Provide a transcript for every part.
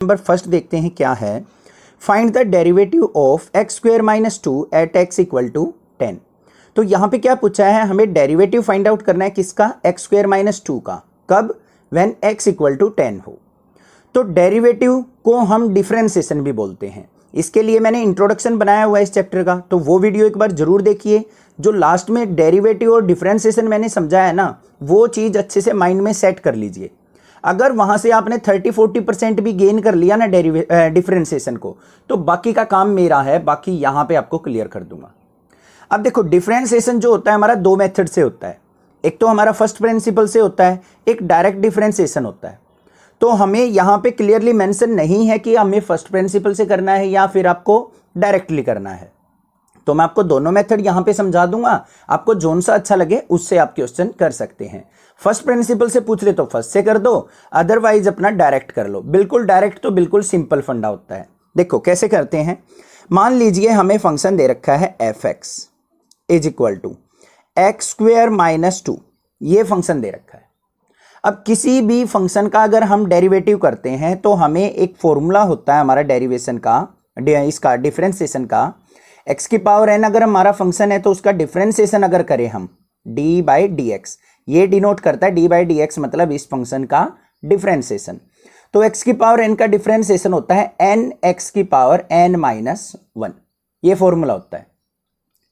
Number first देखते हैं क्या है। Find the derivative of x square minus 2 at x equal to 10। तो यहाँ पे क्या पूछा है, हमें डेरिवेटिव फाइंड आउट करना है किसका, एक्स स्क्वायर माइनस 2 का। कब, व्हेन एक्स इक्वल टू 10 हो। तो डेरिवेटिव को हम डिफरेंशिएशन भी बोलते हैं। इसके लिए मैंने इंट्रोडक्शन बनाया हुआ है इस चैप्टर का, तो वो वीडियो एक बार जरूर देखिए। जो लास्ट में डेरिवेटिव और डिफरेंशिएशन मैंने समझाया है ना, वो चीज़ अच्छे से माइंड में सेट कर लीजिए। अगर वहां से आपने 30-40% भी गेन कर लिया ना डिफरेंशिएशन को, तो बाकी का काम मेरा है, बाकी यहां पे आपको क्लियर कर दूंगा। अब देखो, डिफरेंशिएशन जो होता है हमारा दो मेथड से होता है। एक तो हमारा फर्स्ट प्रिंसिपल से होता है, एक डायरेक्ट डिफरेंशिएशन होता है। तो हमें यहां पे क्लियरली मेंशन नहीं है कि हमें फर्स्ट प्रिंसिपल से करना है या फिर आपको डायरेक्टली करना है। तो मैं आपको दोनों मेथड यहां पे समझा दूंगा, आपको जोन सा अच्छा लगे उससे आप क्वेश्चन कर सकते हैं। फर्स्ट प्रिंसिपल से पूछ ले तो फर्स्ट से कर दो, अदरवाइज अपना डायरेक्ट कर लो। बिल्कुल डायरेक्ट तो बिल्कुल सिंपल फंडा होता है। देखो कैसे करते हैं। मान लीजिए हमें फंक्शन दे रखा है F x is equal to x square minus 2, ये फंक्शन दे रखा है। अब किसी भी फंक्शन का अगर हम डेरिवेटिव करते हैं तो हमें एक फॉर्मूला होता है हमारा डेरिवेशन का, इसका डिफरेंशिएशन का। एक्स की पावर एन अगर हमारा फंक्शन है तो उसका डिफरेंशिएशन अगर करें हम डी बाई डी एक्स, ये डिनोट करता है डी बाई डी एक्स, मतलब इस फंक्शन का डिफरेंशिएशन। तो एक्स की पावर एन का डिफरेंशिएशन होता है एन एक्स की पावर एन माइनस 1, ये फॉर्मूला होता है।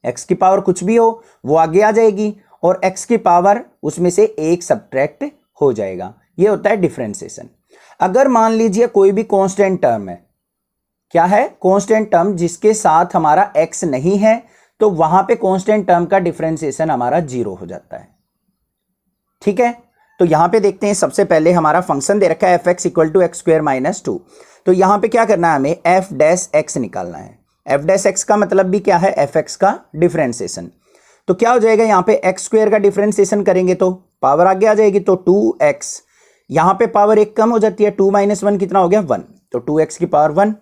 एक्स की पावर कुछ भी हो वो आगे आ जाएगी और एक्स की पावर उसमें से एक सब्ट्रैक्ट हो जाएगा, ये होता है डिफरेंशिएशन। अगर मान लीजिए कोई भी कांस्टेंट टर्म है, क्या है, कांस्टेंट टर्म जिसके साथ हमारा एक्स नहीं है, तो वहां पे कांस्टेंट टर्म का डिफरेंशिएशन हमारा 0 हो जाता है। ठीक है, तो यहां पे देखते हैं। सबसे पहले हमारा फंक्शन दे रखा है F x equal to x square minus 2। तो यहां पे क्या करना है, हमें एफ डैश एक्स निकालना है। एफ डैश एक्स का मतलब भी क्या है, एफ एक्स का डिफरेंशिएशन। तो क्या हो जाएगा, यहां पे एक्स स्क्वायर का डिफरेंशिएशन करेंगे तो पावर आगे आ जाएगी, तो 2x, यहां पे पावर एक कम हो जाती है, 2 माइनस 1 कितना हो गया 1, तो 2x की पावर 1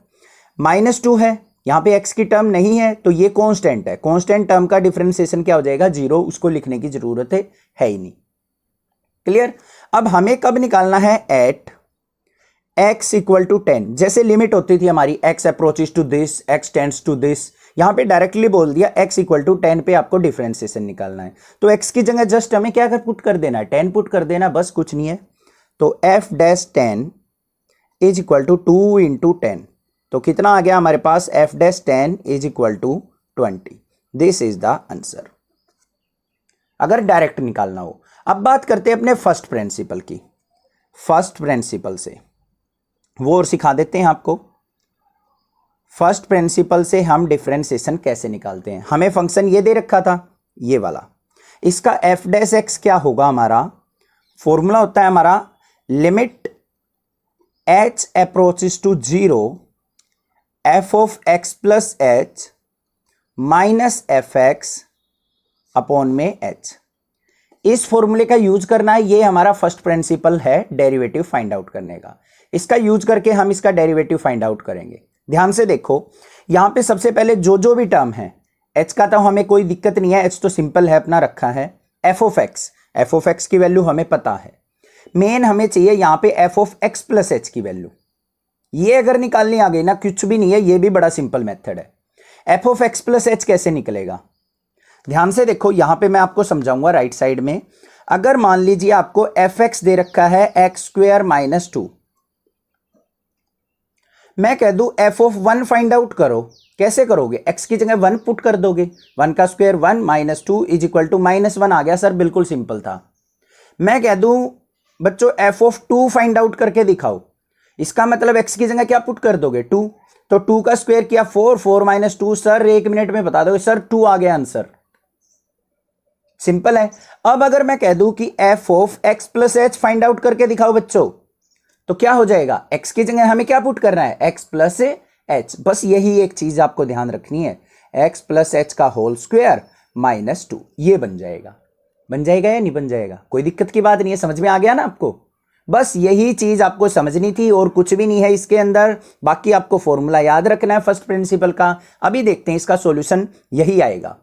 माइनस 2 है। यहां पे x की टर्म नहीं है तो ये कांस्टेंट है, कांस्टेंट टर्म का डिफरेंशिएशन क्या हो जाएगा 0, उसको लिखने की जरूरत है ही नहीं। क्लियर। अब हमें कब निकालना है, एट x इक्वल टू 10। जैसे लिमिट होती थी हमारी x approaches to this, x tends to this, यहां पे डायरेक्टली बोल दिया x इक्वल टू 10 पे आपको डिफरेंशिएशन निकालना है। तो x की जगह जस्ट हमें क्या कर पुट कर देना है, 10 पुट कर देना, बस कुछ नहीं है। तो f dash 10 is equal to 2 into 10, तो कितना आ गया हमारे पास, f dash 10 is equal to 20। This is the answer, अगर डायरेक्ट निकालना हो। अब बात करते हैं अपने फर्स्ट प्रिंसिपल की। फर्स्ट प्रिंसिपल से वो और सिखा देते हैं आपको। फर्स्ट प्रिंसिपल से हम डिफरेंशिएशन कैसे निकालते हैं। हमें फंक्शन ये दे रखा था, ये वाला, इसका एफ डैश एक्स क्या होगा, हमारा फॉर्मूला होता है हमारा limit h approaches to 0 f of x plus h minus f x upon में एच। इस फॉर्मूले का यूज करना है, ये हमारा फर्स्ट प्रिंसिपल है डेरिवेटिव फाइंड आउट करने का। इसका यूज करके हम इसका डेरिवेटिव फाइंड आउट करेंगे। ध्यान से देखो, यहां पे सबसे पहले जो भी टर्म है, h का तो हमें कोई दिक्कत नहीं है, h तो सिंपल है अपना रखा है। f ऑफ x की वैल्यू हमें पता है। मेन हमें चाहिए यहां पे f of x plus h की वैल्यू। ये अगर निकालनी आ गई ना, कुछ भी नहीं है, ये भी बड़ा सिंपल मेथड है। f of x plus h कैसे निकलेगा, ध्यान से देखो, यहां पे मैं आपको समझाऊंगा राइट साइड में। अगर मान लीजिए आपको एफ एक्स दे रखा है एक्स स्क्वायर माइनस 2, मैं कह दूं एफ ऑफ 1 फाइंड आउट करो, कैसे करोगे, x की जगह 1 पुट कर दोगे, 1 का square 1 minus 2 is equal to minus 1 आ गया सर, बिल्कुल सिंपल था। मैं कह दूं बच्चों एफ ऑफ 2 फाइंड आउट करके दिखाओ, इसका मतलब x की जगह क्या पुट कर दोगे 2, तो 2 का स्क्वायर किया 4, 4 माइनस 2, सर 1 मिनट में बता दोगे सर 2 आ गया आंसर। सिंपल है। अब अगर मैं कह दूं कि F of x plus H find out करके दिखाओ बच्चों, तो क्या हो जाएगा, x की जगह हमें क्या पुट करना है, x प्लस एच। बस यही एक चीज आपको ध्यान रखनी है, x प्लस एच का होल स्क्वायर माइनस 2, ये बन जाएगा। बन जाएगा या नहीं बन जाएगा, कोई दिक्कत की बात नहीं है, समझ में आ गया ना आपको। बस यही चीज आपको समझनी थी और कुछ भी नहीं है इसके अंदर। बाकी आपको फॉर्मूला याद रखना है फर्स्ट प्रिंसिपल का। अभी देखते हैं इसका सॉल्यूशन, यही आएगा।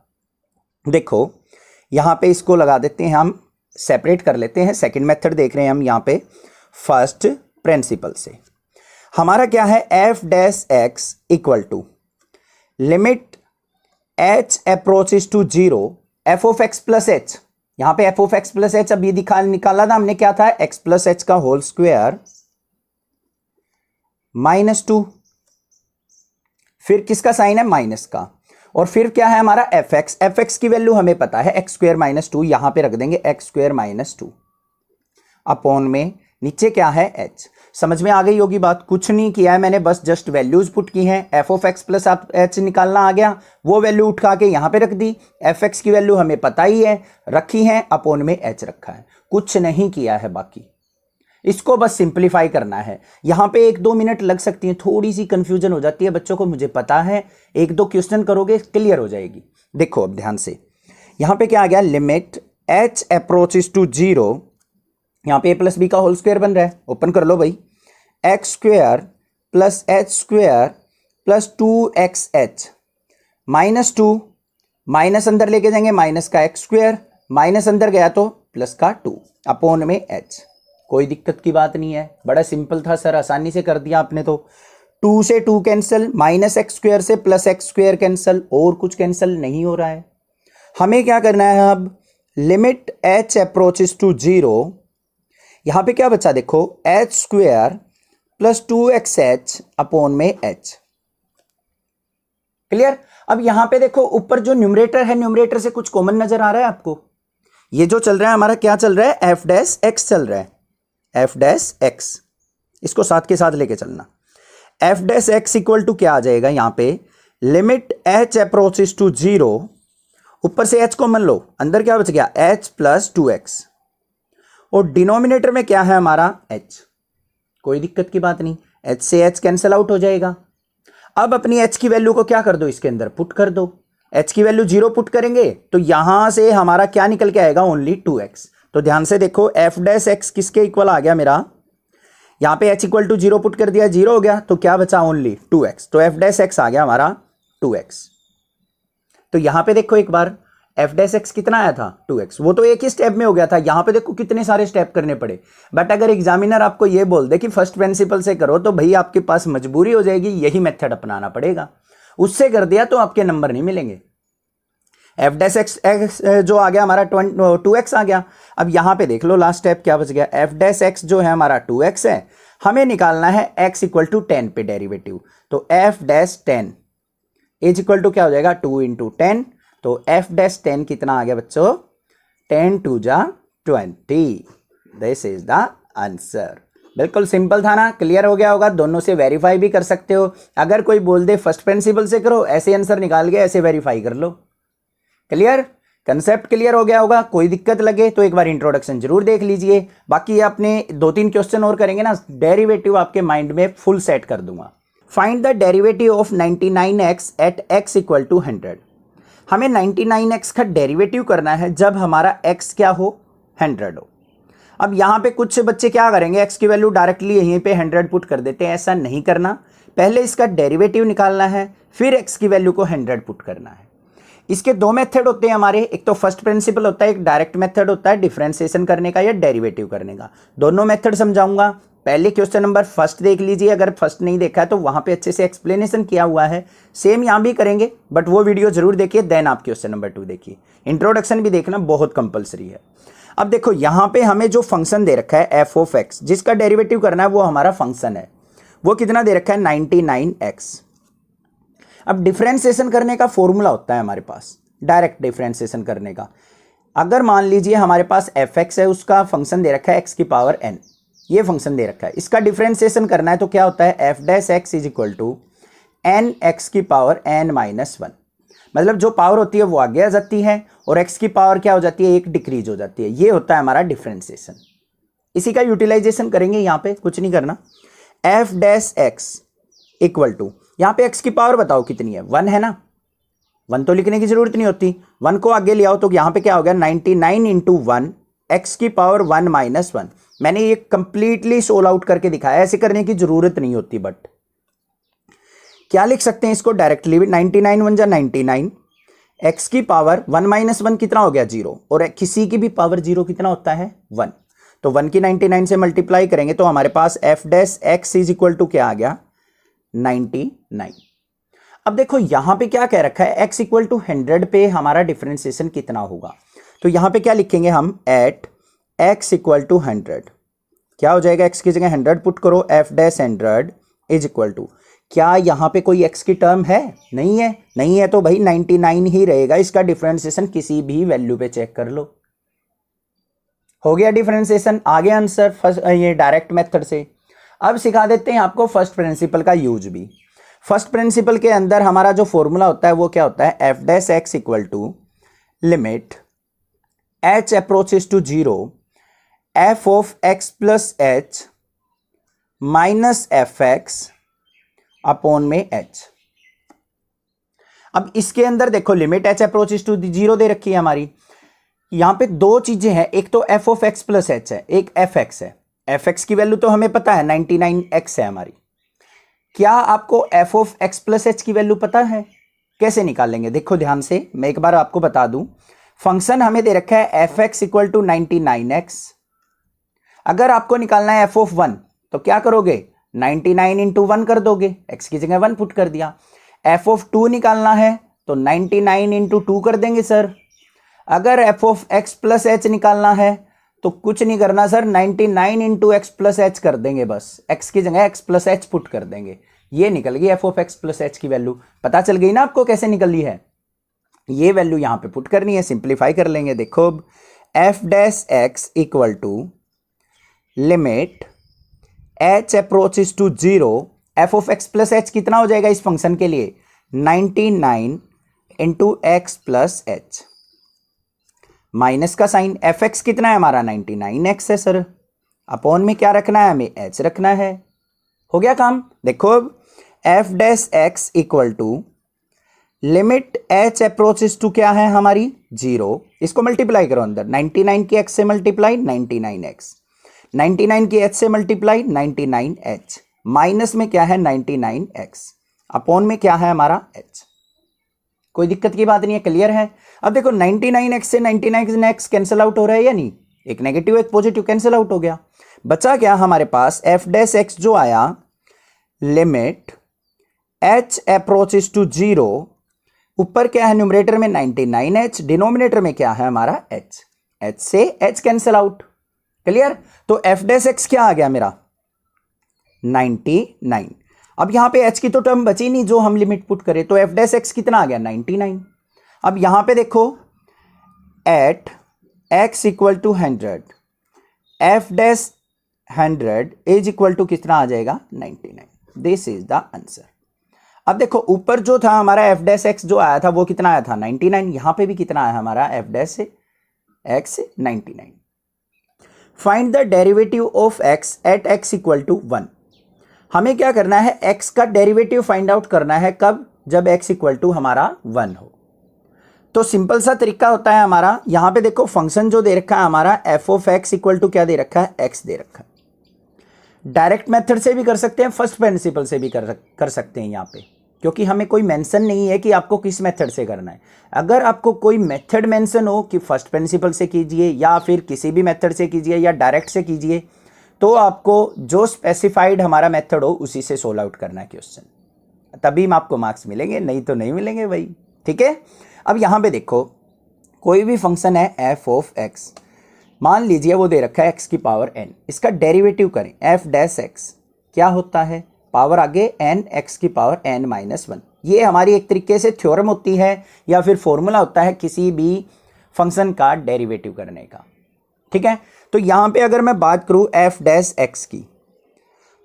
देखो यहां पे इसको लगा देते हैं, हम सेपरेट कर लेते हैं। सेकंड मेथड देख रहे हैं हम यहां पे फर्स्ट प्रिंसिपल से। हमारा क्या है, f dash x equal to limit h approaches to zero f of x plus h. यहां पे f of x plus h अब ये निकाला था हमने, क्या था, एक्स प्लस एच का होल स्क्वायर -2, फिर किसका साइन है, माइनस का, और फिर क्या है हमारा एफ एक्स की वैल्यू हमें पता है एक्स स्क्वायर -2, यहां पे रख देंगे एक्स स्क्वायर -2 अपॉन में नीचे क्या है एच। समझ में आ गई होगी बात, कुछ नहीं किया है मैंने, बस जस्ट वैल्यूज पुट की हैं। F of x plus H निकालना आ गया, वो वैल्यू उठा के यहां पे रख दी, एफ एक्स की वैल्यू हमें पता ही है, रखी है, अपॉन में एच रखा है, कुछ नहीं किया है। बाकी इसको बस सिंप्लीफाई करना है। यहां पे 1-2 मिनट लग सकती है, थोड़ी सी कंफ्यूजन हो जाती है बच्चों को, मुझे पता है, 1-2 क्वेश्चन करोगे क्लियर हो जाएगी। देखो अब ध्यान से, यहां पे क्या आ गया, limit h approaches to zero, यहां पे ए प्लस बी का होल स्क्वायर बन रहा है, ओपन कर लो भाई, x square plus h square plus 2xh -2, minus अंदर लेके जाएंगे, माइनस का एक्स स्क्वायर, माइनस अंदर गया तो प्लस का 2 अपॉन में h। कोई दिक्कत की बात नहीं है, बड़ा सिंपल था सर, आसानी से कर दिया आपने तो। 2 से 2 कैंसिल, माइनस एक्स स्क्वायर से प्लस एक्स स्क्वायर कैंसिल, और कुछ कैंसिल नहीं हो रहा है। हमें क्या करना है अब, limit h approaches to zero, यहां पे क्या बचा देखो, h square plus 2xh upon में h। क्लियर। अब यहां पे देखो ऊपर जो न्यूमरेटर है, न्यूमरेटर से कुछ कॉमन नजर आ रहा है आपको, ये जो चल रहा है हमारा क्या चल रहा है, एफ डैश एक्स चल रहा है, एफ डैश एक्स, इसको साथ के साथ लेके चलना। F dash x equal to क्या आ जाएगा यहां पे, limit h approaches to zero, ऊपर से h कॉमन लो, अंदर क्या बच गया, h प्लस 2x, और डिनोमिनेटर में क्या है हमारा h। कोई दिक्कत की बात नहीं, h से h कैंसिल आउट हो जाएगा। अब अपनी h की वैल्यू को क्या कर दो, इसके अंदर पुट कर दो, h की वैल्यू 0 पुट करेंगे तो यहां से हमारा क्या निकल के आएगा, ओनली 2x। तो ध्यान से देखो, एफ डैश एक्स किसके इक्वल आ गया मेरा, यहां पे h इक्वल टू 0 पुट कर दिया, 0 हो गया, तो क्या बचा, ओनली 2x, तो एफ डैश एक्स आ गया हमारा 2x। तो यहां पे देखो एक बार, एफ डैश एक्स कितना आया था, 2x, वो तो एक ही स्टेप में हो गया था, यहां पे देखो कितने सारे स्टेप करने पड़े। बट अगर एग्जामिनर आपको ये बोल दे कि फर्स्ट प्रिंसिपल से करो, तो भाई आपके पास मजबूरी हो जाएगी, यही मेथड अपनाना पड़ेगा। उससे कर दिया तो आपके नंबर नहीं मिलेंगे। एफ डैश एक्स जो आ गया हमारा 2x आ गया। अब यहां पे देख लो लास्ट स्टेप क्या बच गया, एफ डैश एक्स जो है हमारा 2x है, हमें निकालना है x इक्वल टू 10 पे डेरिवेटिव, तो f dash 10 is equal to क्या हो जाएगा, 2 × 10, तो एफ डैश 10 कितना आ गया बच्चों, 10 2 जा 20, दिस इज द आंसर। बिल्कुल सिंपल था ना, क्लियर हो गया होगा। दोनों से वेरीफाई भी कर सकते हो, अगर कोई बोल दे फर्स्ट प्रिंसिपल से करो, ऐसे आंसर निकाल के ऐसे वेरीफाई कर लो। क्लियर, कंसेप्ट क्लियर हो गया होगा। कोई दिक्कत लगे तो एक बार इंट्रोडक्शन जरूर देख लीजिए, बाकी आपने 2-3 क्वेश्चन और करेंगे ना, डेरिवेटिव आपके माइंड में फुल सेट कर दूंगा। Find the derivative of 99x at x equal to 100। हमें 99x का डेरिवेटिव करना है जब हमारा x क्या हो, 100 हो। अब यहां पे कुछ बच्चे क्या करेंगे, x की वैल्यू डायरेक्टली यहीं पे 100 पुट कर देते हैं, ऐसा नहीं करना। पहले इसका डेरिवेटिव निकालना है, फिर x की वैल्यू को 100 पुट करना है। इसके 2 मेथड होते हैं हमारे, एक तो फर्स्ट प्रिंसिपल होता है, एक डायरेक्ट मेथड होता है डिफरेंशिएशन करने का या डेरिवेटिव करने का। दोनों मेथड समझाऊंगा। पहले क्वेश्चन नंबर फर्स्ट देख लीजिए, अगर फर्स्ट नहीं देखा है तो वहां पे अच्छे से एक्सप्लेनेशन किया हुआ है। सेम यहां भी करेंगे, बट वो वीडियो जरूर देखिए, देन आप क्वेश्चन नंबर 2 देखिए। इंट्रोडक्शन भी देखना बहुत कंपलसरी है। अब देखो यहां पे हमें जो फंक्शन दे रखा है एफ ऑफ एक्स, जिसका डेरिवेटिव करना है वो हमारा फंक्शन है, वो कितना दे रखा है, 99x। अब डिफरेंशिएशन करने का फॉर्मूला होता है हमारे पास, डायरेक्ट डिफरेंशिएशन करने का। अगर मान लीजिए हमारे पास एफ एक्स है, उसका फंक्शन दे रखा है एक्स की पावर n, ये फंक्शन दे रखा है, इसका डिफरेंशिएशन करना है तो क्या होता है, f dash x is equal to n x की पावर n-1। मतलब जो पावर होती है वो आगे आ जाती है और x की पावर क्या हो जाती है, 1 डिक्रीज हो जाती है। ये होता है हमारा डिफरेंशिएशन। इसी का यूटिलाइजेशन करेंगे, यहाँ पे कुछ नहीं करना। F dash x equal to, यहाँ पे x की पावर बताओ कितनी है, 1 है ना, 1 तो लिखने की जरूरत नहीं होती, 1 को आगे ले आओ तो यहाँ पे क्या हो गया, 99 इंटू 1 x की पावर 1-1। मैंने ये कंप्लीटली सोल्व आउट करके दिखाया, ऐसे करने की जरूरत नहीं होती। बट क्या लिख सकते हैं इसको डायरेक्टली, 99 1 जा 99, x की पावर 1-1 कितना हो गया, 0, और किसी की भी पावर 0 कितना होता है, 1। तो 1 की 99 से मल्टीप्लाई करेंगे तो हमारे पास f dash x is equal to क्या आ गया 99। अब देखो यहां पे क्या कह रखा है x इक्वल टू 100 पे हमारा डिफरेंशिएशन कितना होगा, तो यहां पे क्या लिखेंगे हम एट x इक्वल टू 100 क्या हो जाएगा, x की जगह 100 पुट करो, f dash 100 is equal to क्या यहां पे कोई x की टर्म है, नहीं है, नहीं है तो भाई 99 ही रहेगा, इसका डिफरेंशिएशन किसी भी वैल्यू पे चेक कर लो। हो गया डिफरेंशिएशन, आ गया आंसर फर्स्ट ये डायरेक्ट मेथड से। अब सिखा देते हैं आपको फर्स्ट प्रिंसिपल का यूज भी। फर्स्ट प्रिंसिपल के अंदर हमारा जो फॉर्मूला होता है वो क्या होता है, f dash x equal to limit h approaches to 0 f of x plus h minus f x upon में एच। अब इसके अंदर देखो लिमिट एच अप्रोचेस टू 0 दे रखी है हमारी, यहां पे दो चीजें हैं, एक तो F of x plus H है, एक एफ एक्स है। एफ एक्स की वैल्यू तो हमें पता है 99x है हमारी। क्या आपको F of x plus h की वैल्यू पता है, कैसे निकालेंगे, देखो ध्यान से मैं एक बार आपको बता दूं। फंक्शन हमें दे रखा है F x equal to 99x। अगर आपको निकालना है एफ ऑफ 1 तो क्या करोगे, 99 इंटू 1 कर दोगे, x की जगह 1 पुट कर दिया। एफ ऑफ 2 निकालना है तो 99 इंटू 2 कर देंगे सर। अगर F of x plus H निकालना है तो कुछ नहीं करना sir, 99 into x plus H कर देंगे, बस x की जगह x प्लस एच पुट कर देंगे। ये निकल गई F of x plus h की वैल्यू। पता चल गई ना आपको कैसे निकली है, ये वैल्यू यहां पे पुट करनी है, सिंप्लीफाई कर लेंगे। देखो f dash x equal to limit h approaches to 0 f of x plus h कितना हो जाएगा इस फंक्शन के लिए, 99 into x plus h minus का साइन, एफ एक्स कितना है हमारा 99x है सर, अपॉन में क्या रखना है हमें h रखना है। हो गया काम। देखो अब f dash x equal to limit h approaches to क्या है हमारी 0, इसको मल्टीप्लाई करो अंदर, 99 की x से मल्टीप्लाई 99x, 99 की h से मल्टीप्लाई 99h, माइनस में क्या है 99x, अपॉन में क्या है हमारा h। कोई दिक्कत की बात नहीं है, क्लियर है। अब देखो 99x से 99x कैंसिल आउट हो रहा है या नहीं, एक नेगेटिव एक पॉजिटिव कैंसिल आउट हो गया, बचा क्या हमारे पास एफ डैश एक्स जो आया लिमिट h अप्रोचेस टू 0, ऊपर क्या है न्यूमरेटर में 99h, डिनोमिनेटर में क्या है हमारा h, h से h कैंसिल आउट, क्लियर। तो एफ डैश एक्स क्या आ गया मेरा 99। अब यहां पे h की तो टर्म बची नहीं जो हम लिमिट पुट करें, तो एफ डैश एक्स कितना आ गया 99। अब यहां पे देखो at x equal to 100 f dash 100 is equal to कितना आ जाएगा 99। This is the answer. अब देखो ऊपर जो था हमारा एफ डैश एक्स जो आया था वो कितना आया था 99, यहां पे भी कितना आया हमारा f dash x 99। Find the derivative of x at x equal to 1। हमें क्या करना है, x का डेरिवेटिव फाइंड आउट करना है, कब, जब x इक्वल टू हमारा 1 हो। तो सिंपल सा तरीका होता है हमारा, यहां पे देखो फंक्शन जो दे रखा है हमारा f of x equal to क्या दे रखा है, x दे रखा है। डायरेक्ट मेथड से भी कर सकते हैं, फर्स्ट प्रिंसिपल से भी कर सकते हैं यहाँ पे, क्योंकि हमें कोई मेंशन नहीं है कि आपको किस मेथड से करना है। अगर आपको कोई मेथड मेंशन हो कि फर्स्ट प्रिंसिपल से कीजिए या फिर किसी भी मेथड से कीजिए या डायरेक्ट से कीजिए, तो आपको जो स्पेसिफाइड हमारा मेथड हो उसी से सोल्व आउट करना है क्वेश्चन, तभी आपको मार्क्स मिलेंगे, नहीं तो नहीं मिलेंगे भाई, ठीक है। अब यहाँ पे देखो कोई भी फंक्शन है एफ ऑफ एक्स, मान लीजिए वो दे रखा है एक्स की पावर n, इसका डेरिवेटिव करें एफ डैश एक्स क्या होता है, पावर आगे n x की पावर n माइनस 1। ये हमारी एक तरीके से थ्योरम होती है या फिर फॉर्मूला होता है किसी भी फंक्शन का डेरिवेटिव करने का, ठीक है। तो यहाँ पे अगर मैं बात करूँ एफ डैश एक्स की,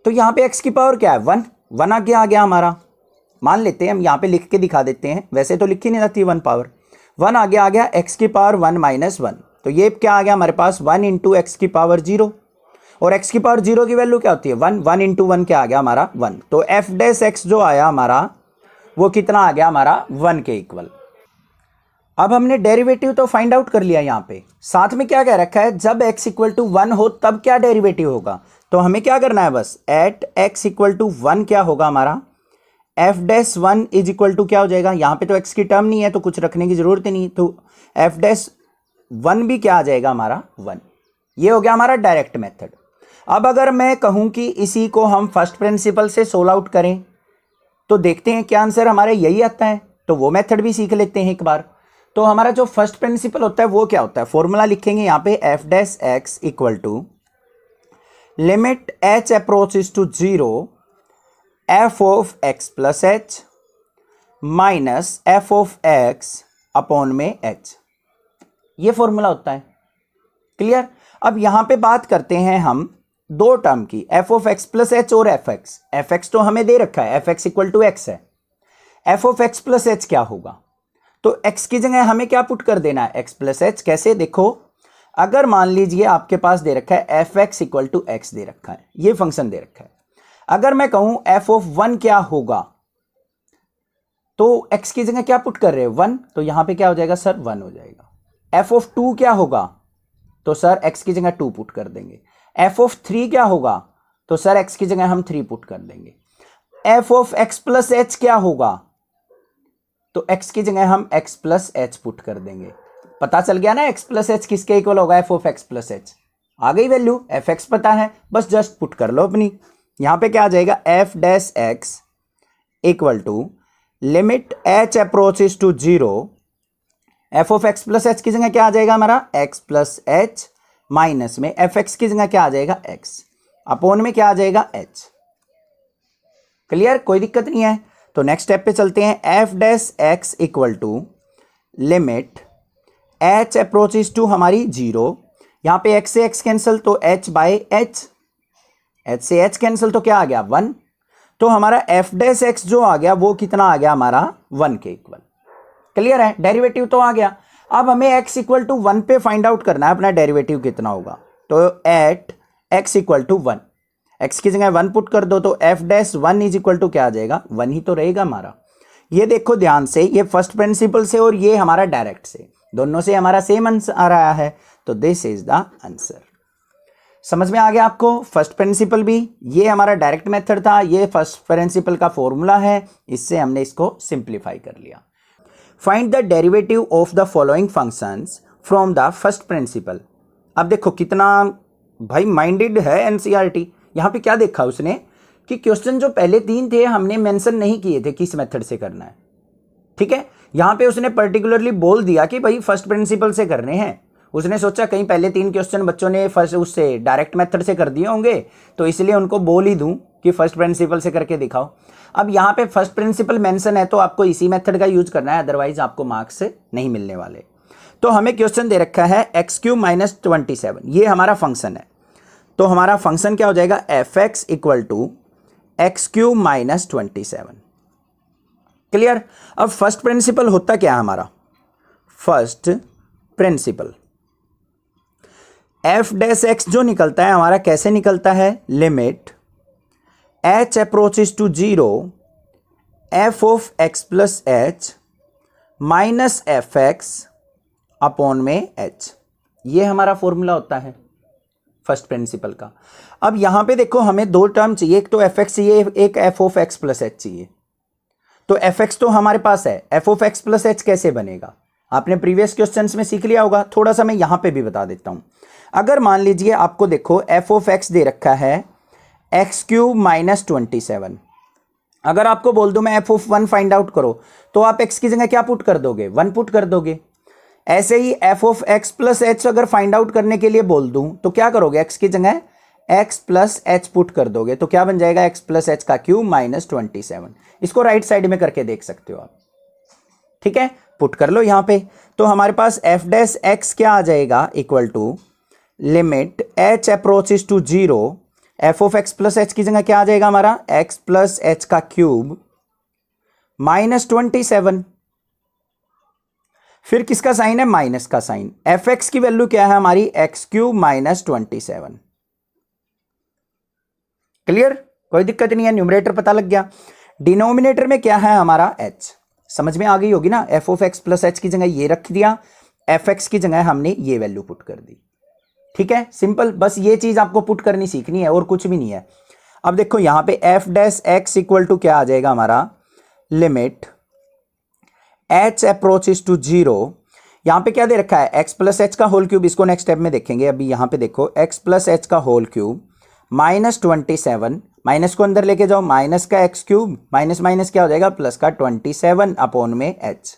तो यहाँ पे x की पावर क्या है 1 आगे आ गया हमारा, मान लेते हैं हम यहाँ पे लिख के दिखा देते हैं, वैसे तो लिखी नहीं जाती 1 पावर, 1 आगे आ गया x की पावर 1 माइनस 1, तो ये क्या आ गया हमारे पास 1 इंटू एक्स की पावर 0, और x की पावर 0 की वैल्यू क्या होती है 1, 1 इंटू 1 क्या आ गया हमारा 1, तो एफ डैश एक्स जो आया हमारा वो कितना आ गया हमारा 1 के इक्वल। अब हमने डेरिवेटिव तो फाइंड आउट कर लिया, यहाँ पे साथ में क्या कह रखा है, जब x इक्वल टू 1 हो तब क्या डेरिवेटिव होगा, तो हमें क्या करना है बस एट x इक्वल टू 1 क्या होगा हमारा f dash 1 is equal to क्या हो जाएगा, यहाँ पे तो x की टर्म नहीं है तो कुछ रखने की जरूरत ही नहीं, तो एफ डैश 1 भी क्या आ जाएगा हमारा 1, ये हो गया हमारा डायरेक्ट मेथड। अब अगर मैं कहूं कि इसी को हम फर्स्ट प्रिंसिपल से सोल्व आउट करें तो देखते हैं क्या आंसर हमारे यही आता है, तो वो मेथड भी सीख लेते हैं एक बार। तो हमारा जो फर्स्ट प्रिंसिपल होता है वो क्या होता है, फॉर्मूला लिखेंगे यहाँ पे f dash x equal to limit h approaches to 0 f of x plus h minus f of x upon में एच, ये फॉर्मूला होता है। क्लियर। अब यहां पे बात करते हैं हम दो टर्म की, f of x plus h और एफ एक्स। एफ एक्स तो हमें दे रखा है, F x equal to x है। F of x plus h क्या होगा, तो एक्स की जगह हमें क्या पुट कर देना है, एक्स प्लस एच। कैसे, देखो अगर मान लीजिए आपके पास दे रखा है F x equal to x दे रखा है, ये फंक्शन दे रखा है। अगर मैं कहूं एफ ऑफ 1 क्या होगा, तो एक्स की जगह क्या पुट कर रहे हैं 1, तो यहां पे क्या हो जाएगा सर 1 हो जाएगा। एफ ऑफ 2 क्या होगा, तो सर एक्स की जगह 2 पुट कर देंगे। एफ ऑफ 3 क्या होगा, तो सर एक्स की जगह हम 3 पुट कर देंगे। F of x plus h क्या होगा, तो एक्स की जगह हम एक्स प्लस एच पुट कर देंगे। पता चल गया ना एक्स प्लस एच किसके इक्वल होगा, f of x plus h. आ गई वैल्यू, एफ एक्स पता है, बस जस्ट पुट कर लो अपनी। यहां पे क्या आ जाएगा, f dash x equal to limit h approaches to 0 f of x plus h की जगह क्या आ जाएगा हमारा, एक्स प्लस एच माइनस में एफ एक्स की जगह क्या आ जाएगा, एक्स अपॉन में क्या आ जाएगा, एच। क्लियर, कोई दिक्कत नहीं है। तो नेक्स्ट स्टेप पे चलते हैं, f dash x equal to limit h approaches to हमारी 0, यहां पे एक्स से एक्स कैंसिल तो एच बाय एच, एच से एच कैंसिल तो क्या आ गया 1, तो हमारा एफ डैश एक्स जो आ गया वो कितना आ गया हमारा 1 के इक्वल। क्लियर है, डेरिवेटिव तो आ गया। अब हमें x इक्वल टू 1 पे फाइंड आउट करना है अपना डेरिवेटिव कितना होगा, तो at x equal to 1, x की जगह 1 पुट कर दो, तो f dash 1 is equal to क्या आ जाएगा, 1 ही तो रहेगा हमारा। ये देखो ध्यान से, ये फर्स्ट प्रिंसिपल से और ये हमारा डायरेक्ट से, दोनों से हमारा सेम आंसर आ रहा है, तो दिस इज द आंसर। समझ में आ गया आपको, फर्स्ट प्रिंसिपल भी, ये हमारा डायरेक्ट मेथड था, ये फर्स्ट प्रिंसिपल का फॉर्मूला है, इससे हमने इसको सिंप्लीफाई कर लिया। Find the derivative of the following functions from the first principle. अब देखो कितना भाई माइंडेड है एनसीईआरटी। यहां पे क्या देखा उसने कि क्वेश्चन जो पहले 3 थे हमने मेंशन नहीं किए थे किस मेथड से करना है, ठीक है। यहां पे उसने पर्टिकुलरली बोल दिया कि भाई फर्स्ट प्रिंसिपल से करने हैं। उसने सोचा कहीं पहले 3 क्वेश्चन बच्चों ने फर्स्ट उससे डायरेक्ट मेथड से कर दिए होंगे, तो इसलिए उनको बोल ही दूं कि फर्स्ट प्रिंसिपल से करके दिखाओ। अब यहाँ पे फर्स्ट प्रिंसिपल मेंशन है तो आपको इसी मेथड का यूज करना है, अदरवाइज आपको मार्क्स नहीं मिलने वाले। तो हमें क्वेश्चन दे रखा है एक्स क्यूब माइनस 27, ये हमारा फंक्शन है। तो हमारा फंक्शन क्या हो जाएगा, f x equal to x cube minus 27। Clear. अब फर्स्ट प्रिंसिपल होता क्या है हमारा, first principle f dash x जो निकलता है हमारा कैसे निकलता है, limit h approaches to 0 f of x plus h minus f x upon में एच, ये हमारा फॉर्मूला होता है फर्स्ट प्रिंसिपल का। अब यहां पे देखो हमें 2 टर्म चाहिए, एक तो एफ एक्स चाहिए, एक F of x plus H चाहिए। तो एफ एक्स तो हमारे पास है, f of x plus H कैसे बनेगा आपने प्रीवियस क्वेश्चंस में सीख लिया होगा, थोड़ा सा मैं यहां पे भी बता देता हूं। अगर मान लीजिए आपको देखो एफ ऑफ एक्स दे रखा है एक्स क्यूब माइनस 27, अगर आपको बोल दूं मैं एफ ऑफ 1 फाइंड आउट करो, तो आप एक्स की जगह क्या पुट कर दोगे, 1 पुट कर दोगे। ऐसे ही f of x plus h अगर फाइंड आउट करने के लिए बोल दूं तो क्या करोगे, एक्स की जगह एक्स प्लस एच पुट कर दोगे, तो क्या बन जाएगा एक्स प्लस एच का क्यूब माइनस 27। इसको राइट साइड में करके देख सकते हो आप, ठीक है, पुट कर लो यहां पे। तो हमारे पास एफ डैश एक्स क्या आ जाएगा, equal to limit h approaches to 0 f of x plus h की जगह क्या आ जाएगा हमारा, एक्स प्लस एच का क्यूब माइनस 27। फिर किसका साइन है, माइनस का साइन। एफ एक्स की वैल्यू क्या है हमारी, एक्स क्यूब माइनस 27। क्लियर, कोई दिक्कत नहीं है, न्यूमरेटर पता लग गया। डिनोमिनेटर में क्या है हमारा एच, समझ में आ गई होगी ना। F of x plus h की जगह ये रख दिया, एफ एक्स की जगह हमने ये वैल्यू पुट कर दी, ठीक है, सिंपल। बस ये चीज आपको पुट करनी सीखनी है और कुछ भी नहीं है। अब देखो यहां पे f dash x equal to क्या आ जाएगा हमारा, लिमिट एच अप्रोचेस टू 0 यहाँ पे क्या दे रखा है, एक्स प्लस एच का होल क्यूब, इसको नेक्स्ट स्टेप में देखेंगे। अभी यहाँ पे देखो एक्स प्लस एच का होल क्यूब माइनस 27, माइनस को अंदर लेके जाओ, माइनस का एक्स क्यूब माइनस माइनस क्या हो जाएगा, प्लस का 27 अपॉन में एच,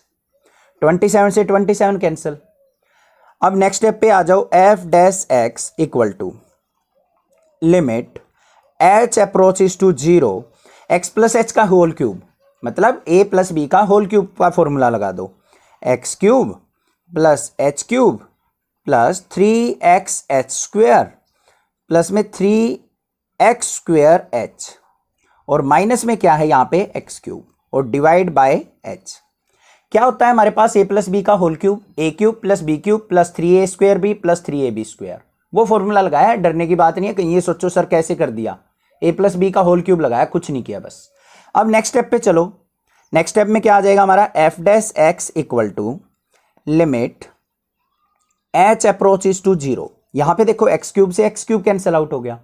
27 से 27 कैंसिल। अब नेक्स्ट स्टेप पे आ जाओ, f dash x equal to limit h approaches to 0 x plus h का होल क्यूब, मतलब ए प्लस बी का होल क्यूब का फॉर्मूला लगा दो, x cube plus h cube plus 3x h square plus में 3x स्क्वेयर एच, और minus में क्या है यहाँ पे एक्स क्यूब, और डिवाइड बाय एच। क्या होता है हमारे पास ए प्लस बी का whole cube, a cube plus b cube plus 3a square b plus 3ab square. वो फॉर्मूला लगाया है, डरने की बात नहीं है कहीं ये सोचो सर कैसे कर दिया, ए प्लस बी का होल क्यूब लगाया, कुछ नहीं किया बस। अब नेक्स्ट स्टेप पे चलो, नेक्स्ट स्टेप में क्या आ जाएगा हमारा, f dash x equal to limit h approaches to 0। यहां पे देखो एक्स क्यूब से एक्स क्यूब कैंसिल आउट हो गया,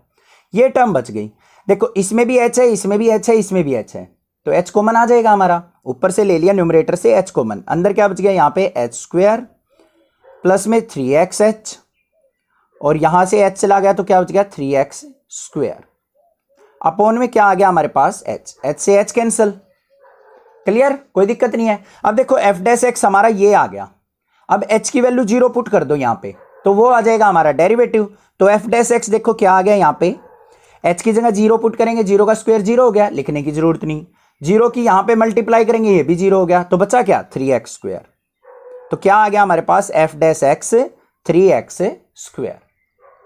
ये टर्म बच गई। देखो इसमें भी एच है, इसमें भी एच है, इसमें भी एच है, तो एच कॉमन आ जाएगा हमारा, ऊपर से ले लिया न्यूमरेटर से एच कॉमन, अंदर क्या बच गया यहाँ पे एच स्क्वेयर प्लस में 3xh, और यहां से एच चला गया तो क्या बच गया 3x स्क्वेयर, अपॉन में क्या आ गया हमारे पास एच, एच से एच कैंसिल, क्लियर, कोई दिक्कत नहीं है। अब देखो एफ डैश एक्स हमारा ये आ गया, अब एच की वैल्यू 0 पुट कर दो यहां पे, तो वो आ जाएगा हमारा डेरिवेटिव। तो एफ डैश एक्स देखो क्या आ गया यहां पे, एच की जगह 0 पुट करेंगे, 0 का स्क्वायर 0 हो गया, लिखने की जरूरत नहीं, 0 की यहां पे मल्टीप्लाई करेंगे, ये भी 0 हो गया, तो बचा क्या 3x स्क्वायर। तो क्या आ गया हमारे पास f dash x 3x square.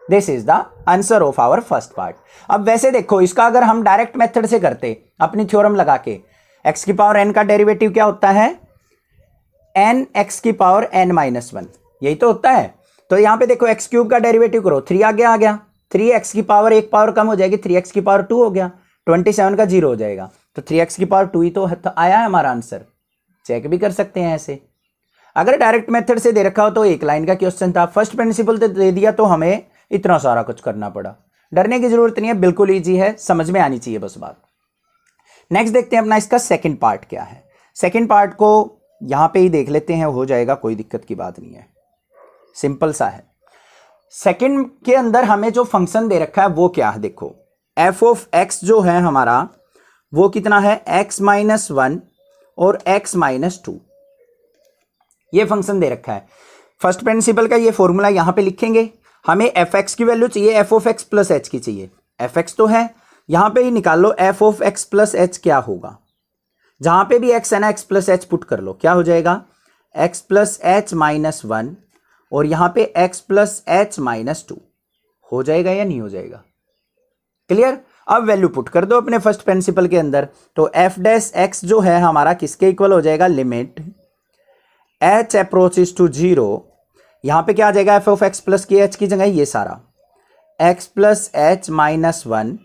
This is the answer of our first part. अब वैसे देखो इसका अगर हम डायरेक्ट मेथड से करते अपनी थ्योरम लगा के, एक्स की पावर n का डेरिवेटिव क्या होता है, n एक्स की पावर n माइनस 1, यही तो होता है। तो यहां पे देखो एक्स क्यूब का डेरिवेटिव करो, 3 आ गया 3x की पावर एक पावर कम हो जाएगी, 3x की पावर 2 हो गया, 27 का 0 हो जाएगा, तो 3x की पावर 2 ही तो आया है हमारा आंसर। चेक भी कर सकते हैं ऐसे, अगर डायरेक्ट मेथड से दे रखा हो तो एक लाइन का क्वेश्चन था, फर्स्ट प्रिंसिपल तो दे दिया तो हमें इतना सारा कुछ करना पड़ा। डरने की जरूरत नहीं है, बिल्कुल ईजी है, समझ में आनी चाहिए बस बात। नेक्स्ट देखते हैं अपना इसका सेकंड पार्ट क्या है। सेकंड पार्ट को यहां पे ही देख लेते हैं, हो जाएगा, कोई दिक्कत की बात नहीं है, सिंपल सा है। सेकंड के अंदर हमें जो फंक्शन दे रखा है वो क्या है, देखो एफ ऑफ एक्स जो है हमारा वो कितना है, x माइनस 1 और x माइनस 2, ये फंक्शन दे रखा है। फर्स्ट प्रिंसिपल का ये फॉर्मूला यहां पे लिखेंगे, हमें एफ एक्स की वैल्यू चाहिए, F of x plus h की चाहिए, एफ एक्स तो है, यहां पे ही निकाल लो f of x plus h क्या होगा, जहां पे भी एक्स है ना एक्स प्लस एच पुट कर लो, क्या हो जाएगा एक्स प्लस एच माइनस 1, और यहां पे एक्स प्लस एच माइनस 2 हो जाएगा या नहीं हो जाएगा, क्लियर। अब वैल्यू पुट कर दो अपने फर्स्ट प्रिंसिपल के अंदर, तो एफ डैश एक्स जो है हमारा किसके इक्वल हो जाएगा, लिमिट एच अप्रोचेस टू 0, यहां पे क्या आ जाएगा एफ ऑफ एक्स प्लस की एच की जगह ये सारा x plus h minus 1,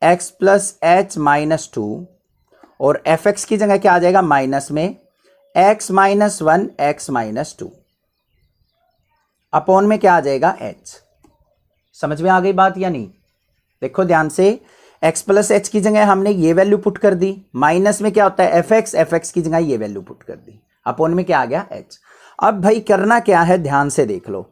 x plus h minus 2, और एफ एक्स की जगह क्या आ जाएगा माइनस में x minus 1 x minus 2, upon में क्या आ जाएगा एच। समझ में आ गई बात या नहीं, देखो ध्यान से, x प्लस एच की जगह हमने ये वैल्यू पुट कर दी, माइनस में क्या होता है एफ एक्स की जगह ये वैल्यू पुट कर दी, अपॉन में क्या आ गया h। अब भाई करना क्या है, ध्यान से देख लो,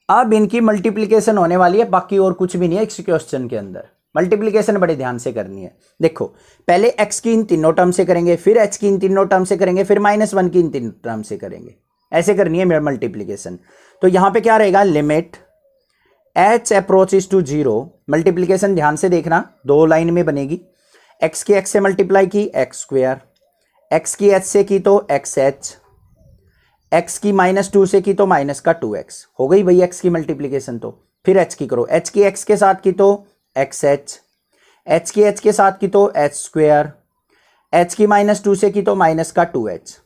अब इनकी मल्टीप्लिकेशन होने वाली है, बाकी और कुछ भी नहीं है इस क्वेश्चन के अंदर, मल्टीप्लिकेशन बड़े ध्यान से करनी है। देखो पहले x की इन तीनों टर्म से करेंगे, फिर h की इन तीनों टर्म से करेंगे, फिर -1 की इन तीनों टर्म से करेंगे, ऐसे करनी है मेरा मल्टीप्लिकेशन। तो यहां पे क्या रहेगा, limit h approaches to 0, multiplication ध्यान से देखना, दो लाइन में बनेगी, x की x से मल्टीप्लाई की x स्क्वेयर, x की h से की तो xh, x की -2 से की तो माइनस का 2x, हो गई भाई x की मल्टीप्लिकेशन। तो फिर h की करो, h की x के साथ की तो xh, h की h के साथ की तो h स्क्वेयर, h की -2 से की तो माइनस का 2h,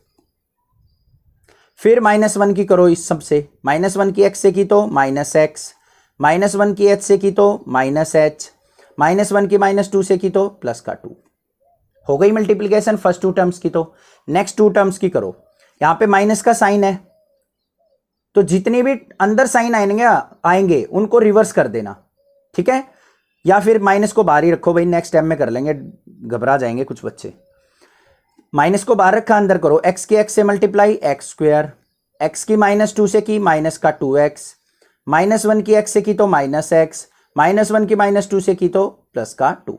फिर -1 की करो इस सब से, -1 की x से की तो -x, -1 की h से की तो -h, -1 की -2 से की तो प्लस का 2, हो गई मल्टीप्लिकेशन फर्स्ट 2 टर्म्स की। तो नेक्स्ट 2 टर्म्स की करो, यहां पे माइनस का साइन है, तो जितने भी अंदर साइन आएंगे उनको रिवर्स कर देना, ठीक है, या फिर माइनस को बाहर ही रखो भाई, नेक्स्ट टाइम में कर लेंगे, घबरा जाएंगे कुछ बच्चे। माइनस को बाहर रखा, अंदर करो, x के x से मल्टीप्लाई x स्क्वेयर, एक्स की -2 से की माइनस का 2x, -1 की x से की तो -x, -1 की -2 से की तो प्लस का 2।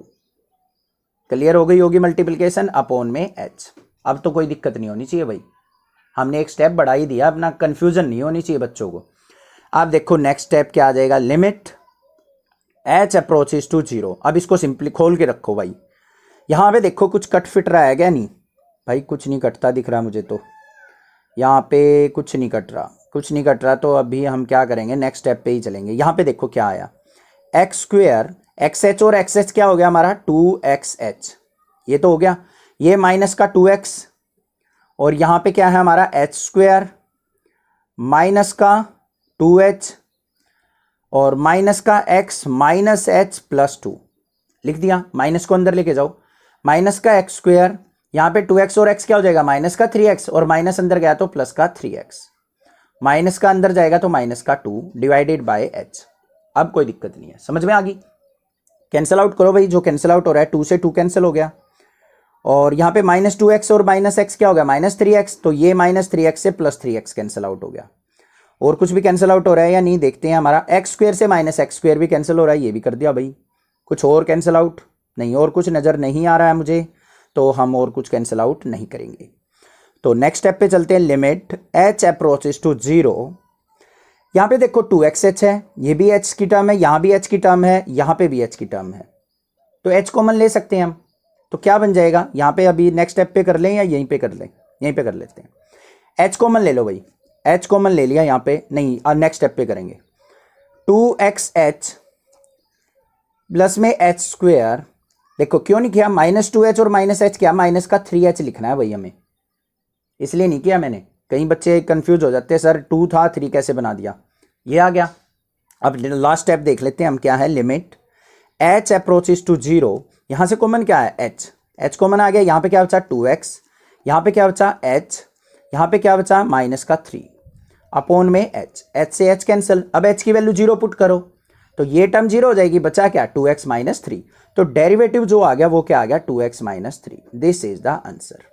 क्लियर हो गई होगी मल्टीप्लिकेशन अपॉन में h। अब तो कोई दिक्कत नहीं होनी चाहिए भाई, हमने एक स्टेप बढ़ा ही दिया, अपना कंफ्यूजन नहीं होनी चाहिए बच्चों को। अब देखो नेक्स्ट स्टेप क्या आ जाएगा, लिमिट h अप्रोचेस टू 0। अब इसको सिंपली खोल के रखो भाई, यहाँ पे देखो कुछ कट फिट रहा है क्या? नहीं भाई, कुछ नहीं कटता दिख रहा मुझे तो, यहाँ पे कुछ नहीं कट रहा, कुछ नहीं कट रहा। तो अभी हम क्या करेंगे, नेक्स्ट स्टेप पे ही चलेंगे। यहाँ पे देखो क्या आया, एक्स स्क्वेयर एक्स एच और एक्स एच क्या हो गया हमारा 2xh, ये तो हो गया, ये माइनस का 2x और यहाँ पे क्या है हमारा एच स्क्वेयर माइनस का 2h और माइनस का x माइनस एच प्लस 2 लिख दिया, माइनस को अंदर लेके जाओ, माइनस का एक्स स्क्वेयर, यहाँ पे 2x और x क्या हो जाएगा माइनस का 3x और माइनस अंदर गया तो प्लस का 3x, माइनस का अंदर जाएगा तो माइनस का 2 डिवाइडेड बाय h। अब कोई दिक्कत नहीं है, समझ में आ गई। कैंसिल आउट करो भाई, जो कैंसिल आउट हो रहा है 2 से 2 कैंसिल हो गया और यहाँ पे -2x और -x क्या हो गया -3x, तो ये -3x से +3x कैंसिल आउट हो गया। और कुछ भी कैंसिल आउट हो रहा है या नहीं देखते हैं, हमारा x स्क्वेयर से -x स्क्वेयर भी कैंसिल हो रहा है, ये भी कर दिया भाई। कुछ और कैंसिल आउट नहीं, और कुछ नज़र नहीं आ रहा है मुझे, तो हम और कुछ कैंसिल आउट नहीं करेंगे। तो नेक्स्ट स्टेप पे चलते हैं, लिमिट h अप्रोचेस टू 0। यहाँ पे देखो 2xh है, ये भी h की टर्म है, यहाँ भी h की टर्म है, यहाँ पे भी h की टर्म है, तो h कॉमन ले सकते हैं हम। तो क्या बन जाएगा यहाँ पे, अभी नेक्स्ट स्टेप पे कर लें या यहीं पे कर लें, यहीं पे कर लेते हैं। h कॉमन ले लो भाई, h कॉमन ले लिया यहाँ पे, नहीं नेक्स्ट स्टेप पे करेंगे। 2xh प्लस में h स्क्वेयर, देखो क्यों नहीं किया, -2h और -h क्या माइनस का 3h लिखना है भाई हमें, इसलिए नहीं किया मैंने। कई बच्चे कंफ्यूज हो जाते हैं, सर 2 था 3 कैसे बना दिया, ये आ गया। अब लास्ट स्टेप देख लेते हैं हम, क्या है, लिमिट h अप्रोचेस टू 0। यहाँ से कॉमन क्या है h कॉमन आ गया, यहाँ पे क्या बचा 2x, यहाँ पे क्या बचा h, यहाँ पे क्या बचा -3 अपॉन में h से h कैंसिल। अब h की वैल्यू 0 पुट करो तो ये टर्म 0 हो जाएगी, बचा क्या 2x - 3। तो डेरिवेटिव जो आ गया वो क्या आ गया 2x - 3। This is the answer.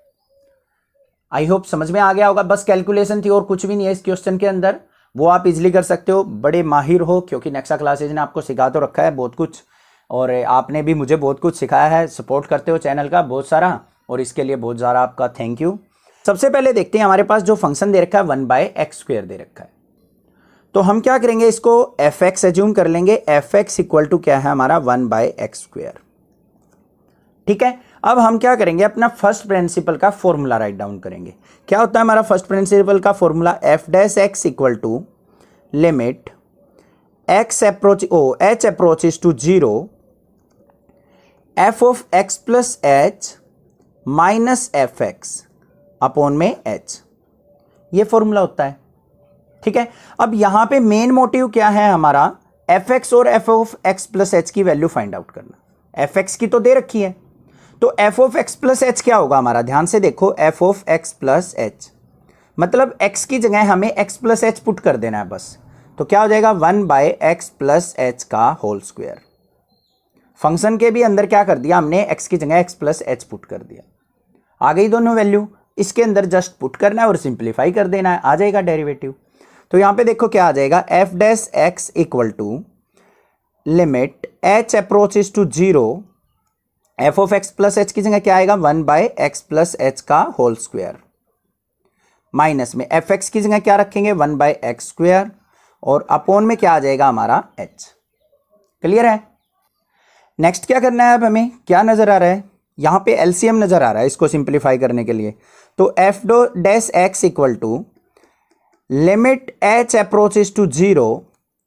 I hope समझ में आ गया होगा, बस कैलकुलेशन थी और कुछ भी नहीं है इस क्वेश्चन के अंदर, वो आप इजीली कर सकते हो, बड़े माहिर हो, क्योंकि नेक्सा क्लासेज ने आपको सिखा तो रखा है बहुत कुछ और आपने भी मुझे बहुत कुछ सिखाया है, सपोर्ट करते हो चैनल का बहुत सारा, और इसके लिए बहुत सारा आपका थैंक यू। सबसे पहले देखते हैं, हमारे पास जो फंक्शन दे रखा है 1/x² दे रखा है, तो हम क्या करेंगे, इसको fx एज्यूम कर लेंगे, fx इक्वल टू क्या है हमारा 1/x²। ठीक है, अब हम क्या करेंगे, अपना फर्स्ट प्रिंसिपल का फॉर्मूला राइट डाउन करेंगे। क्या होता है हमारा फर्स्ट प्रिंसिपल का formula, f' equal to limit h approaches to 0 f of x plus h minus fx upon में h, ये फॉर्मूला होता है। ठीक है, अब यहां पे मेन मोटिव क्या है हमारा, fx और f of x plus h की वैल्यू फाइंड आउट करना। fx की तो दे रखी है, तो f of x plus h क्या होगा हमारा, ध्यान से देखो, f of x plus h मतलब x की जगह हमें x प्लस h पुट कर देना है बस, तो क्या हो जाएगा 1/x प्लस h का होल स्क्वायर। फंक्शन के भी अंदर क्या कर दिया हमने, x की जगह x प्लस h पुट कर दिया, आ गई दोनों वैल्यू, इसके अंदर जस्ट पुट करना है और सिंप्लीफाई कर देना है, आ जाएगा डेरिवेटिव। तो यहां पे देखो क्या आ जाएगा, f' equal to limit h approaches to 0 f of x plus h की जगह क्या आएगा 1/x प्लस h का होल स्क्वायर, माइनस में fx की जगह क्या रखेंगे 1/x² और अपॉन में क्या आ जाएगा हमारा h। क्लियर है। नेक्स्ट क्या करना है, अब हमें क्या नजर आ रहा है, यहां पे एलसीएम नजर आ रहा है इसको सिंप्लीफाई करने के लिए, तो f' equal to limit h approaches to 0,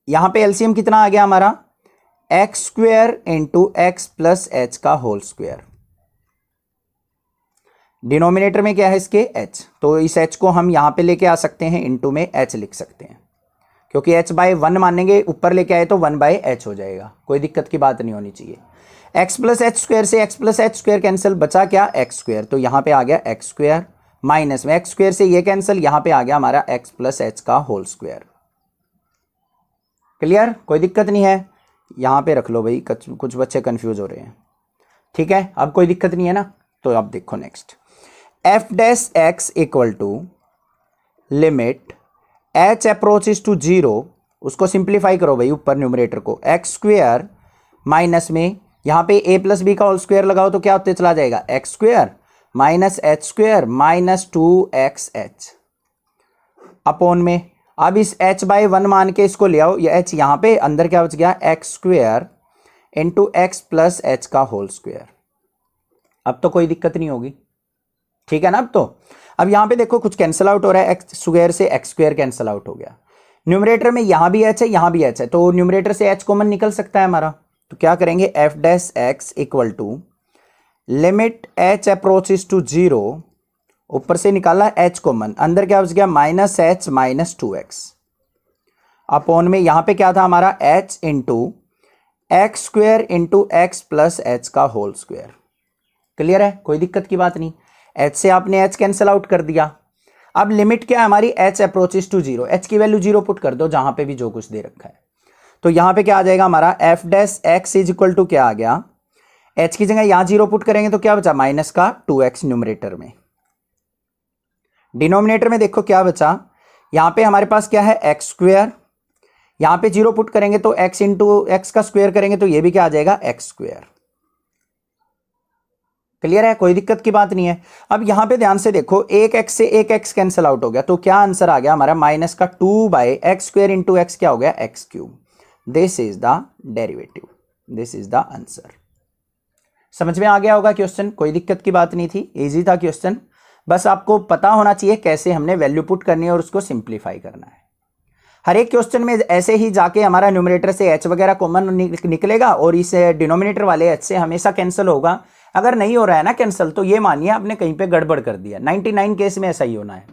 यहां पे एलसीएम कितना आ गया हमारा x² into x plus h का होल स्क्वायर, डिनोमिनेटर में क्या है इसके h, तो इस h को हम यहां पे लेके आ सकते हैं, इंटू में h लिख सकते हैं, क्योंकि h/1 मानेंगे, ऊपर लेके आए तो 1/h हो जाएगा, कोई दिक्कत की बात नहीं होनी चाहिए। x प्लस h स्क्वायर से x plus h square cancel, बचा क्या x², तो यहां पे आ गया x² माइनस में x² से ये कैंसिल, यहां पे आ गया हमारा x प्लस h का होल स्क्वायर। क्लियर, कोई दिक्कत नहीं है, यहां पे रख लो भाई, कुछ बच्चे कंफ्यूज हो रहे हैं। ठीक है, अब कोई दिक्कत नहीं है ना, तो अब देखो next, f' equal to limit h approaches to 0, उसको सिंप्लीफाई करो भाई ऊपर न्यूमरेटर को, एक्स स्क्वेयर माइनस में यहाँ पे a प्लस बी का होल स्क्वायर लगाओ तो क्या होते चला जाएगा, x square minus H square minus 2xh upon में, अब इस h बाई 1 मान के इसको ले आओ, ये h यहाँ पे अंदर क्या बच गया, x square into x plus h का होल स्क्वेयर। अब तो कोई दिक्कत नहीं होगी, ठीक है ना। अब यहाँ पे देखो कुछ कैंसिल आउट हो रहा है, एक्स स्क्वेयर से एक्स स्क्वेयर कैंसिल आउट हो गया, न्यूमरेटर में यहाँ भी h है यहाँ भी h है, तो न्यूमरेटर से h कॉमन निकल सकता है हमारा, तो क्या करेंगे, f dash x equal to limit h approaches to 0, ऊपर से निकाला h कॉमन, अंदर क्या बच गया, minus H minus 2x upon में यहाँ पे क्या था हमारा, h into x square into x plus h का होल स्क्वेयर। क्लियर है, कोई दिक्कत की बात नहीं, h से आपने h कैंसिल आउट कर दिया। अब लिमिट क्या है हमारी, h अप्रोचेस टू 0, h की वैल्यू 0 पुट कर दो जहां पे भी जो कुछ दे रखा है, तो यहां पे क्या आ जाएगा हमारा, f dash x is equal to क्या आ गया, h की जगह यहां 0 पुट करेंगे तो क्या बचा, माइनस का 2x न्यूमरेटर में। डिनोमिनेटर में देखो क्या बचा, यहां पे हमारे पास क्या है, एक्स स्क्वेयर, यहां पे 0 पुट करेंगे तो x इंटू एक्स का स्क्वायर करेंगे तो ये भी क्या आ जाएगा, एक्स स्क्वेयर। क्लियर है, कोई दिक्कत की बात नहीं है। अब यहां पे ध्यान से देखो, एक x से एक x कैंसिल आउट हो गया, तो क्या आंसर आ गया हमारा, माइनस का 2 by x square into x क्या हो गया, x cube. This is the derivative, this is the answer. समझ में आ गया होगा क्वेश्चन, कोई दिक्कत की बात नहीं थी, इजी था क्वेश्चन, बस आपको पता होना चाहिए कैसे हमने वैल्यू पुट करनी है और उसको सिंप्लीफाई करना है। हर एक क्वेश्चन में ऐसे ही जाके हमारा न्यूमरेटर से h वगैरह कॉमन निकलेगा और इस डिनोमिनेटर वाले h से हमेशा कैंसिल होगा। अगर नहीं हो रहा है ना कैंसिल, तो ये मानिए आपने कहीं पे गड़बड़ कर दिया, 99 केस में ऐसा ही होना है,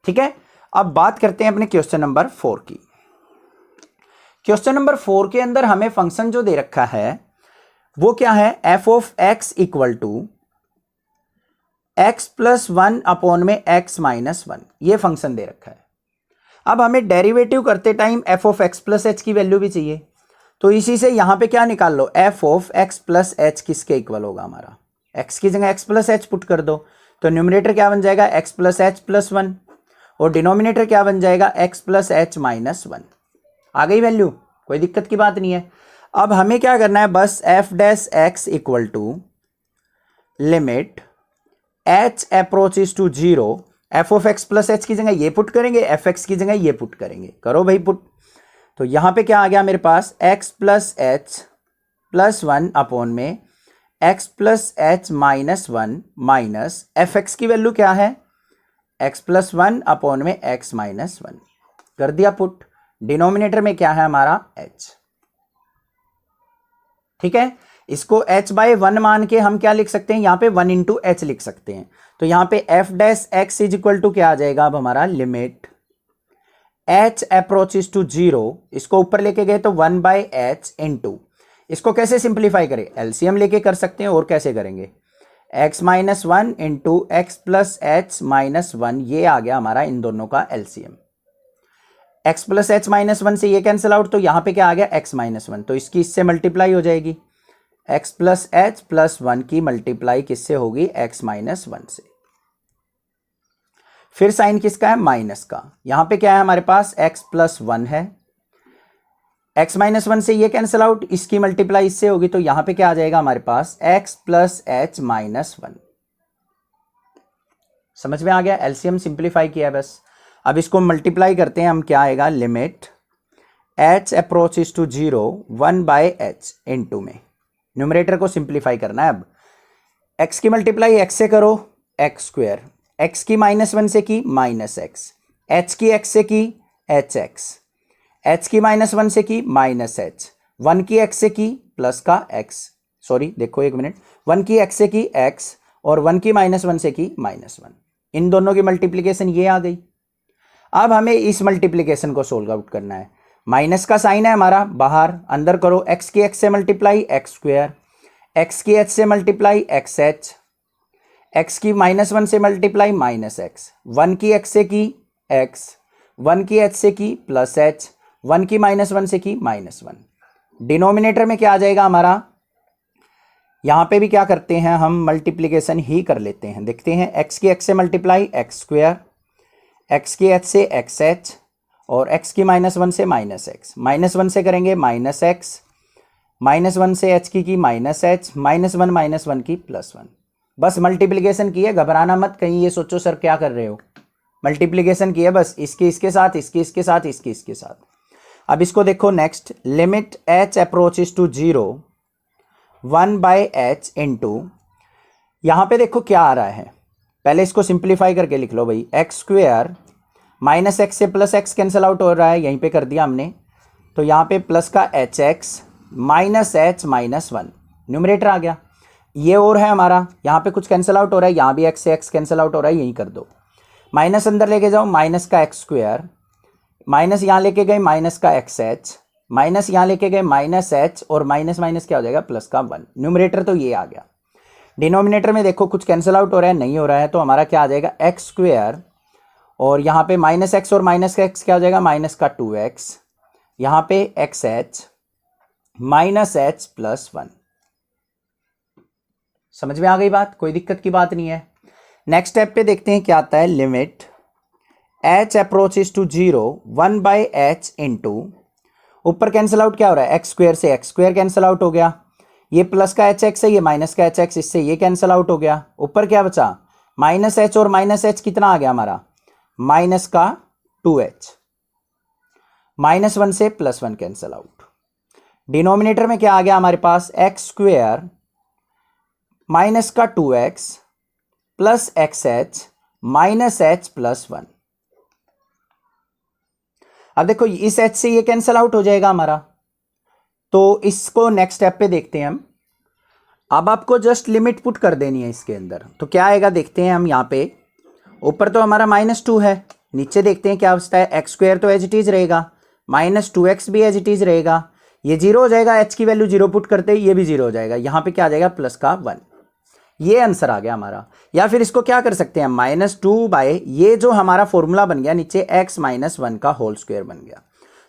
ठीक है। अब बात करते हैं अपने क्वेश्चन नंबर 4 की। क्वेश्चन नंबर 4 के अंदर हमें फंक्शन जो दे रखा है वो क्या है, f of x equal to x plus 1 upon में एक्स माइनस 1, ये फंक्शन दे रखा है। अब हमें डेरिवेटिव करते time f of x plus h की वैल्यू भी चाहिए, तो इसी से यहां पे क्या निकाल लो, f of x plus h किसके इक्वल होगा हमारा, एक्स की जगह एक्स प्लस एच पुट कर दो, तो न्यूमरेटर क्या बन जाएगा, एक्स प्लस एच प्लस 1, और डिनोमिनेटर क्या बन जाएगा, एक्स प्लस एच माइनस 1। आ गई वैल्यू, कोई दिक्कत की बात नहीं है। अब हमें क्या करना है, बस f dash x equal to limit h approaches to 0, f of x plus h की जगह ये पुट करेंगे, एफ एक्स की जगह ये पुट करेंगे, करो भाई पुट। तो यहां पे क्या आ गया मेरे पास, x plus h plus 1 upon में x plus h minus 1 minus f x की वैल्यू क्या है, एक्स प्लस 1 अपॉन में एक्स माइनस 1, कर दिया पुट। डिनोमिनेटर में क्या है हमारा, एच, ठीक है। इसको h बाई 1 मान के हम क्या लिख सकते हैं, यहां पे 1 इंटू एच लिख सकते हैं, तो यहां पे f dash x is equal to क्या आ जाएगा, अब हमारा लिमिट h अप्रोचेस टू 0, इसको ऊपर लेके गए तो 1 बाई एच इंटू, इसको कैसे सिंप्लीफाई करें, एलसीएम लेके कर सकते हैं, और कैसे करेंगे, x minus 1 into x plus h minus 1, ये आ गया हमारा इन दोनों का LCM. x plus h minus 1 से ये कैंसिल आउट, तो यहां पे क्या आ गया, x माइनस 1, तो इसकी इससे मल्टीप्लाई हो जाएगी, x प्लस एच प्लस 1 की मल्टीप्लाई किससे होगी, x माइनस 1 से। फिर साइन किसका है, माइनस का, यहां पे क्या है हमारे पास, x प्लस 1 है, x माइनस 1 से ये कैंसिल आउट, इसकी मल्टीप्लाई इससे होगी, तो यहां पे क्या आ जाएगा हमारे पास, x प्लस एच माइनस 1। समझ में आ गया, एलसीएम सिंप्लीफाई किया बस। अब इसको मल्टीप्लाई करते हैं हम, क्या आएगा, limit h approaches to 0 1 by h into में, न्यूमरेटर को सिंप्लीफाई करना है। अब x की मल्टीप्लाई x से करो, एक्स स्क्वेयर, x की माइनस 1 से की माइनस एक्स, h की x से की एच एक्स, h की माइनस 1 से की माइनस एच, 1 की x से की प्लस का x, सॉरी देखो एक मिनट, 1 की x से की x और 1 की माइनस 1 से की माइनस 1, इन दोनों की मल्टीप्लीकेशन ये आ गई। अब हमें इस मल्टीप्लीकेशन को सोल्व आउट करना है, माइनस का साइन है हमारा बाहर, अंदर करो, x की x से मल्टीप्लाई एक्स स्क्वेयर, x की h से मल्टीप्लाई एक्स एच, x की माइनस 1 से मल्टीप्लाई माइनस एक्स, 1 की x से की x, 1 की h से की प्लस एच, 1 की माइनस 1 से की माइनस 1। डिनोमिनेटर में क्या आ जाएगा हमारा, यहां पे भी क्या करते हैं हम, मल्टीप्लीकेशन ही कर लेते हैं, देखते हैं, x की x से मल्टीप्लाई एक्स स्क्वेयर, x की h से एक्स एच, और x की -1 से -x, -1 से करेंगे -x, -1 से h की -h, -1 की +1। बस मल्टीप्लिकेशन की है, घबराना मत कहीं ये सोचो सर क्या कर रहे हो। मल्टीप्लिकेशन की है बस, इसकी इसके साथ, इसकी इसके साथ, इसकी इसके साथ। अब इसको देखो next, limit h approaches to 0 1/h into, यहाँ पे देखो क्या आ रहा है, पहले इसको सिंप्लीफाई करके लिख लो भाई। x² -x से +x कैंसिल आउट हो रहा है, यहीं पे कर दिया हमने, तो यहाँ पे प्लस का hx -h -1 न्यूमरेटर आ गया। ये और है हमारा, यहाँ पे कुछ कैंसिल आउट हो रहा है, यहाँ भी x से x कैंसिल आउट हो रहा है, यहीं कर दो। माइनस अंदर लेके जाओ, माइनस का x², माइनस यहाँ लेके गए माइनस का xh, माइनस यहाँ लेके गए -h, और माइनस माइनस क्या हो जाएगा प्लस का 1। न्यूमरेटर तो ये आ गया। डिनोमिनेटर में देखो कुछ कैंसिल आउट हो रहा है, नहीं हो रहा है, तो हमारा क्या आ जाएगा x², और यहाँ पे -x और माइनस का x क्या हो जाएगा माइनस का 2x, यहाँ पे xh -h +1। समझ में आ गई बात, कोई दिक्कत की बात नहीं है। नेक्स्ट स्टेप पे देखते हैं क्या आता है, limit h approaches to 0 1/h into, ऊपर कैंसिल आउट क्या हो रहा है, x² से x² कैंसिल आउट हो गया, ये प्लस का hx है, ये माइनस का hx, इससे ये कैंसिल आउट हो गया, ऊपर क्या बचा -h, और -h कितना आ गया हमारा माइनस का 2h, -1 से +1 कैंसिल आउट। डिनोमिनेटर में क्या आ गया हमारे पास, x² माइनस का 2x प्लस xh -h +1। अब देखो इस h से ये कैंसिल आउट हो जाएगा हमारा, तो इसको नेक्स्ट स्टेप पे देखते हैं हम। अब आपको जस्ट लिमिट पुट कर देनी है इसके अंदर, तो क्या आएगा देखते हैं हम। यहाँ पे ऊपर तो हमारा -2 है, नीचे देखते हैं क्या बचता है, x² तो एज इट इज रहेगा, -2x भी एज इट इज रहेगा, ये 0 हो जाएगा, h की वैल्यू 0 पुट करते ही ये भी 0 हो जाएगा, यहाँ पे क्या आ जाएगा प्लस का 1। ये आंसर आ गया हमारा। या फिर इसको क्या कर सकते हैं, -2 ये जो हमारा फॉर्मूला बन गया नीचे x -1 का होल स्क्वायर बन गया,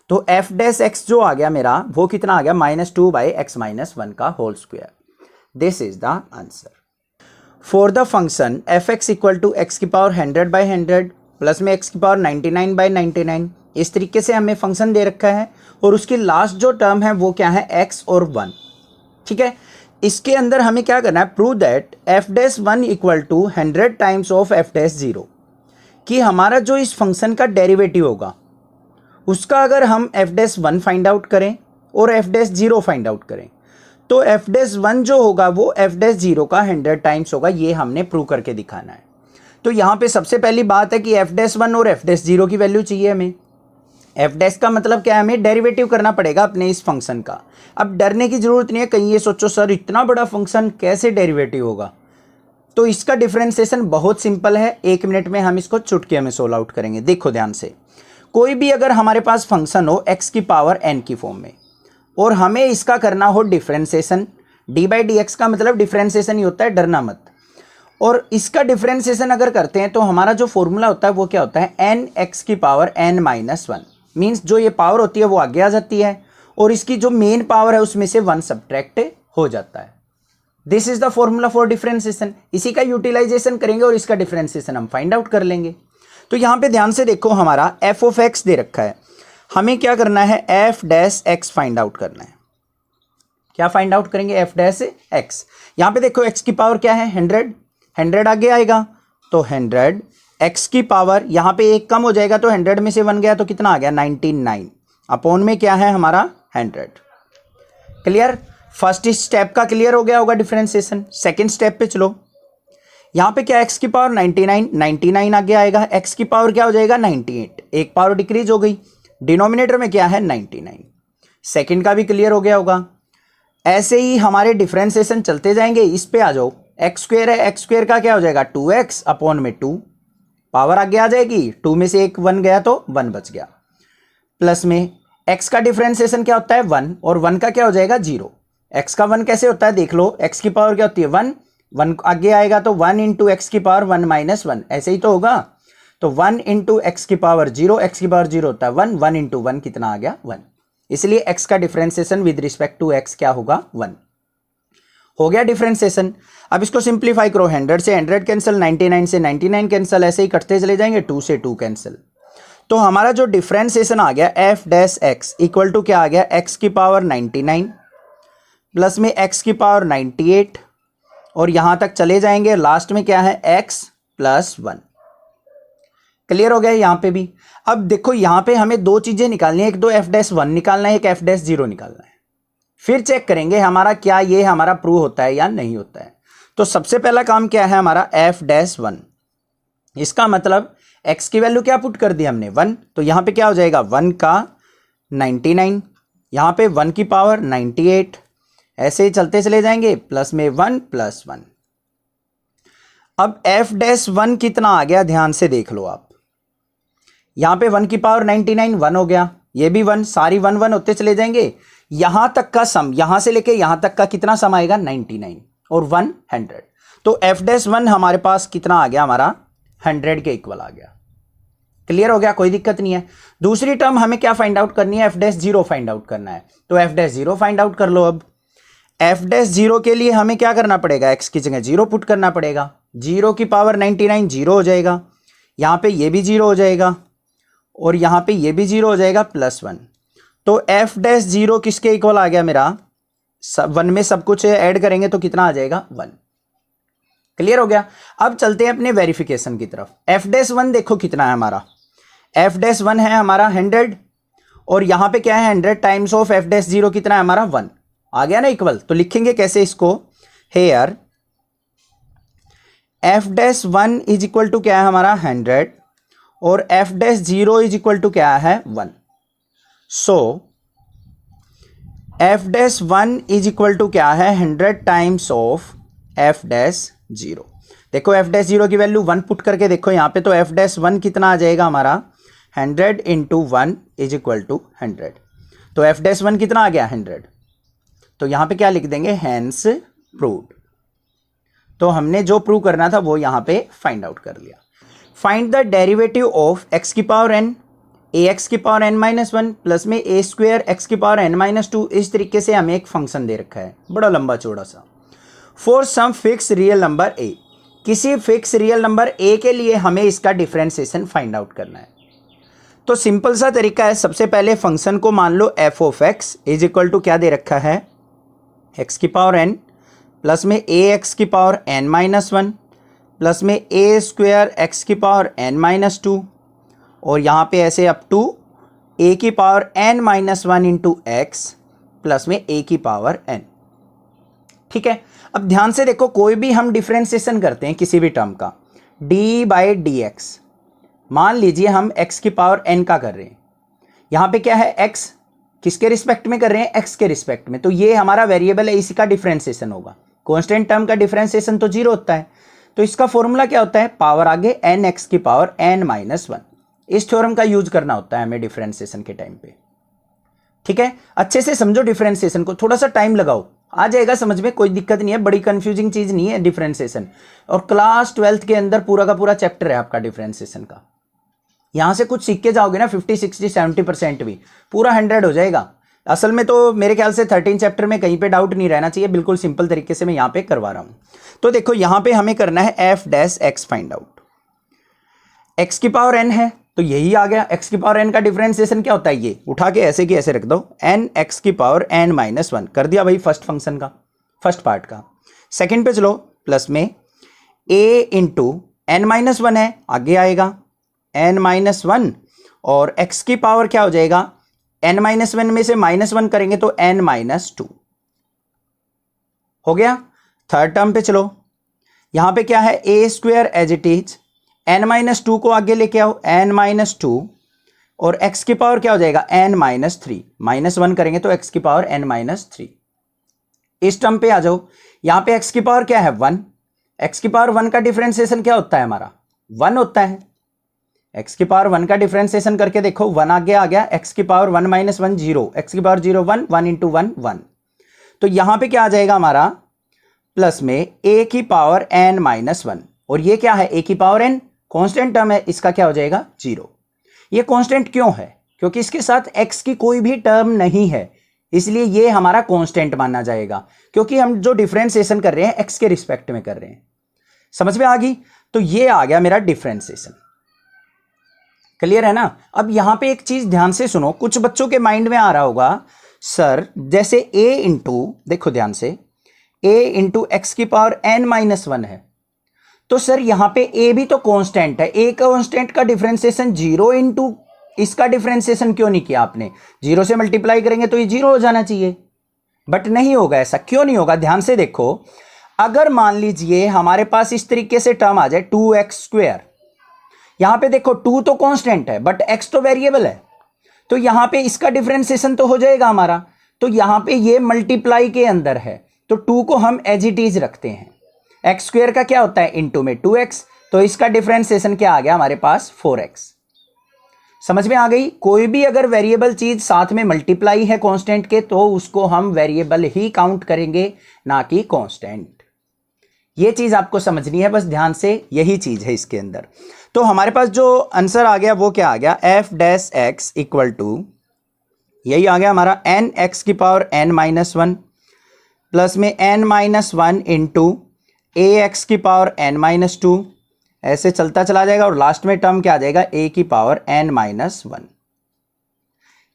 तो f' जो आ गया मेरा वो कितना आ गया -2/x -1 का whole square. This is the answer for the function f(x) = x⁻100/100 plus में x⁻99/99। इस तरीके से हमें फंक्शन दे रखा है और उसकी लास्ट जो टर्म है वो क्या है, x और 1। ठीक है, इसके अंदर हमें क्या करना है, prove that f'1 = 100 times of f'0, कि हमारा जो इस फंक्शन का डेरिवेटिव होगा उसका अगर हम f'1 फाइंड आउट करें और f'0 फाइंड आउट करें, तो f'1 जो होगा वो f'0 का 100 टाइम्स होगा। ये हमने प्रूव करके दिखाना है। तो यहाँ पे सबसे पहली बात है कि f'1 और f'0 की वैल्यू चाहिए हमें। f' का मतलब क्या है, हमें डेरिवेटिव करना पड़ेगा अपने इस फंक्शन का। अब डरने की जरूरत नहीं है, कहीं ये सोचो सर इतना बड़ा फंक्शन कैसे डेरिवेटिव होगा, तो इसका डिफरेंशिएशन बहुत सिंपल है, 1 मिनट में हम इसको चुटकी में सोल्व आउट करेंगे। देखो ध्यान से, कोई भी अगर हमारे पास फंक्शन हो x⁻n की फॉर्म में और हमें इसका करना हो डिफरेंशिएशन, d/dx का मतलब डिफरेंशिएशन ही होता है, डरना मत। और इसका डिफरेंशिएशन अगर करते हैं तो हमारा जो फॉर्मूला होता है वो क्या होता है, nx⁻n -1, मीन्स जो ये पावर होती है वो आगे आ जाती है और इसकी जो मेन पावर है उसमें से 1 सब्ट्रैक्ट हो जाता है। This is the formula for differentiation. इसी का यूटिलाइजेशन करेंगे और इसका डिफरेंशिएशन हम फाइंड आउट कर लेंगे। तो यहाँ पे ध्यान से देखो, हमारा f(x) दे रखा है, हमें क्या करना है, f'(x) फाइंड आउट करना है। क्या फाइंड आउट करेंगे, f'(x). यहाँ पे देखो x की पावर क्या है, 100 आगे आएगा, तो 100 x की पावर, यहाँ पे 1 कम हो जाएगा तो 100 में से 1 गया तो कितना आ गया 99, अपॉन में क्या है हमारा 100। क्लियर, फर्स्ट स्टेप का क्लियर हो गया होगा डिफरेंशिएशन। सेकंड स्टेप पे चलो, यहाँ पे क्या x की पावर 99 आगे आएगा, x की पावर क्या हो जाएगा 98, एक पावर डिक्रीज हो गई, डिनोमिनेटर में क्या है 99। सेकंड का भी क्लियर हो गया होगा। ऐसे ही हमारे डिफरेंशिएशन चलते जाएंगे। इस पे आ जाओ, x² है, x² का क्या हो जाएगा 2x अपॉन में 2, पावर आगे आ जाएगी, 2 में से 1 1 गया तो 1 बच गया, प्लस में x का डिफरेंशिएशन क्या होता है 1 और 1 का क्या हो जाएगा 0। x का 1 कैसे होता है देख लो, x की पावर क्या होती है 1, 1 आगे आएगा तो 1 × x की पावर 1 - 1, ऐसे ही तो होगा। तो 1 × x की पावर 0, x की पावर 0 होता है 1, 1 × 1 कितना आ गया 1, इसलिए x का differentiation with respect to x क्या होगा 1। हो गया डिफरेंशिएशन। अब इसको सिंप्लीफाई करो, 100 से 100 कैंसिल, 99 से 99 कैंसिल, ऐसे ही कटते चले जाएंगे, 2 से 2 कैंसिल। तो हमारा जो डिफ्रेंसिएशन आ गया F dash x equal to क्या आ गया, एक्स की पावर 99 प्लस में एक्स की पावर 98 और यहां तक चले जाएंगे, लास्ट में क्या है एक्स प्लस 1। क्लियर हो गया यहां पे भी। अब देखो यहां पे हमें दो चीजें निकालनी है, एक तो एफ डैश 1 निकालना है, एक एफ डैश 0 निकालना है। फिर चेक करेंगे हमारा क्या ये हमारा प्रूव होता है या नहीं होता है। तो सबसे पहला काम क्या है हमारा एफ डैश 1, इसका मतलब x की वैल्यू क्या पुट कर दी हमने 1, तो यहां पे क्या हो जाएगा 1 का 99, यहां पे 1 की पावर 98, ऐसे ही चलते चले जाएंगे प्लस में 1 प्लस 1। अब एफ डैश 1 कितना आ गया ध्यान से देख लो आप, यहां पे 1 की पावर 99 1 हो गया, ये भी 1, सारी 1 1 होते चले जाएंगे, यहां तक का सम यहां से लेके यहां तक का कितना सम आएगा 99 और 100। तो एफ डैश 1 हमारे पास कितना आ गया हमारा 100 के इक्वल आ गया। क्लियर हो गया, कोई दिक्कत नहीं है। दूसरी टर्म हमें क्या फाइंड आउट करनी है, एफ डैश 0 फाइंड आउट करना है, तो एफ डैश 0 फाइंड आउट कर लो। अब एफ डैश 0 के लिए हमें क्या करना पड़ेगा, एक्स की जगह 0 पुट करना पड़ेगा, 0 की पावर 99 0 हो जाएगा, यहां पे ये भी 0 हो जाएगा और यहां पे ये भी 0 हो जाएगा प्लस 1। तो एफ डैश 0 किसके इक्वल आ गया मेरा, 1 में सब कुछ ऐड करेंगे तो कितना आ जाएगा 1। क्लियर हो गया। अब चलते हैं अपने वेरिफिकेशन की तरफ। एफ डैश 1 देखो कितना है हमारा, एफ डैश 1 है हमारा 100 और यहां पे क्या है 100 टाइम्स ऑफ एफ डैश 0 कितना है हमारा 1 आ गया ना इक्वल। तो लिखेंगे कैसे इसको, here f dash 1 is equal to क्या है हमारा 100 और f dash 0 is equal to क्या है 1। So f dash 1 is equal to क्या है 100 टाइम्स ऑफ एफ डैश 0। देखो एफ डैश 0 की वैल्यू 1 पुट करके देखो यहां पे, तो एफ डैश 1 कितना आ जाएगा हमारा 100 इंटू 1 इज इक्वल टू 100। तो एफ डैश 1 कितना आ गया 100, तो यहां पे क्या लिख देंगे हेंस प्रूव्ड। तो हमने जो प्रूव करना था वो यहां पे फाइंड आउट कर लिया। Find the derivative of x की पावर n ए एक्स की पावर n माइनस 1 प्लस में ए स्क्वेयर एक्स की पावर n माइनस 2। इस तरीके से हमें एक फंक्शन दे रखा है बड़ा लंबा चौड़ा सा। For some fix real number a, किसी फिक्स रियल नंबर ए के लिए हमें इसका डिफरेंशिएशन फाइंड आउट करना है। तो सिंपल सा तरीका है, सबसे पहले फंक्शन को मान लो f of x is equal to क्या दे रखा है एक्स की पावर n प्लस में ए एक्स की पावर n माइनस 1 प्लस में ए स्क्वेयर एक्स की पावर n माइनस 2 और यहाँ पे ऐसे अप टू ए की power n minus 1 into x plus में ए की पावर n। ठीक है, अब ध्यान से देखो कोई भी हम डिफरेंशिएशन करते हैं किसी भी टर्म का d बाई डी एक्स, मान लीजिए हम x की पावर n का कर रहे हैं, यहाँ पे क्या है x किसके रिस्पेक्ट में कर रहे हैं x के रिस्पेक्ट में, तो ये हमारा वेरिएबल है, इसी का डिफरेंशिएशन होगा। कांस्टेंट टर्म का डिफरेंशिएशन तो 0 होता है, तो इसका फॉर्मूला क्या होता है पावर आगे n x की पावर n माइनस 1। इस थ्योरम का यूज करना होता है हमें डिफरेंशिएशन के टाइम पे। ठीक है, अच्छे से समझो डिफरेंशिएशन को, थोड़ा सा टाइम लगाओ आ जाएगा समझ में, कोई दिक्कत नहीं है, बड़ी कंफ्यूजिंग चीज नहीं है डिफरेंशिएशन। और क्लास 12th के अंदर पूरा का पूरा चैप्टर है आपका डिफरेंशिएशन का, यहां से कुछ सीख के जाओगे ना 50 60 70% भी पूरा 100 हो जाएगा। असल में तो मेरे ख्याल से 13 चैप्टर में कहीं पे डाउट नहीं रहना चाहिए, बिल्कुल सिंपल तरीके से मैं यहां पे करवा रहा हूं। तो देखो यहां पे हमें करना है f dash x find out. X की पावर n है तो यही आ गया, एक्स की पावर n का डिफरेंशिएशन क्या होता है, ये उठा के ऐसे की ऐसे रख दो, n एक्स की पावर n माइनस 1 कर दिया भाई फर्स्ट फंक्शन का, फर्स्ट पार्ट का। सेकंड पे चलो प्लस में a इंटू n माइनस 1 है, आगे आएगा n माइनस 1 और x की पावर क्या हो जाएगा, n माइनस 1 में से माइनस 1 करेंगे तो n माइनस 2 हो गया। थर्ड टर्म पे चलो, यहां पे क्या है a square as it is, n minus 2 को आगे लेके आओ n माइनस 2 और x की पावर क्या हो जाएगा n माइनस 3, माइनस 1 करेंगे तो x की पावर n माइनस 3। इस टर्म पे आ जाओ, यहां पे x की पावर क्या है 1, x की पावर 1 का डिफरेंशिएशन क्या होता है हमारा 1 होता है। x की पावर 1 का डिफरेंशिएशन करके देखो 1 आगे आ गया, x की पावर 1 माइनस 1 0, x की पावर 0 1, 1 इंटू 1 1। तो यहां पे क्या आ जाएगा हमारा प्लस में a की पावर n माइनस 1 और ये क्या है a की पावर n, कांस्टेंट टर्म है, इसका क्या हो जाएगा 0। ये कांस्टेंट क्यों है, क्योंकि इसके साथ x की कोई भी टर्म नहीं है, इसलिए ये हमारा कांस्टेंट माना जाएगा, क्योंकि हम जो डिफरेंशिएशन कर रहे हैं x के रिस्पेक्ट में कर रहे हैं। समझ में आ गई, तो ये आ गया मेरा डिफरेंशिएशन। क्लियर है ना। अब यहां पे एक चीज ध्यान से सुनो, कुछ बच्चों के माइंड में आ रहा होगा सर जैसे a इंटू, देखो ध्यान से, a इंटू एक्स की पावर n माइनस 1 है, तो सर यहां पे a भी तो कांस्टेंट है, a कांस्टेंट का डिफरेंशिएशन 0 इंटू इसका डिफरेंशिएशन क्यों नहीं किया आपने, 0 से मल्टीप्लाई करेंगे तो ये 0 हो जाना चाहिए, बट नहीं होगा। ऐसा क्यों नहीं होगा, ध्यान से देखो। अगर मान लीजिए हमारे पास इस तरीके से टर्म आ जाए 2x², यहां पे देखो 2 तो कांस्टेंट है बट x तो वेरिएबल है, तो यहां पे इसका डिफरेंशिएशन तो हो जाएगा हमारा, तो यहां पे ये मल्टीप्लाई के अंदर है, तो 2 को हम एज इट इज रखते हैं, x² का क्या होता है इंटू में 2x, तो इसका डिफरेंशिएशन क्या आ गया हमारे पास 4x। समझ में आ गई। कोई भी अगर वेरिएबल चीज साथ में मल्टीप्लाई है कांस्टेंट के तो उसको हम वेरिएबल ही काउंट करेंगे, ना कि कांस्टेंट। ये चीज आपको समझनी है, बस ध्यान से, यही चीज है इसके अंदर। तो हमारे पास जो आंसर आ गया वो क्या आ गया, F dash x equal to, यही आ गया हमारा एन एक्स की पावर n माइनस 1 प्लस में n minus 1 into a x की पावर n माइनस 2, ऐसे चलता चला जाएगा और लास्ट में टर्म क्या आ जाएगा a की power n minus 1।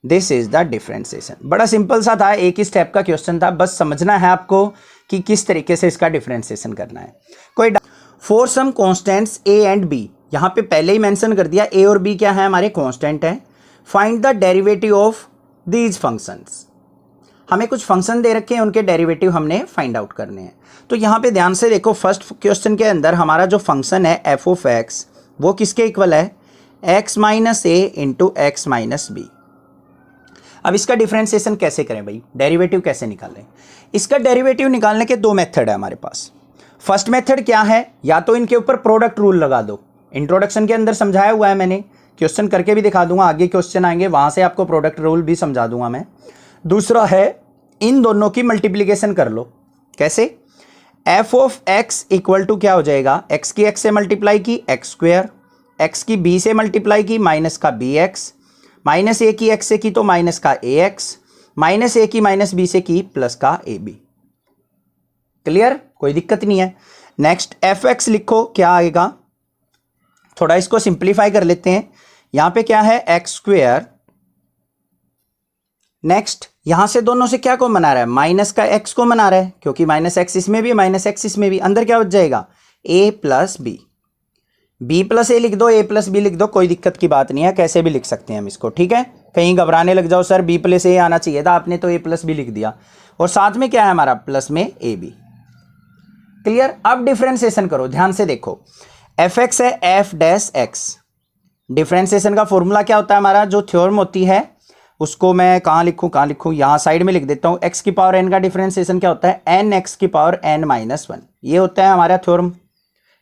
This is the differentiation. बड़ा सिंपल सा था, एक ही स्टेप का क्वेश्चन था, बस समझना है आपको कि किस तरीके से इसका डिफरेंशिएशन करना है। कोई for some constants a and b, यहां पे पहले ही मेंशन कर दिया a और b क्या है हमारे कांस्टेंट है। Find the derivative of these functions, हमें कुछ फंक्शन दे रखे हैं, उनके डेरिवेटिव हमने फाइंड आउट करने हैं। तो यहां पे ध्यान से देखो, फर्स्ट क्वेश्चन के अंदर हमारा जो फंक्शन है एफ ऑफ एक्स वो किसके इक्वल है, x माइनस ए इंटू एक्स माइनस बी। अब इसका डिफरेंशिएशन कैसे करें भाई, डेरिवेटिव कैसे निकालें। इसका डेरिवेटिव निकालने के दो मेथड है हमारे पास। फर्स्ट मेथड क्या है, या तो इनके ऊपर प्रोडक्ट रूल लगा दो, इंट्रोडक्शन के अंदर समझाया हुआ है मैंने, क्वेश्चन करके भी दिखा दूंगा, आगे क्वेश्चन आएंगे वहां से आपको प्रोडक्ट रूल भी समझा दूंगा मैं। दूसरा है इन दोनों की मल्टीप्लीकेशन कर लो। कैसे, f of x equal to क्या हो जाएगा, एक्स की एक्स से मल्टीप्लाई की x², एक्स की b से मल्टीप्लाई की माइनस का bx, माइनस ए की x से की तो माइनस का ax, माइनस ए की माइनस b से की प्लस का ab। क्लियर, कोई दिक्कत नहीं है। नेक्स्ट एफ एक्स लिखो, क्या आएगा, थोड़ा इसको सिंप्लीफाई कर लेते हैं। यहां पे क्या है x², नेक्स्ट यहां से दोनों से क्या को मना रहा है, माइनस का x को मना रहा है, क्योंकि माइनस एक्स इसमें भी माइनस एक्स इसमें भी, अंदर क्या बच जाएगा a plus b, b plus a लिख दो, a प्लस बी लिख दो, कोई दिक्कत की बात नहीं है, कैसे भी लिख सकते हैं हम इसको, ठीक है। कहीं घबराने लग जाओ सर b प्लस ए आना चाहिए था, आपने तो a प्लस बी लिख दिया, और साथ में क्या है हमारा प्लस में ए बी। क्लियर, अब डिफरेंशिएशन करो, ध्यान से देखो, एफ एक्स है एफ डैश एक्स, डिफरेंशिएशन का फॉर्मूला क्या होता है हमारा, जो थ्योरम होती है उसको मैं कहाँ लिखूं, यहां साइड में लिख देता हूं। एक्स की पावर एन का डिफरेंशिएशन क्या होता है, एन एक्स की पावर एन माइनस 1, ये होता है हमारा थ्योरम।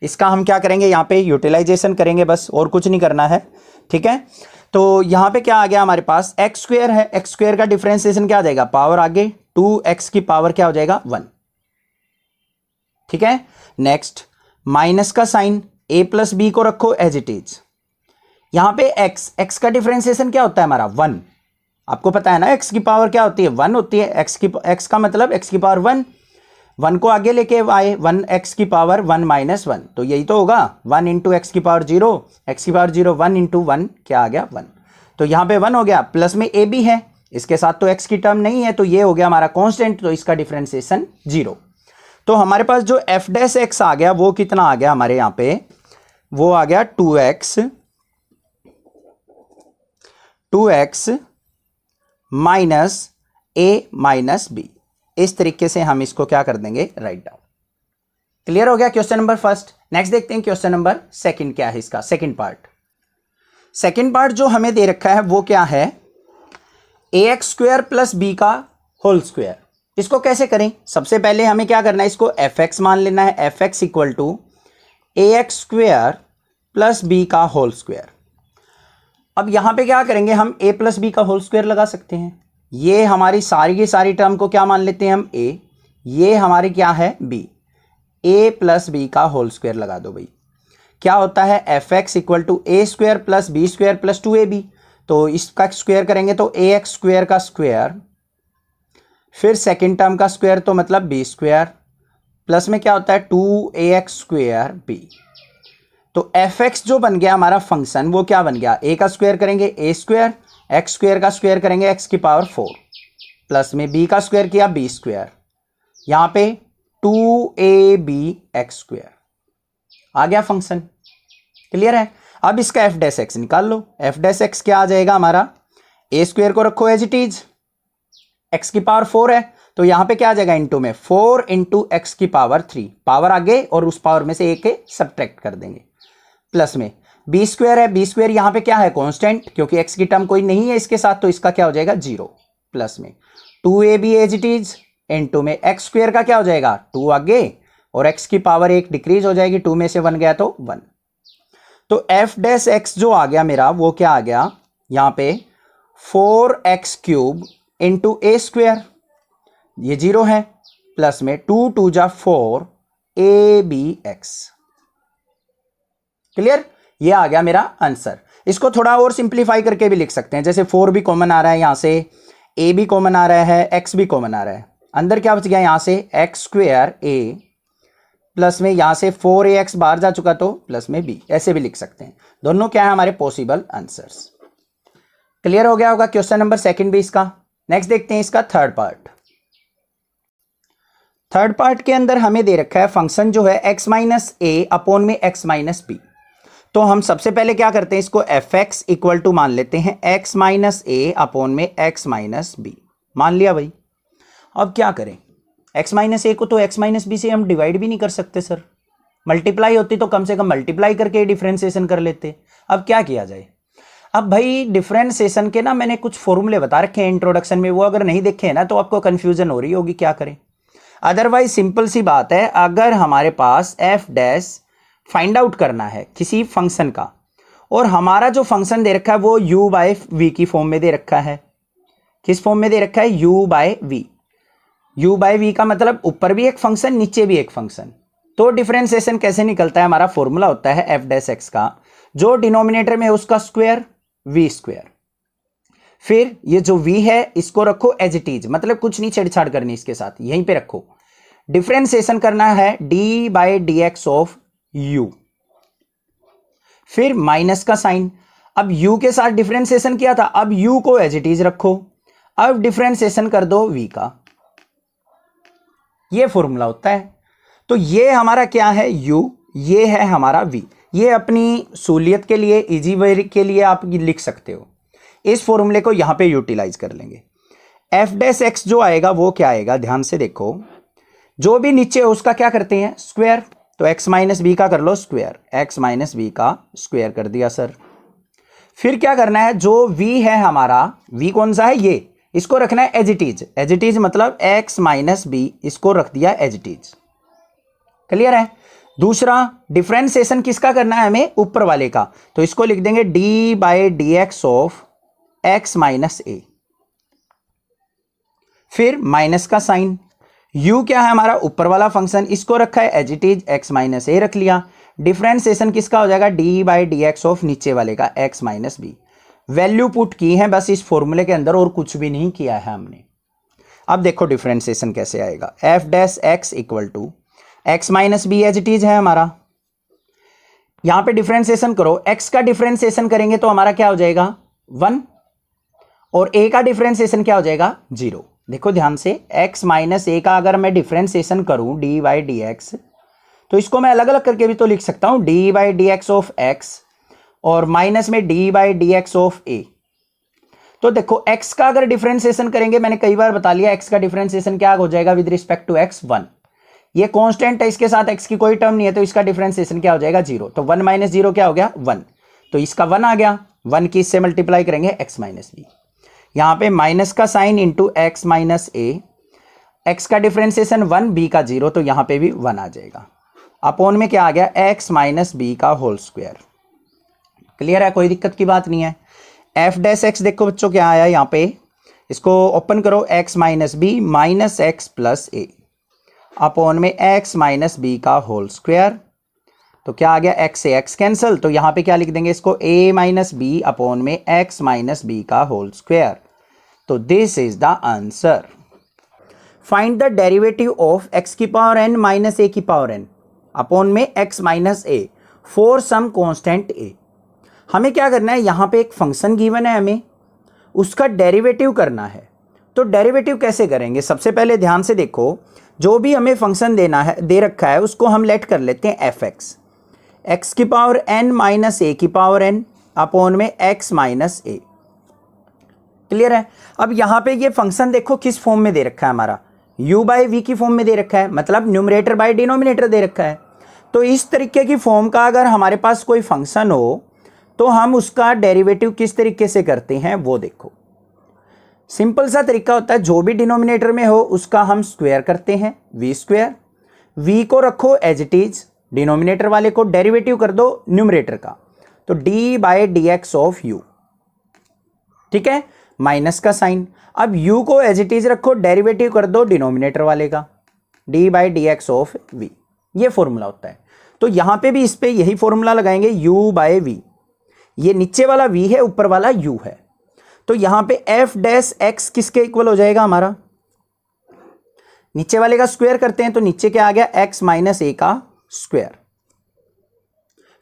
इसका हम क्या करेंगे, यहाँ पे यूटिलाइजेशन करेंगे, बस और कुछ नहीं करना है, ठीक है। तो यहाँ पे क्या आ गया हमारे पास, x² है, x² का डिफरेंशिएशन क्या आ जाएगा, पावर आगे 2x की पावर क्या हो जाएगा 1, ठीक है। नेक्स्ट माइनस का साइन, a प्लस बी को रखो एज इट इज, यहां पे x का डिफरेंशिएशन क्या होता है हमारा 1, आपको पता है ना x की पावर क्या होती है 1 होती है, x का मतलब x की पावर 1 को आगे लेके आए 1x की पावर 1 माइनस 1, तो यही तो होगा 1 इंटू एक्स की पावर 0, x की पावर 0, 1 इंटू 1 क्या आ गया 1, तो यहां पे 1 हो गया, प्लस में a भी है, इसके साथ तो x की टर्म नहीं है, तो ये हो गया हमारा कांस्टेंट, तो इसका डिफरेंशिएशन 0। तो हमारे पास जो एफ डैश एक्स आ गया वो कितना आ गया हमारे यहां पे, वो आ गया 2x माइनस ए माइनस बी। इस तरीके से हम इसको क्या कर देंगे, राइट डाउन। क्लियर हो गया क्वेश्चन नंबर फर्स्ट। नेक्स्ट देखते हैं क्वेश्चन नंबर सेकंड क्या है, इसका सेकंड पार्ट। सेकंड पार्ट जो हमें दे रखा है वो क्या है, ax² प्लस बी का होल स्क्वायर। इसको कैसे करें, सबसे पहले हमें क्या करना है, इसको एफ एक्स मान लेना है, F x equal to ax² plus b का होल स्क्वायर। अब यहां पे क्या करेंगे, हम a प्लस बी का होल स्क्वायर लगा सकते हैं, ये हमारी सारी की सारी टर्म को क्या मान लेते हैं हम a, ये हमारी क्या है b, a प्लस बी का होल स्क्वायर लगा दो भाई, क्या होता है F x equal to a² plus b² plus 2ab, तो इसका स्क्वायर करेंगे तो ax² का स्क्वायर, फिर सेकेंड टर्म का स्क्वायर तो मतलब b² प्लस में क्या होता है 2ax² b, तो एफ एक्स जो बन गया हमारा फंक्शन वो क्या बन गया, ए का स्क्वायर करेंगे ए स्क्वायर, एक्स स्क्वायर का स्क्वायर करेंगे एक्स की पावर 4, प्लस में बी का स्क्वायर किया बी स्क्वायर, यहां पे 2ab एक्स स्क्वायर आ गया फंक्शन। क्लियर है। अब इसका एफ डैश एक्स निकाल लो। एफ डैश एक्स क्या आ जाएगा हमारा, ए स्क्वायर को रखो एज इट इज, एक्स की पावर 4 है तो यहां पे क्या आ जाएगा इनटू में 4 इंटू एक्स की पावर 3, पावर आगे और उस पावर में से एक के सब्ट्रैक्ट कर देंगे, प्लस में बी स्क्वायर है, बी स्क्वायर यहां पे क्या है कांस्टेंट, क्योंकि एक्स की टर्म कोई नहीं है इसके साथ तो इसका क्या हो जाएगा 0, प्लस में 2ab as it is into में एक्स स्क्वायर का क्या हो जाएगा 2 आगे और एक्स की पावर 1 डिक्रीज हो जाएगी, 2 में से 1 गया तो 1। तो एफ डैश एक्स जो आ गया मेरा वो क्या आ गया यहां पे 4x क्यूब इंटू ए स्क्वायर, ये 0 है, प्लस में 2 2 जा 4 abx। क्लियर, ये आ गया मेरा आंसर। इसको थोड़ा और सिंप्लीफाई करके भी लिख सकते हैं, जैसे 4 भी कॉमन आ रहा है यहां से, a भी कॉमन आ रहा है, x भी कॉमन आ रहा है, अंदर क्या बच गया यहां से एक्स स्क्वायर a, प्लस में यहां से 4ax बाहर जा चुका तो प्लस में b, ऐसे भी लिख सकते हैं। दोनों क्या है हमारे पॉसिबल आंसर्स। क्लियर हो गया होगा क्वेश्चन नंबर सेकंड भी इसका। नेक्स्ट देखते हैं इसका थर्ड पार्ट। थर्ड पार्ट के अंदर हमें दे रखा है फंक्शन जो है x माइनस ए अपॉन में x माइनस बी। तो हम सबसे पहले क्या करते हैं, इसको एफ एक्स इक्वल टू मान लेते हैं x माइनस ए अपॉन में x माइनस बी, मान लिया भाई। अब क्या करें, x माइनस ए को तो x माइनस बी से हम डिवाइड भी नहीं कर सकते सर, मल्टीप्लाई होती तो कम से कम मल्टीप्लाई करके डिफरेंशिएशन कर लेते। अब क्या किया जाए, अब भाई डिफरेंशिएशन के ना मैंने कुछ फॉर्मूले बता रखे हैं इंट्रोडक्शन में, वो अगर नहीं देखे हैं ना तो आपको कंफ्यूजन हो रही होगी क्या करें। अदरवाइज सिंपल सी बात है, अगर हमारे पास एफ डैश फाइंड आउट करना है किसी फंक्शन का और हमारा जो फंक्शन दे रखा है वो u बाय वी की फॉर्म में दे रखा है, किस फॉर्म में दे रखा है u by v. u by v का मतलब ऊपर भी एक फंक्शन नीचे भी एक फंक्शन, तो डिफरेंशिएशन कैसे निकलता है, हमारा फॉर्मूला होता है एफ डैश एक्स का, जो डिनोमिनेटर में है उसका स्क्वायर वी स्क्वायर, फिर ये जो v है इसको रखो एज इट इज, मतलब कुछ नहीं छेड़छाड़ करनी इसके साथ, यहीं पे रखो। डिफरेंशिएशन करना है d by d x of u, फिर माइनस का साइन। अब u के साथ डिफरेंशिएशन किया था, अब u को एज इट इज रखो, अब डिफरेंशिएशन कर दो v का, ये फॉर्मूला होता है। तो ये हमारा क्या है u, ये है हमारा v। ये अपनी सहूलियत के लिए, इजी वे के लिए आप लिख सकते हो, इस फॉर्मूले को यहां पे यूटिलाइज कर लेंगे। एफ डैश एक्स जो आएगा वो क्या आएगा, ध्यान से देखो, जो भी नीचे है उसका क्या करते हैं स्क्वायर, तो x माइनस बी का कर लो स्क्वायर, x माइनस बी का स्क्वायर कर दिया सर। फिर क्या करना है, जो v है हमारा, v कौन सा है ये, इसको रखना है as it is, as it is मतलब x माइनस बी, इसको रख दिया एज इट इज। क्लियर है। दूसरा डिफरेंशिएशन किसका करना है हमें, ऊपर वाले का, तो इसको लिख देंगे d by d x of x minus a, फिर माइनस का साइन। u क्या है हमारा ऊपर वाला फंक्शन, इसको रखा है as it is, x minus a रख लिया। डिफरेंशिएशन किसका हो जाएगा, d by d x of नीचे वाले का x minus b. Value put की है बस इस फॉर्मूले के अंदर, और कुछ भी नहीं किया है हमने। अब देखो डिफरेंशिएशन कैसे आएगा, f dash x equal to x minus b as it is है हमारा। यहां पे डिफरेंशिएशन करो, x का डिफरेंशिएशन करेंगे तो हमारा क्या हो जाएगा 1, और a का डिफरेंशिएशन क्या हो जाएगा 0। देखो ध्यान से, x माइनस ए का अगर मैं डिफरेंशिएशन करूं d बाई डी एक्स, तो इसको मैं अलग अलग करके भी तो लिख सकता हूं, d by d x of x और माइनस में d by d x of a। तो देखो x का अगर डिफरेंशिएशन करेंगे, मैंने कई बार बता लिया x का डिफरेंशिएशन क्या हो जाएगा विद रिस्पेक्ट टू x 1, ये कांस्टेंट है, इसके साथ x की कोई टर्म नहीं है तो इसका डिफरेंशिएशन क्या हो जाएगा 0। तो 1 माइनस 0 क्या हो गया 1, तो इसका 1 आ गया, 1 की इससे मल्टीप्लाई करेंगे x माइनस बी, यहां पे माइनस का साइन इंटू एक्स माइनस ए, एक्स का डिफरेंशिएशन 1, बी का 0, तो यहां पे भी 1 आ जाएगा, अपॉन में क्या आ गया x माइनस बी का होल स्क्वायर। क्लियर है, कोई दिक्कत की बात नहीं है। एफ डैश एक्स देखो बच्चों क्या आया यहां पे, इसको ओपन करो, x minus b minus x plus a upon में x माइनस बी का होल स्क्वायर। तो क्या आ गया, x से x कैंसिल, तो यहां पे क्या लिख देंगे इसको, a माइनस बी अपॉन में x माइनस बी का होल स्क्वायर। तो this is the answer. Find the derivative of x की पावर n माइनस a की पावर n अपॉन में x minus a। For some constant a. हमें क्या करना है, यहाँ पे एक फंक्शन गिवन है, हमें उसका डेरिवेटिव करना है। तो डेरिवेटिव कैसे करेंगे, सबसे पहले ध्यान से देखो, जो भी हमें फंक्शन देना है, दे रखा है, उसको हम लेट कर लेते हैं एफ एक्स, एक्स की पावर n माइनस ए की पावर n अपॉन में x माइनस ए। क्लियर है। अब यहाँ पे ये फंक्शन देखो किस फॉर्म में दे रखा है, हमारा u बाई वी की फॉर्म में दे रखा है, मतलब न्यूमरेटर बाई डिनोमिनेटर दे रखा है। तो इस तरीके की फॉर्म का अगर हमारे पास कोई फंक्शन हो तो हम उसका डेरिवेटिव किस तरीके से करते हैं वो देखो। सिंपल सा तरीका होता है, जो भी डिनोमिनेटर में हो उसका हम स्क्वायर करते हैं, वी स्क्वायर। वी को रखो एज इट इज, डिनोमिनेटर वाले को डेरिवेटिव कर दो न्यूमरेटर का, तो d by d x of u. ठीक है, माइनस का साइन। अब u को एज इट इज रखो, डेरिवेटिव कर दो डिनोमिनेटर वाले का, d by d x of v. ये फॉर्मूला होता है। तो यहां पे भी इस पे यही फॉर्मूला लगाएंगे, u बाई वी। ये नीचे वाला v है, ऊपर वाला u है। तो यहां पे f डैश x किसके इक्वल हो जाएगा, हमारा नीचे वाले का स्क्वायर करते हैं, तो नीचे क्या आ गया, x माइनस ए का स्क्वायर।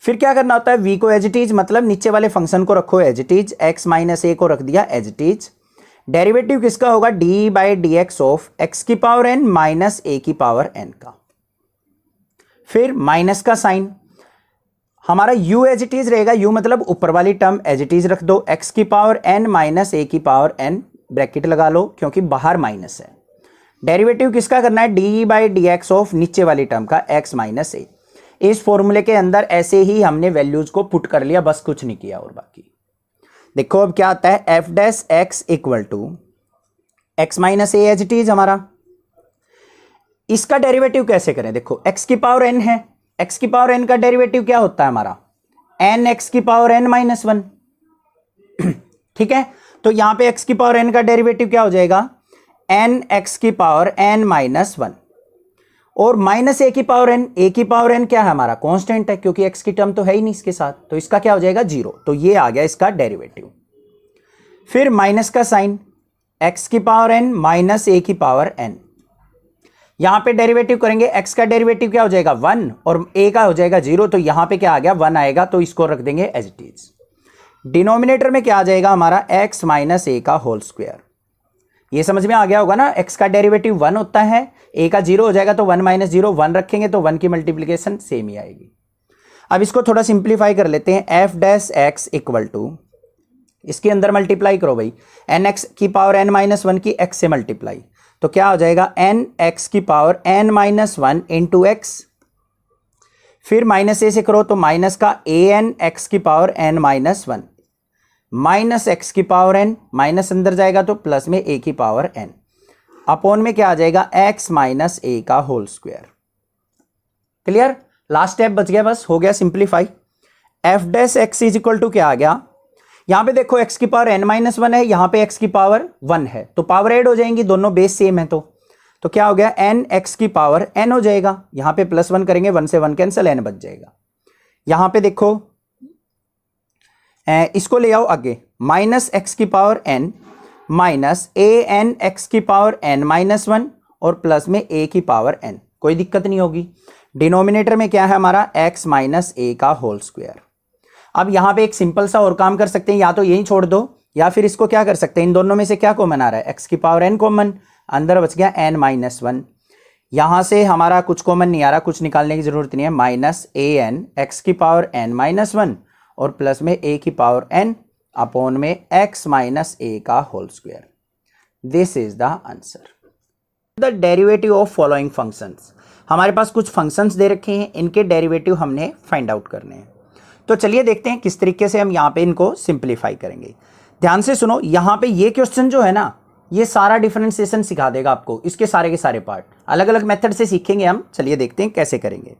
फिर क्या करना होता है, v को एज इट इज, मतलब नीचे वाले फंक्शन को रखो as it is, x minus a को रख दिया एज इट इज। डेरिवेटिव किसका होगा, d by d x of x की पावर n माइनस ए की पावर n का। फिर माइनस का साइन, हमारा u एज इट इज रहेगा, u मतलब ऊपर वाली टर्म एज इट इज रख दो, x की पावर n माइनस ए की पावर n, ब्रैकेट लगा लो क्योंकि बाहर माइनस है। डेरिवेटिव किसका करना है, d by d x of नीचे वाली टर्म का x माइनस ए। इस फॉर्मूले के अंदर ऐसे ही हमने वैल्यूज को पुट कर लिया, बस कुछ नहीं किया। और बाकी देखो अब क्या आता है, f dash x equal to x minus a as it is हमारा। इसका डेरिवेटिव कैसे करें, देखो x की पावर n है, x की पावर n का डेरिवेटिव क्या होता है हमारा, n x की पावर n माइनस वन। ठीक है, तो यहां पे x की पावर n का डेरिवेटिव क्या हो जाएगा, n x की पावर n माइनस वन, और माइनस ए की पावर n, ए की पावर n क्या है हमारा, कांस्टेंट है, क्योंकि x की टर्म तो है ही नहीं इसके साथ, तो इसका क्या हो जाएगा, जीरो। तो ये आ गया इसका डेरिवेटिव। फिर माइनस का साइन, x की पावर n माइनस ए की पावर n। यहां पे डेरिवेटिव करेंगे, x का डेरिवेटिव क्या हो जाएगा, वन, और a का हो जाएगा जीरो। तो यहां पे क्या आ गया, वन आएगा, तो इसको रख देंगे एज इट इज। डिनोमिनेटर में क्या आ जाएगा हमारा, x माइनस ए का होल स्क्वायर। ये समझ में आ गया होगा ना, x का डेरिवेटिव वन होता है, a का जीरो हो जाएगा, तो वन माइनस जीरो, वन रखेंगे तो वन की मल्टीप्लीकेशन सेम ही आएगी। अब इसको थोड़ा सिंप्लीफाई कर लेते हैं, f dash x equal to, इसके अंदर मल्टीप्लाई करो भाई, एन एक्स की पावर एन माइनस वन की x से मल्टीप्लाई, तो क्या हो जाएगा, एन एक्स की power n minus one into x. फिर माइनस ए से करो तो माइनस का ए एन एक्स की power n minus one, minus x की पावर एन, माइनस अंदर जाएगा तो प्लस में ए की पावर एन, अपॉन में क्या आ जाएगा, एक्स माइनस ए का whole square. Clear, last step बच गया, बस हो गया simplify. F dash x is equal to क्या आ गया, यहां पे देखो x की पावर n माइनस वन है, यहां पे x की पावर वन है, तो पावर ऐड हो जाएंगी, दोनों बेस सेम है, तो क्या हो गया, n x की पावर n हो जाएगा, यहां पे प्लस वन करेंगे, वन से वन कैंसिल, n बच जाएगा। यहां पे देखो इसको ले आओ आगे, माइनस एक्स की power n minus a n x की पावर n माइनस वन, और प्लस में a की पावर n, कोई दिक्कत नहीं होगी। डिनोमिनेटर में क्या है हमारा, x माइनस ए का होल स्क्वायर। अब यहां पे एक सिंपल सा और काम कर सकते हैं, या तो यही छोड़ दो, या फिर इसको क्या कर सकते हैं, इन दोनों में से क्या कॉमन आ रहा है, x की पावर n कॉमन, अंदर बच गया n माइनस वन। यहां से हमारा कुछ कॉमन नहीं आ रहा, कुछ निकालने की जरूरत नहीं है, माइनस ए एन एक्स की पावर n माइनस वन, और प्लस में a की पावर n अपॉन में x माइनस ए का whole square. This is the answer. The derivative of following functions, हमारे पास कुछ फंक्शंस दे रखे हैं, इनके डेरिवेटिव हमने फाइंड आउट करने हैं। तो चलिए देखते हैं किस तरीके से हम यहाँ पे इनको सिंप्लीफाई करेंगे। ध्यान से सुनो, यहाँ पे ये क्वेश्चन जो है ना, ये सारा डिफरेंशिएशन सिखा देगा आपको, इसके सारे के सारे पार्ट अलग अलग मेथड से सीखेंगे हम। चलिए देखते हैं कैसे करेंगे।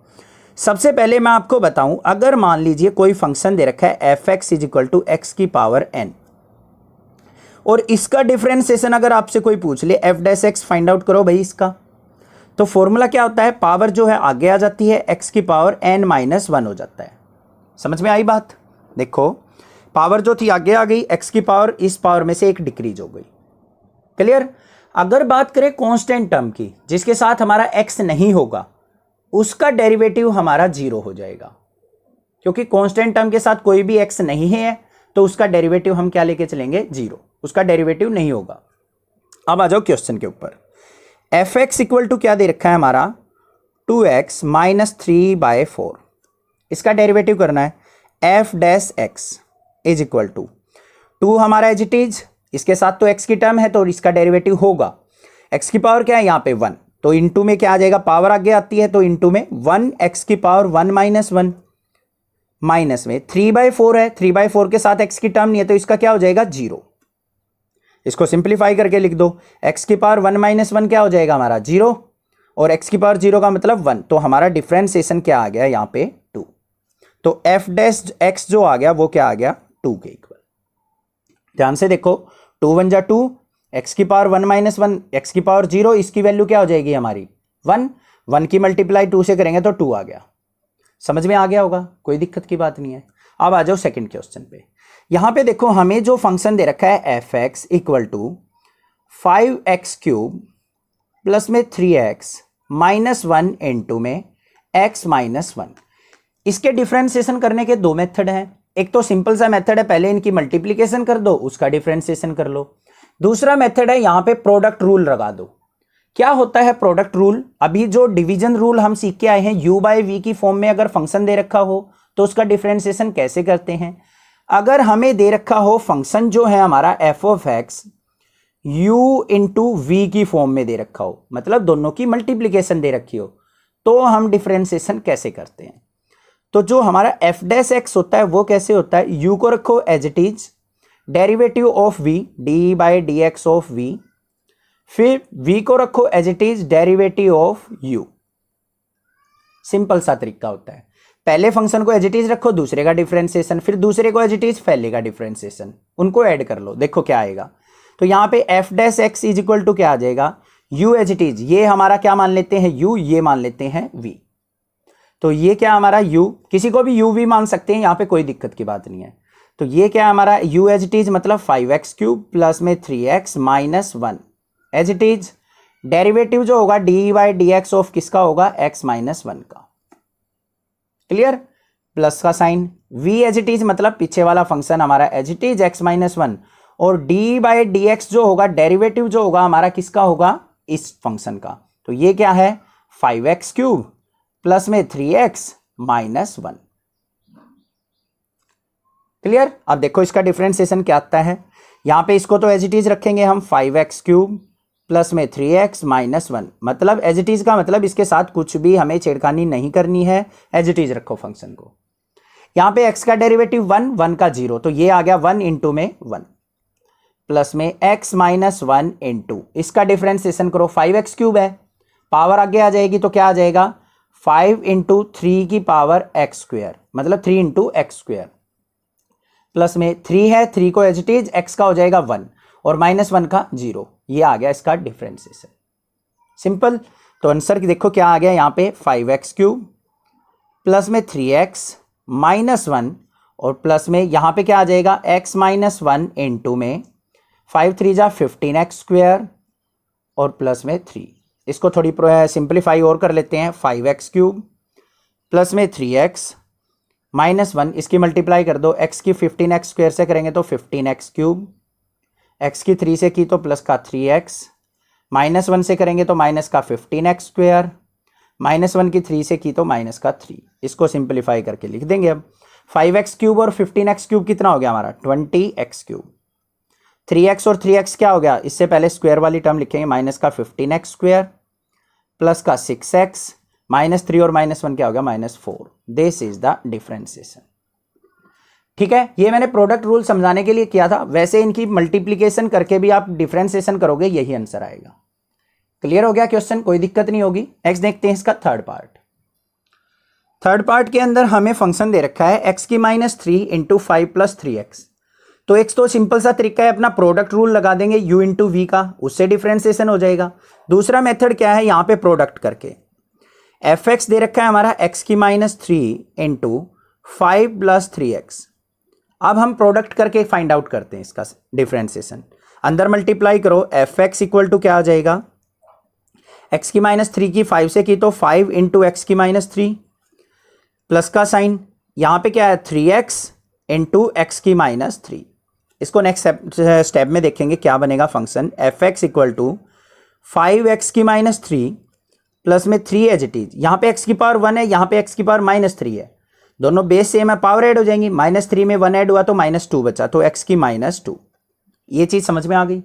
सबसे पहले मैं आपको बताऊं, अगर मान लीजिए कोई फंक्शन दे रखा है F x is equal to x की पावर एन, और इसका डिफरेंशिएशन अगर आपसे कोई पूछ ले, f dash x find out करो भाई इसका, तो फॉर्मूला क्या होता है, पावर जो है आगे आ जाती है, एक्स की पावर एन माइनस वन हो जाता है। समझ में आई बात, देखो पावर जो थी आगे आ गई, एक्स की पावर इस पावर में से एक डिक्रीज हो गई। क्लियर। अगर बात करें कांस्टेंट टर्म की, जिसके साथ हमारा एक्स नहीं होगा, उसका डेरिवेटिव हमारा जीरो हो जाएगा। क्योंकि कांस्टेंट टर्म के साथ कोई भी x नहीं है तो उसका डेरिवेटिव हम क्या लेके चलेंगे, 0, उसका डेरिवेटिव नहीं होगा। अब आ जाओ क्वेश्चन के ऊपर। एफ एक्स इक्वल टू क्या दे रखा है हमारा, 2x माइनस 3/4। इसका डेरिवेटिव करना है, f dash x is equal to 2 हमारा एज इट इज, इसके साथ तो x की टर्म है तो इसका डेरिवेटिव होगा, x की पावर क्या है यहाँ पे 1, तो इनटू में क्या आ जाएगा, पावर आगे आती है तो इनटू में 1 x की पावर 1 माइनस 1 माइनस में 3/4 है, 3/4 के साथ x की टर्म नहीं है तो इसका क्या हो जाएगा 0। इसको सिंप्लीफाई करके लिख दो, x की पावर 1 माइनस 1 क्या हो जाएगा हमारा 0, और x की पावर 0 का मतलब 1, तो हमारा डिफरेंशिएशन क्या आ गया यहाँ पे 2। तो f डैश x जो आ गया वो क्या आ गया 2 के इक्वल। ध्यान से देखो, 2 1 जा 2, x की पावर 1 माइनस 1, x की पावर 0, इसकी वैल्यू क्या हो जाएगी हमारी 1, 1 की मल्टीप्लाई 2 से करेंगे तो 2 आ गया। समझ में आ गया होगा, कोई दिक्कत की बात नहीं है। अब आ जाओ सेकंड क्वेश्चन पे। यहां पे देखो हमें जो फंक्शन दे रखा है F x equal to 5x³ plus में 3x माइनस 1 इंटू में x माइनस 1। इसके डिफरेंशिएशन करने के दो मेथड हैं, एक तो सिंपल सा मेथड है, पहले इनकी मल्टीप्लीकेशन कर दो उसका डिफरेंशिएशन कर लो। दूसरा मेथड है यहां पे प्रोडक्ट रूल लगा दो। क्या होता है प्रोडक्ट रूल, अभी जो डिवीजन रूल हम सीख के आए हैं, u बाई वी की फॉर्म में अगर फंक्शन दे रखा हो तो उसका डिफरेंशिएशन कैसे करते हैं। अगर हमें दे रखा हो फंक्शन जो है हमारा f of x u into v की फॉर्म में दे रखा हो, मतलब दोनों की मल्टीप्लीकेशन दे रखी हो, तो हम डिफरेंशिएशन कैसे करते हैं। तो जो हमारा एफ डैश एक्स होता है वो कैसे होता है, u को रखो as it is, derivative of v d by d x of v, फिर v को रखो as it is derivative of u। Simple सा तरीका होता है, पहले फंक्शन को एज इट इज रखो, दूसरे का डिफरेंशिएशन, फिर दूसरे को एज इट इज, पहले का डिफरेंशिएशन, उनको ऐड कर लो, देखो क्या आएगा। तो यहां पे f dash x is equal to क्या आ जाएगा, u एज इट इज, ये हमारा क्या मान लेते हैं u, ये मान लेते हैं v, तो ये क्या हमारा u, किसी को भी u v मान सकते हैं, यहां पे कोई दिक्कत की बात नहीं है। तो ये क्या हमारा u एज इट इज मतलब 5x³ प्लस में 3x minus 1 as it is, derivative जो होगा d by d x of किसका होगा, x माइनस 1 का। क्लियर, प्लस का sign, v as it is मतलब पीछे वाला फंक्शन हमारा as it is x minus 1, और d बाई डी एक्स जो होगा डेरिवेटिव जो होगा हमारा किसका होगा, इस फंक्शन का। तो ये क्या है 5x³ प्लस में 3x माइनस 1। क्लियर, अब देखो इसका डिफरेंशिएशन क्या आता है, यहां पे इसको तो एज इट इज रखेंगे हम 5x³ प्लस में 3x माइनस 1, मतलब एज इट इज का मतलब इसके साथ कुछ भी हमें छेड़खानी नहीं करनी है, एज इट इज रखो फंक्शन को। यहां पे x का डेरिवेटिव 1, 1 का 0, तो ये आ गया 1 इंटू में 1 प्लस में x माइनस 1 इंटू, इसका डिफरेंशिएशन करो, 5x³ है, पावर आगे आ जाएगी तो क्या आ जाएगा 5 इंटू 3 की पावर x², मतलब 3 इंटू x², प्लस में 3 है, 3 को एज इट इज, x का हो जाएगा 1 और माइनस 1 का 0, ये आ गया इसका डिफरेंशिएशन। सिंपल, तो आंसर देखो क्या आ गया यहाँ पे 5x³ प्लस में 3x माइनस 1 और प्लस में यहाँ पे क्या आ जाएगा x माइनस 1 इंटू में 5 3 जा 15x² और प्लस में 3, इसको थोड़ी सिंप्लीफाई और कर लेते हैं, 5x³ प्लस में 3x माइनस 1, इसकी मल्टीप्लाई कर दो, x की 15x² से करेंगे तो 15x³, x की 3 से की तो प्लस का 3x, माइनस 1 से करेंगे तो माइनस का 15x², माइनस 1 की 3 से की तो माइनस का 3, इसको सिंप्लीफाई करके लिख देंगे। अब 5x³ और 15x³ कितना हो गया हमारा 20x³, 3x और 3x क्या हो गया, इससे पहले स्क्वायर वाली टर्म लिखेंगे, माइनस का 15x² प्लस का 6x, माइनस 3 और माइनस 1 क्या हो गया minus 4, this is the differentiation. ठीक है, ये मैंने प्रोडक्ट रूल समझाने के लिए किया था, वैसे इनकी मल्टीप्लीकेशन करके भी आप डिफरेंशिएशन करोगे यही आंसर आएगा। क्लियर हो गया क्वेश्चन, कोई दिक्कत नहीं होगी। नेक्स्ट देखते हैं इसका थर्ड पार्ट। थर्ड पार्ट के अंदर हमें फंक्शन दे रखा है x की माइनस 3 इंटू 5 प्लस 3x। तो एक तो सिंपल सा तरीका है, अपना प्रोडक्ट रूल लगा देंगे u इंटू वी का, उससे डिफरेंशिएशन हो जाएगा। दूसरा मेथड क्या है, यहाँ पे प्रोडक्ट करके एफ एक्स दे रखा है हमारा x की माइनस 3 इंटू 5 प्लस 3x। अब हम प्रोडक्ट करके फाइंड आउट करते हैं इसका डिफरेंशिएशन। अंदर मल्टीप्लाई करो, एफ एक्स इक्वल टू क्या आ जाएगा, x की माइनस 3 की 5 से की तो 5 इंटू एक्स की माइनस 3 प्लस का साइन, यहाँ पे क्या है 3x इंटू एक्स की माइनस 3। इसको नेक्स्ट स्टेप में देखेंगे क्या बनेगा function f x equal to 5x की माइनस 3 प्लस में 3 एज इट इज। यहाँ पे x की पावर 1 है, यहाँ पे x की पावर माइनस 3 है, दोनों बेस सेम है, पावर ऐड हो जाएंगी। -3 में 1 ऐड हुआ तो -2 बचा, तो x की -2। ये चीज समझ में आ गई।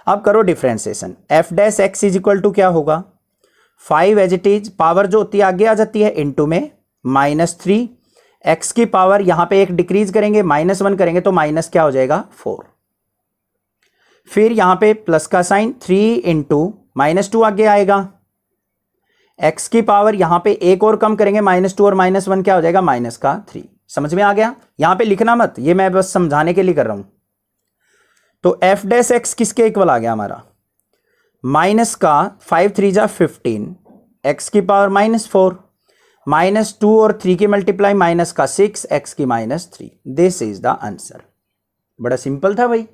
अब करो differentiation, f dash x is equal to क्या होगा 5 एज इट इज, पावर जो होती है आगे आ जाती है इनटू में -3, x की पावर यहां पे एक डिक्रीज करेंगे -1 करेंगे तो माइनस क्या हो जाएगा 4। फिर यहां पे प्लस का साइन 3 इंटू -2 आगे आएगा, x की पावर यहां पे एक और कम करेंगे -2 और -1 क्या हो जाएगा -3। समझ में आ गया। यहां पे लिखना मत, ये मैं बस समझाने के लिए कर रहा हूं। तो एफ डैश एक्स किसके इक्वल आ गया हमारा, माइनस का 5 3 जा 15, एक्स की पावर -4, -2 और 3 की मल्टीप्लाई माइनस का 6, एक्स की -3। This is the answer. बड़ा सिंपल था भाई,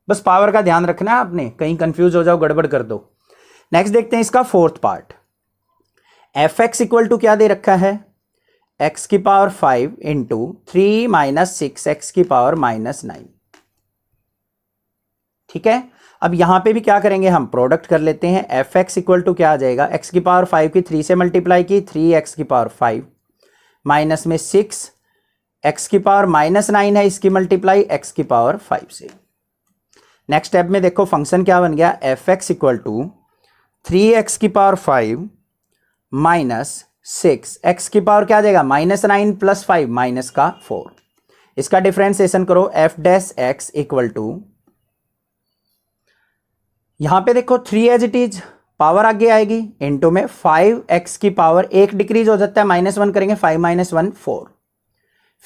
बस पावर का ध्यान रखना है आपने, कहीं कंफ्यूज हो जाओ गड़बड़ कर दो। नेक्स्ट देखते हैं इसका fourth part. F x equal to क्या दे रखा है, एक्स की पावर 5 इंटू 3 माइनस 6 एक्स की पावर -9। ठीक है, अब यहां पे भी क्या करेंगे हम, प्रोडक्ट कर लेते हैं। एफ एक्स इक्वल टू क्या आ जाएगा, एक्स की पावर 5 की 3 से मल्टीप्लाई की, 3 एक्स की पावर 5 माइनस में 6, एक्स की पावर -9 है, इसकी मल्टीप्लाई एक्स की पावर 5 से। नेक्स्ट स्टेप में देखो फंक्शन क्या बन गया, F x equal to 3x की पावर 5 माइनस 6, एक्स की पावर क्या आ जाएगा -9 प्लस 5 माइनस का 4। इसका डिफरेंशिएशन करो, f dash x equal to, यहां पे देखो 3 एज इट इज, पावर आगे आएगी इनटू में 5x की पावर एक डिक्रीज हो जाता है, -1 करेंगे 5 -1 4,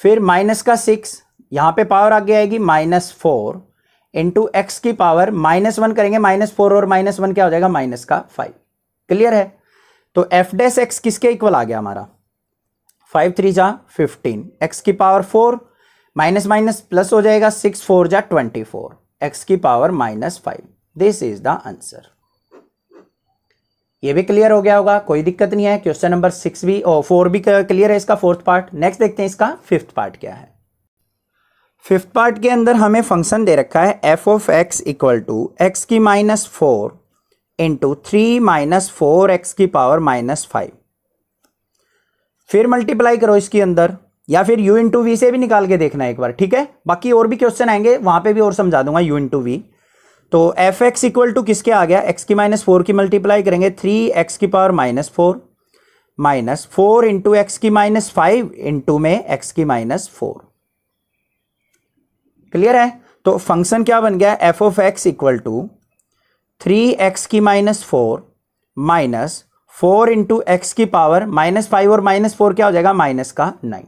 फिर माइनस का 6, यहां पे पावर आगे आएगी -4 इंटू एक्स की पावर -1 करेंगे -4 और -1 क्या हो जाएगा -5। क्लियर है। तो एफ डैश एक्स किसके इक्वल आ गया हमारा, 5 3 जा 15, एक्स की पावर 4 माइनस माइनस प्लस हो जाएगा 6 4 जा 24, एक्स की power -5। This is the answer. ये भी क्लियर हो गया होगा, कोई दिक्कत नहीं है। क्वेश्चन नंबर 6 भी और 4 भी क्लियर है इसका फोर्थ पार्ट। नेक्स्ट देखते हैं इसका फिफ्थ पार्ट क्या है। फिफ्थ पार्ट के अंदर हमें फंक्शन दे रखा है f of x equal to x की -4 इंटू 3 माइनस 4 एक्स की पावर -5। फिर मल्टीप्लाई करो इसके अंदर, या फिर u इंटू वी से भी निकाल के देखना एक बार, ठीक है। बाकी और भी क्वेश्चन आएंगे वहां पे भी और समझा दूंगा u इंटू वी। तो एफ एक्स इक्वल टू किसके आ गया, एक्स की -4 की मल्टीप्लाई करेंगे 3 एक्स की पावर -4 माइनस 4 इंटू एक्स की -5 इंटू में एक्स की -4। क्लियर है। तो फंक्शन क्या बन गया, f of x equal to 3 x की -4 माइनस 4 इंटू एक्स की पावर -5 और -4 क्या हो जाएगा -9।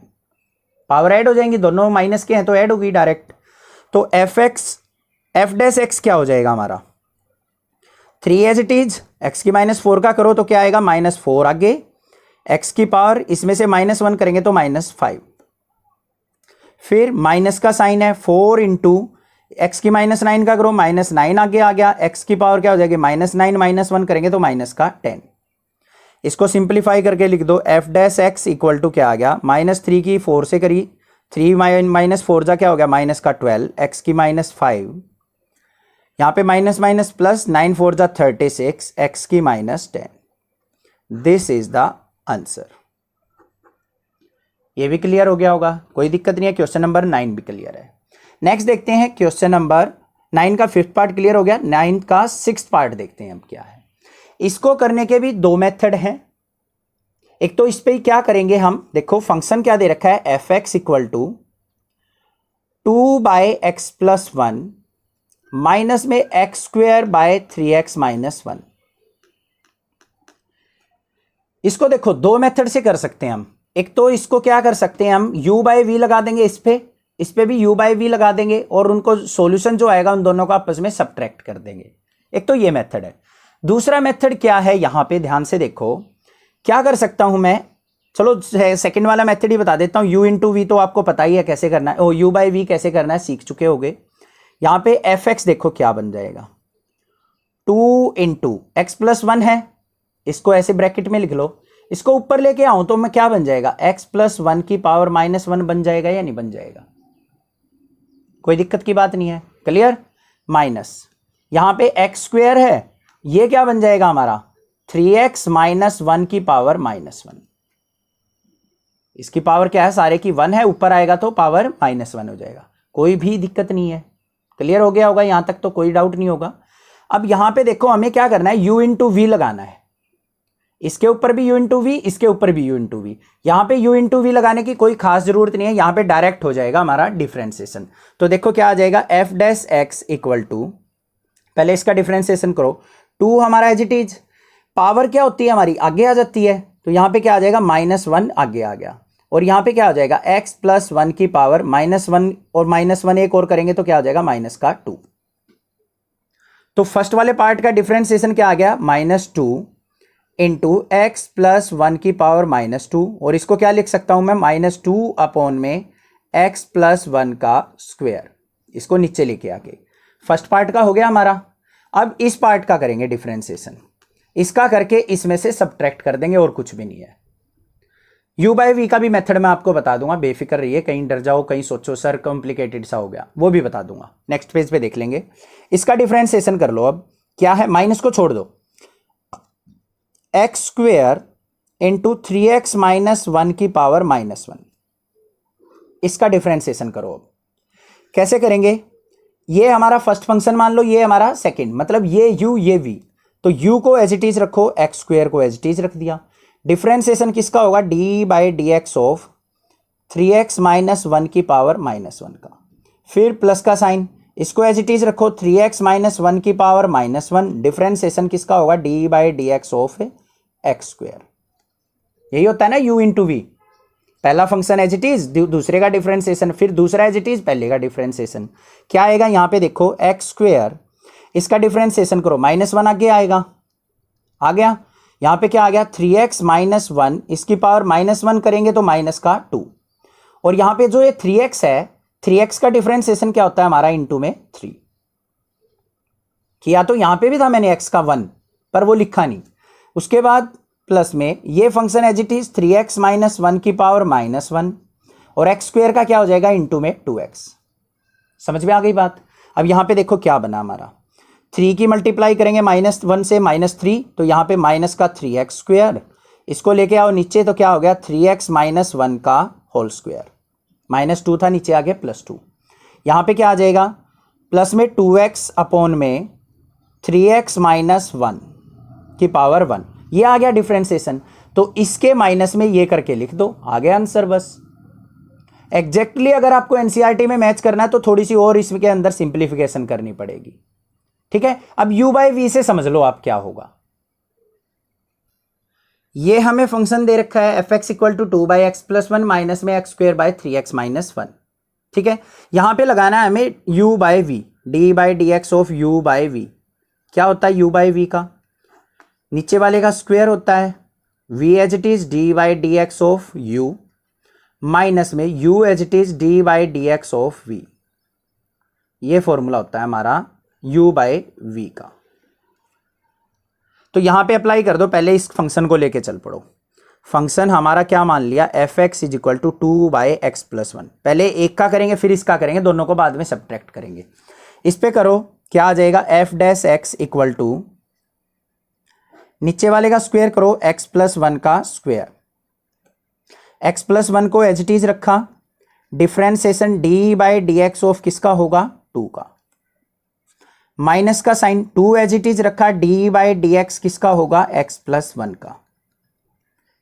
पावर ऐड हो जाएंगी, दोनों माइनस के हैं तो ऐड होगी डायरेक्ट। तो एफ डैश एक्स क्या हो जाएगा हमारा 3 एज इट इज, एक्स की -4 का करो तो क्या आएगा -4 आगे, एक्स की पावर इसमें से -1 करेंगे तो -5, फिर माइनस का साइन है 4 इंटू एक्स की -9 का करो -9 आगे आ गया, एक्स की पावर क्या हो जाएगी -9 -1 करेंगे तो -10। इसको सिंप्लीफाई करके लिख दो, f dash x equal to क्या आ गया, -3 की 4 से करी, 3 -4 जा क्या हो गया -12, एक्स की -5, यहां पे माइनस माइनस प्लस 9 4 जा 36, एक्स की -10। This is the answer. ये भी क्लियर हो गया होगा, कोई दिक्कत नहीं है। क्वेश्चन नंबर 9 भी क्लियर है। नेक्स्ट देखते हैं क्वेश्चन नंबर 9 का फिफ्थ पार्ट क्लियर हो गया। 9 का सिक्स्थ पार्ट देखते हैं अब क्या है। इसको करने के भी दो मेथड हैं। एक तो इस पे ही क्या करेंगे हम, देखो फंक्शन क्या दे रखा है, F x equal to 2/x + 1 minus में x² बाय 3x - 1। इसको देखो दो मेथड से कर सकते हैं हम। एक तो इसको क्या कर सकते हैं हम, u/v लगा देंगे, इस पे भी u/v लगा देंगे और उनको सॉल्यूशन जो आएगा उन दोनों का आपस में सब्ट्रैक्ट कर देंगे। एक तो ये मेथड है। दूसरा मेथड क्या है, यहां पे ध्यान से देखो क्या कर सकता हूं मैं। चलो सेकंड वाला मेथड ही बता देता हूं। u इंटू वी तो आपको पता ही है कैसे करना है, u/v कैसे करना है सीख चुके होगे। यहां पे एफ एक्स देखो क्या बन जाएगा, 2 इंटू एक्स + 1 है, इसको ऐसे ब्रैकेट में लिख लो, इसको ऊपर लेके आऊं तो मैं क्या बन जाएगा, x प्लस 1 की पावर -1 बन जाएगा या नहीं बन जाएगा? कोई दिक्कत की बात नहीं है, क्लियर। माइनस यहां पे x स्क्वायर है, ये क्या बन जाएगा हमारा 3x माइनस 1 की पावर -1। इसकी पावर क्या है, सारे की 1 है, ऊपर आएगा तो पावर -1 हो जाएगा। कोई भी दिक्कत नहीं है, क्लियर हो गया होगा यहां तक, तो कोई डाउट नहीं होगा। अब यहां पे देखो हमें क्या करना है, u इंटू वी लगाना है। इसके ऊपर भी u इंटू वी, इसके ऊपर भी u इंटू वी। यहां पे u इंटू वी लगाने की कोई खास जरूरत नहीं है, यहां पे डायरेक्ट हो जाएगा हमारा डिफरेंशिएशन। तो देखो क्या आ जाएगा, f dash x equal to, पहले इसका डिफरेंशिएशन करो, 2 हमारा एज इट इज, पावर क्या होती है हमारी आगे आ जाती है, तो यहां पे क्या आ जाएगा -1 आगे आ गया, और यहां पे क्या हो जाएगा x प्लस 1 की पावर -1 और -1 एक और करेंगे तो क्या हो जाएगा -2। तो फर्स्ट वाले पार्ट का डिफरेंशिएशन क्या आ गया, -2 इंटू एक्स प्लस 1 की पावर -2, और इसको क्या लिख सकता हूं मैं, -2 अपॉन में x प्लस 1 का स्क्वायर, इसको नीचे लेके आके फर्स्ट पार्ट का हो गया हमारा। अब इस पार्ट का करेंगे डिफरेंशिएशन, इसका करके इसमें से सब्ट्रैक्ट कर देंगे और कुछ भी नहीं है। u बाई वी का भी मेथड मैं आपको बता दूंगा, बेफिक्र रहिए, कहीं डर जाओ कहीं सोचो सर कॉम्प्लिकेटेड सा हो गया, वो भी बता दूंगा, नेक्स्ट पेज पे देख लेंगे। इसका डिफरेंशिएशन कर लो, अब क्या है, माइनस को छोड़ दो, x square into 3x minus 1 की पावर -1, इसका डिफरेंशिएशन करो। अब कैसे करेंगे, ये हमारा फर्स्ट फंक्शन मान लो, ये हमारा सेकंड, मतलब ये u ये v, तो u को एज इट इज रखो, एक्स स्क्वेयर को एज इट इज रख दिया। डिफरेंशिएशन किसका होगा, d by d x of 3x minus 1 की पावर -1 का, फिर प्लस का साइन, इसको एज इट इज रखो, 3x माइनस 1 की पावर -1, डिफरेंशिएशन किसका होगा, d by d x of x square. यही होता है ना u इंटू वी, पहला फंक्शन एज इट इज, दूसरे का डिफरेंशिएशन, फिर दूसरा एज इट इज, पहले का डिफरेंशिएशन। क्या आएगा यहां पे देखो, एक्स स्क्वेयर, इसका डिफरेंशिएशन करो, -1 आगे आएगा, आ गया। यहां पे क्या आ गया, 3x माइनस 1, इसकी पावर -1 करेंगे तो -2, और यहां पे जो ये 3x है, 3x का डिफरेंशिएशन क्या होता है हमारा, इंटू में 3 किया, तो यहां पे भी था मैंने x का 1, पर वो लिखा नहीं। उसके बाद प्लस में ये function as it is 3x minus 1 की पावर -1, और एक्स स्क्वेयर का क्या हो जाएगा, इंटू में 2x। समझ में आ गई बात। अब यहां पे देखो क्या बना हमारा, 3 की मल्टीप्लाई करेंगे -1 से -3, तो यहां पे माइनस का 3x स्क्वेयर, इसको लेके आओ नीचे, तो क्या हो गया 3x माइनस 1 का होल स्क्वायर, -2 था, नीचे आ गया +2। यहां पे क्या आ जाएगा, प्लस में 2x अपॉन में 3x माइनस 1 की पावर 1, ये आ गया डिफरेंशिएशन। तो इसके माइनस में ये करके लिख दो, आ गया आंसर बस। एग्जैक्टली अगर आपको एनसीईआरटी में मैच करना है तो थोड़ी सी और इसके अंदर सिंप्लीफिकेशन करनी पड़ेगी, ठीक है। अब u बाई वी से समझ लो आप क्या होगा, ये हमें फंक्शन दे रखा है F x equal to 2 by x plus 1 minus में x square by 3x minus 1, ठीक है। यहां पे लगाना है हमें u by v, d by d x of u by v. क्या होता है u बाई वी का, नीचे वाले का स्क्वायर होता है, v as it is d by d x of u minus में u as it is d by d x of v। ये फॉर्मूला होता है हमारा u बाई वी का। तो यहां पे अप्लाई कर दो, पहले इस फंक्शन को लेके चल पड़ो। फंक्शन हमारा क्या मान लिया, f x is equal to 2 by x plus 1, पहले एक का करेंगे फिर इसका करेंगे, दोनों को बाद में सब्ट्रैक्ट करेंगे। इस पे करो, क्या आ जाएगा, f dash x equal to, नीचे वाले का स्क्वायर करो, एक्स प्लस 1 का स्क्वायर, एक्स प्लस 1 को एज इट इज रखा, differentiation D by d x of किसका होगा, 2 का, माइनस का साइन, 2 एज इट इज रखा, डी बाई डी एक्स किसका होगा, एक्स प्लस 1 का,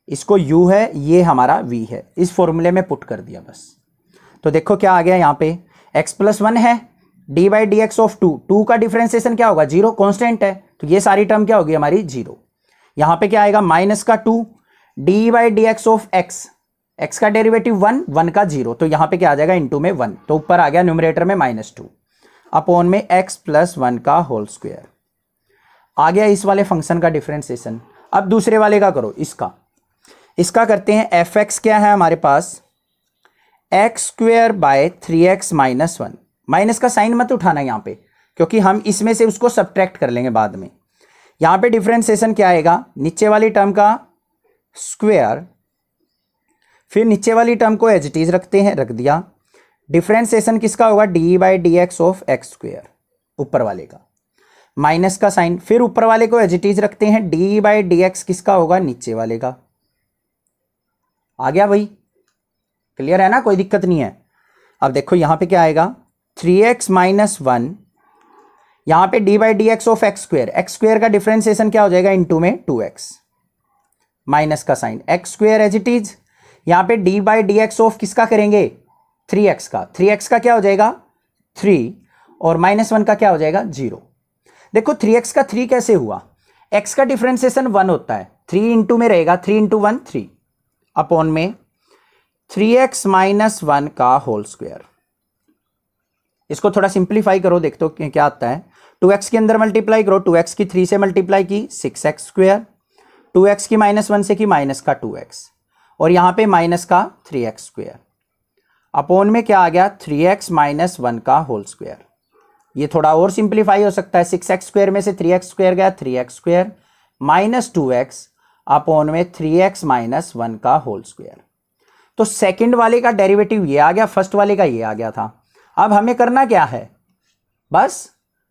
इसको u है, ये हमारा v है, इस फॉर्मूले में पुट कर दिया बस। तो देखो क्या आ गया यहाँ पे, x प्लस 1 है, D by d x of 2 का डिफरेंशिएशन क्या होगा, 0, कॉन्स्टेंट है, तो ये सारी टर्म क्या होगी हमारी 0। यहाँ पे क्या आएगा, माइनस का 2, D by d x of x का डेरिवेटिव 1 का 0, तो यहाँ पे क्या आ जाएगा, इंटू में 1, तो ऊपर आ गया न्यूमरेटर में -2 अपॉन में x प्लस 1 का होल स्क्वायर। आ गया इस वाले फंक्शन का डिफरेंशिएशन। अब दूसरे वाले का करो, इसका करते हैं, एफ एक्स क्या है हमारे पास, x square by 3x minus 1, minus का साइन मत उठाना यहाँ पे, क्योंकि हम इसमें से उसको सब्ट्रैक्ट कर लेंगे बाद में। यहाँ पे डिफरेंशिएशन क्या आएगा, नीचे वाली टर्म का स्क्वेयर, फिर नीचे वाली टर्म को एज इट इज रखते हैं, रख दिया। डिफरेंशिएशन किसका होगा, d by d x of x square, ऊपर वाले का, माइनस का साइन, फिर ऊपर वाले को एज इट इज रखते हैं, डी बाई डी एक्स किसका होगा, नीचे वाले का। आ गया भाई, क्लियर है ना, कोई दिक्कत नहीं है। अब देखो यहां पे क्या आएगा, 3x माइनस 1, यहां पे d by d x of x square का डिफरेंशिएशन क्या हो जाएगा, इंटू में 2x, माइनस का sign, x square as it is, यहां पे d by d x of किसका करेंगे, 3x का, 3x का क्या हो जाएगा 3, और -1 का क्या हो जाएगा 0। देखो 3x का 3 कैसे हुआ, x का डिफरेंशिएशन 1 होता है, 3 इंटू में रहेगा, 3 इंटू 1 3, अपॉन में 3x माइनस 1 का होल स्क्वायर। इसको थोड़ा सिंप्लीफाई करो, देख तो क्या आता है, 2x के अंदर मल्टीप्लाई करो, 2x की 3 से मल्टीप्लाई की 6x स्क्वायर, 2x की -1 से की माइनस का 2x, और यहां पे माइनस का 3x स्क्वायर, अपॉन में क्या आ गया 3x माइनस 1 का होल स्क्वायर। ये थोड़ा और सिंप्लीफाई हो सकता है, 6x स्क्वायर में से 3x स्क्वायर गया, 3x square minus 2x upon में 3x माइनस 1 का होल स्क्वायर। तो सेकंड वाले का डेरिवेटिव ये आ गया, फर्स्ट वाले का ये आ गया था। अब हमें करना क्या है, बस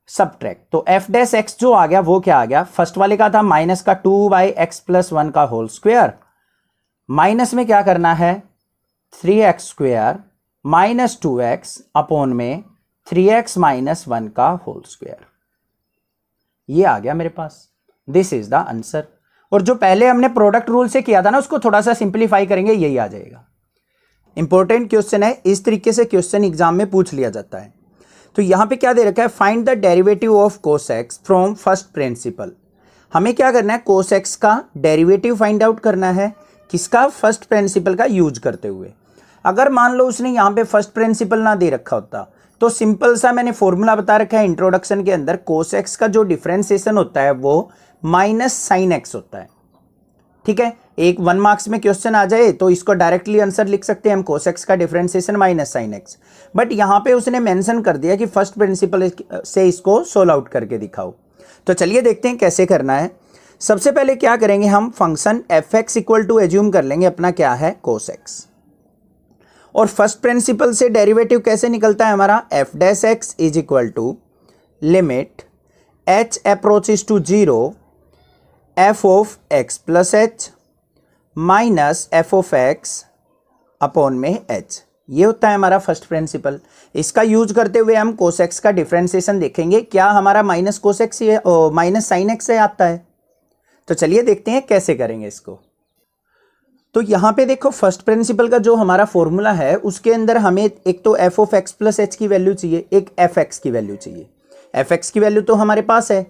सबट्रैक्ट। तो f डैश x जो आ गया वो क्या आ गया, फर्स्ट वाले का था माइनस का 2 बाई एक्स प्लस 1 का होल स्क्वायर, माइनस में क्या करना है 3x square minus 2x upon में 3x माइनस 1 का होल स्क्वायर। ये आ गया मेरे पास, दिस इज द आंसर। और जो पहले हमने प्रोडक्ट रूल से किया था ना, उसको थोड़ा सा सिंप्लीफाई करेंगे, यही आ जाएगा। इंपॉर्टेंट क्वेश्चन है, इस तरीके से क्वेश्चन एग्जाम में पूछ लिया जाता है। तो यहां पे क्या दे रखा है, find the derivative of cos x from first principle. हमें क्या करना है, कोस एक्स का डेरिवेटिव फाइंड आउट करना है, किसका, फर्स्ट प्रिंसिपल का यूज करते हुए। अगर मान लो उसने यहाँ पे फर्स्ट प्रिंसिपल ना दे रखा होता, तो सिंपल सा मैंने फॉर्मूला बता रखा है इंट्रोडक्शन के अंदर, कोस एक्स का जो डिफरेंशिएशन होता है वो माइनस साइन एक्स होता है। ठीक है, एक 1 मार्क्स में क्वेश्चन आ जाए तो इसको डायरेक्टली आंसर लिख सकते हैं हम, कोस एक्स का differentiation minus sine x. But यहाँ पे उसने मेंशन कर दिया कि फर्स्ट प्रिंसिपल से इसको सोल्व आउट करके दिखाओ। तो चलिए देखते हैं कैसे करना है। सबसे पहले क्या करेंगे, हम function f x equal to assume कर लेंगे अपना क्या है, कोस एक्स। और फर्स्ट प्रिंसिपल से डेरिवेटिव कैसे निकलता है हमारा, f dash x is equal to limit h approaches to 0 f of x plus h minus f of x upon में एच। ये होता है हमारा फर्स्ट प्रिंसिपल। इसका यूज करते हुए हम कोस एक्स का डिफरेंशिएशन देखेंगे, क्या हमारा minus cos x minus sine x से आता है। तो चलिए देखते हैं कैसे करेंगे इसको। तो यहाँ पे देखो फर्स्ट प्रिंसिपल का जो हमारा फॉर्मूला है उसके अंदर हमें एक तो F of x plus h की वैल्यू चाहिए, एक एफ एक्स की वैल्यू चाहिए। एफ एक्स की वैल्यू तो हमारे पास है,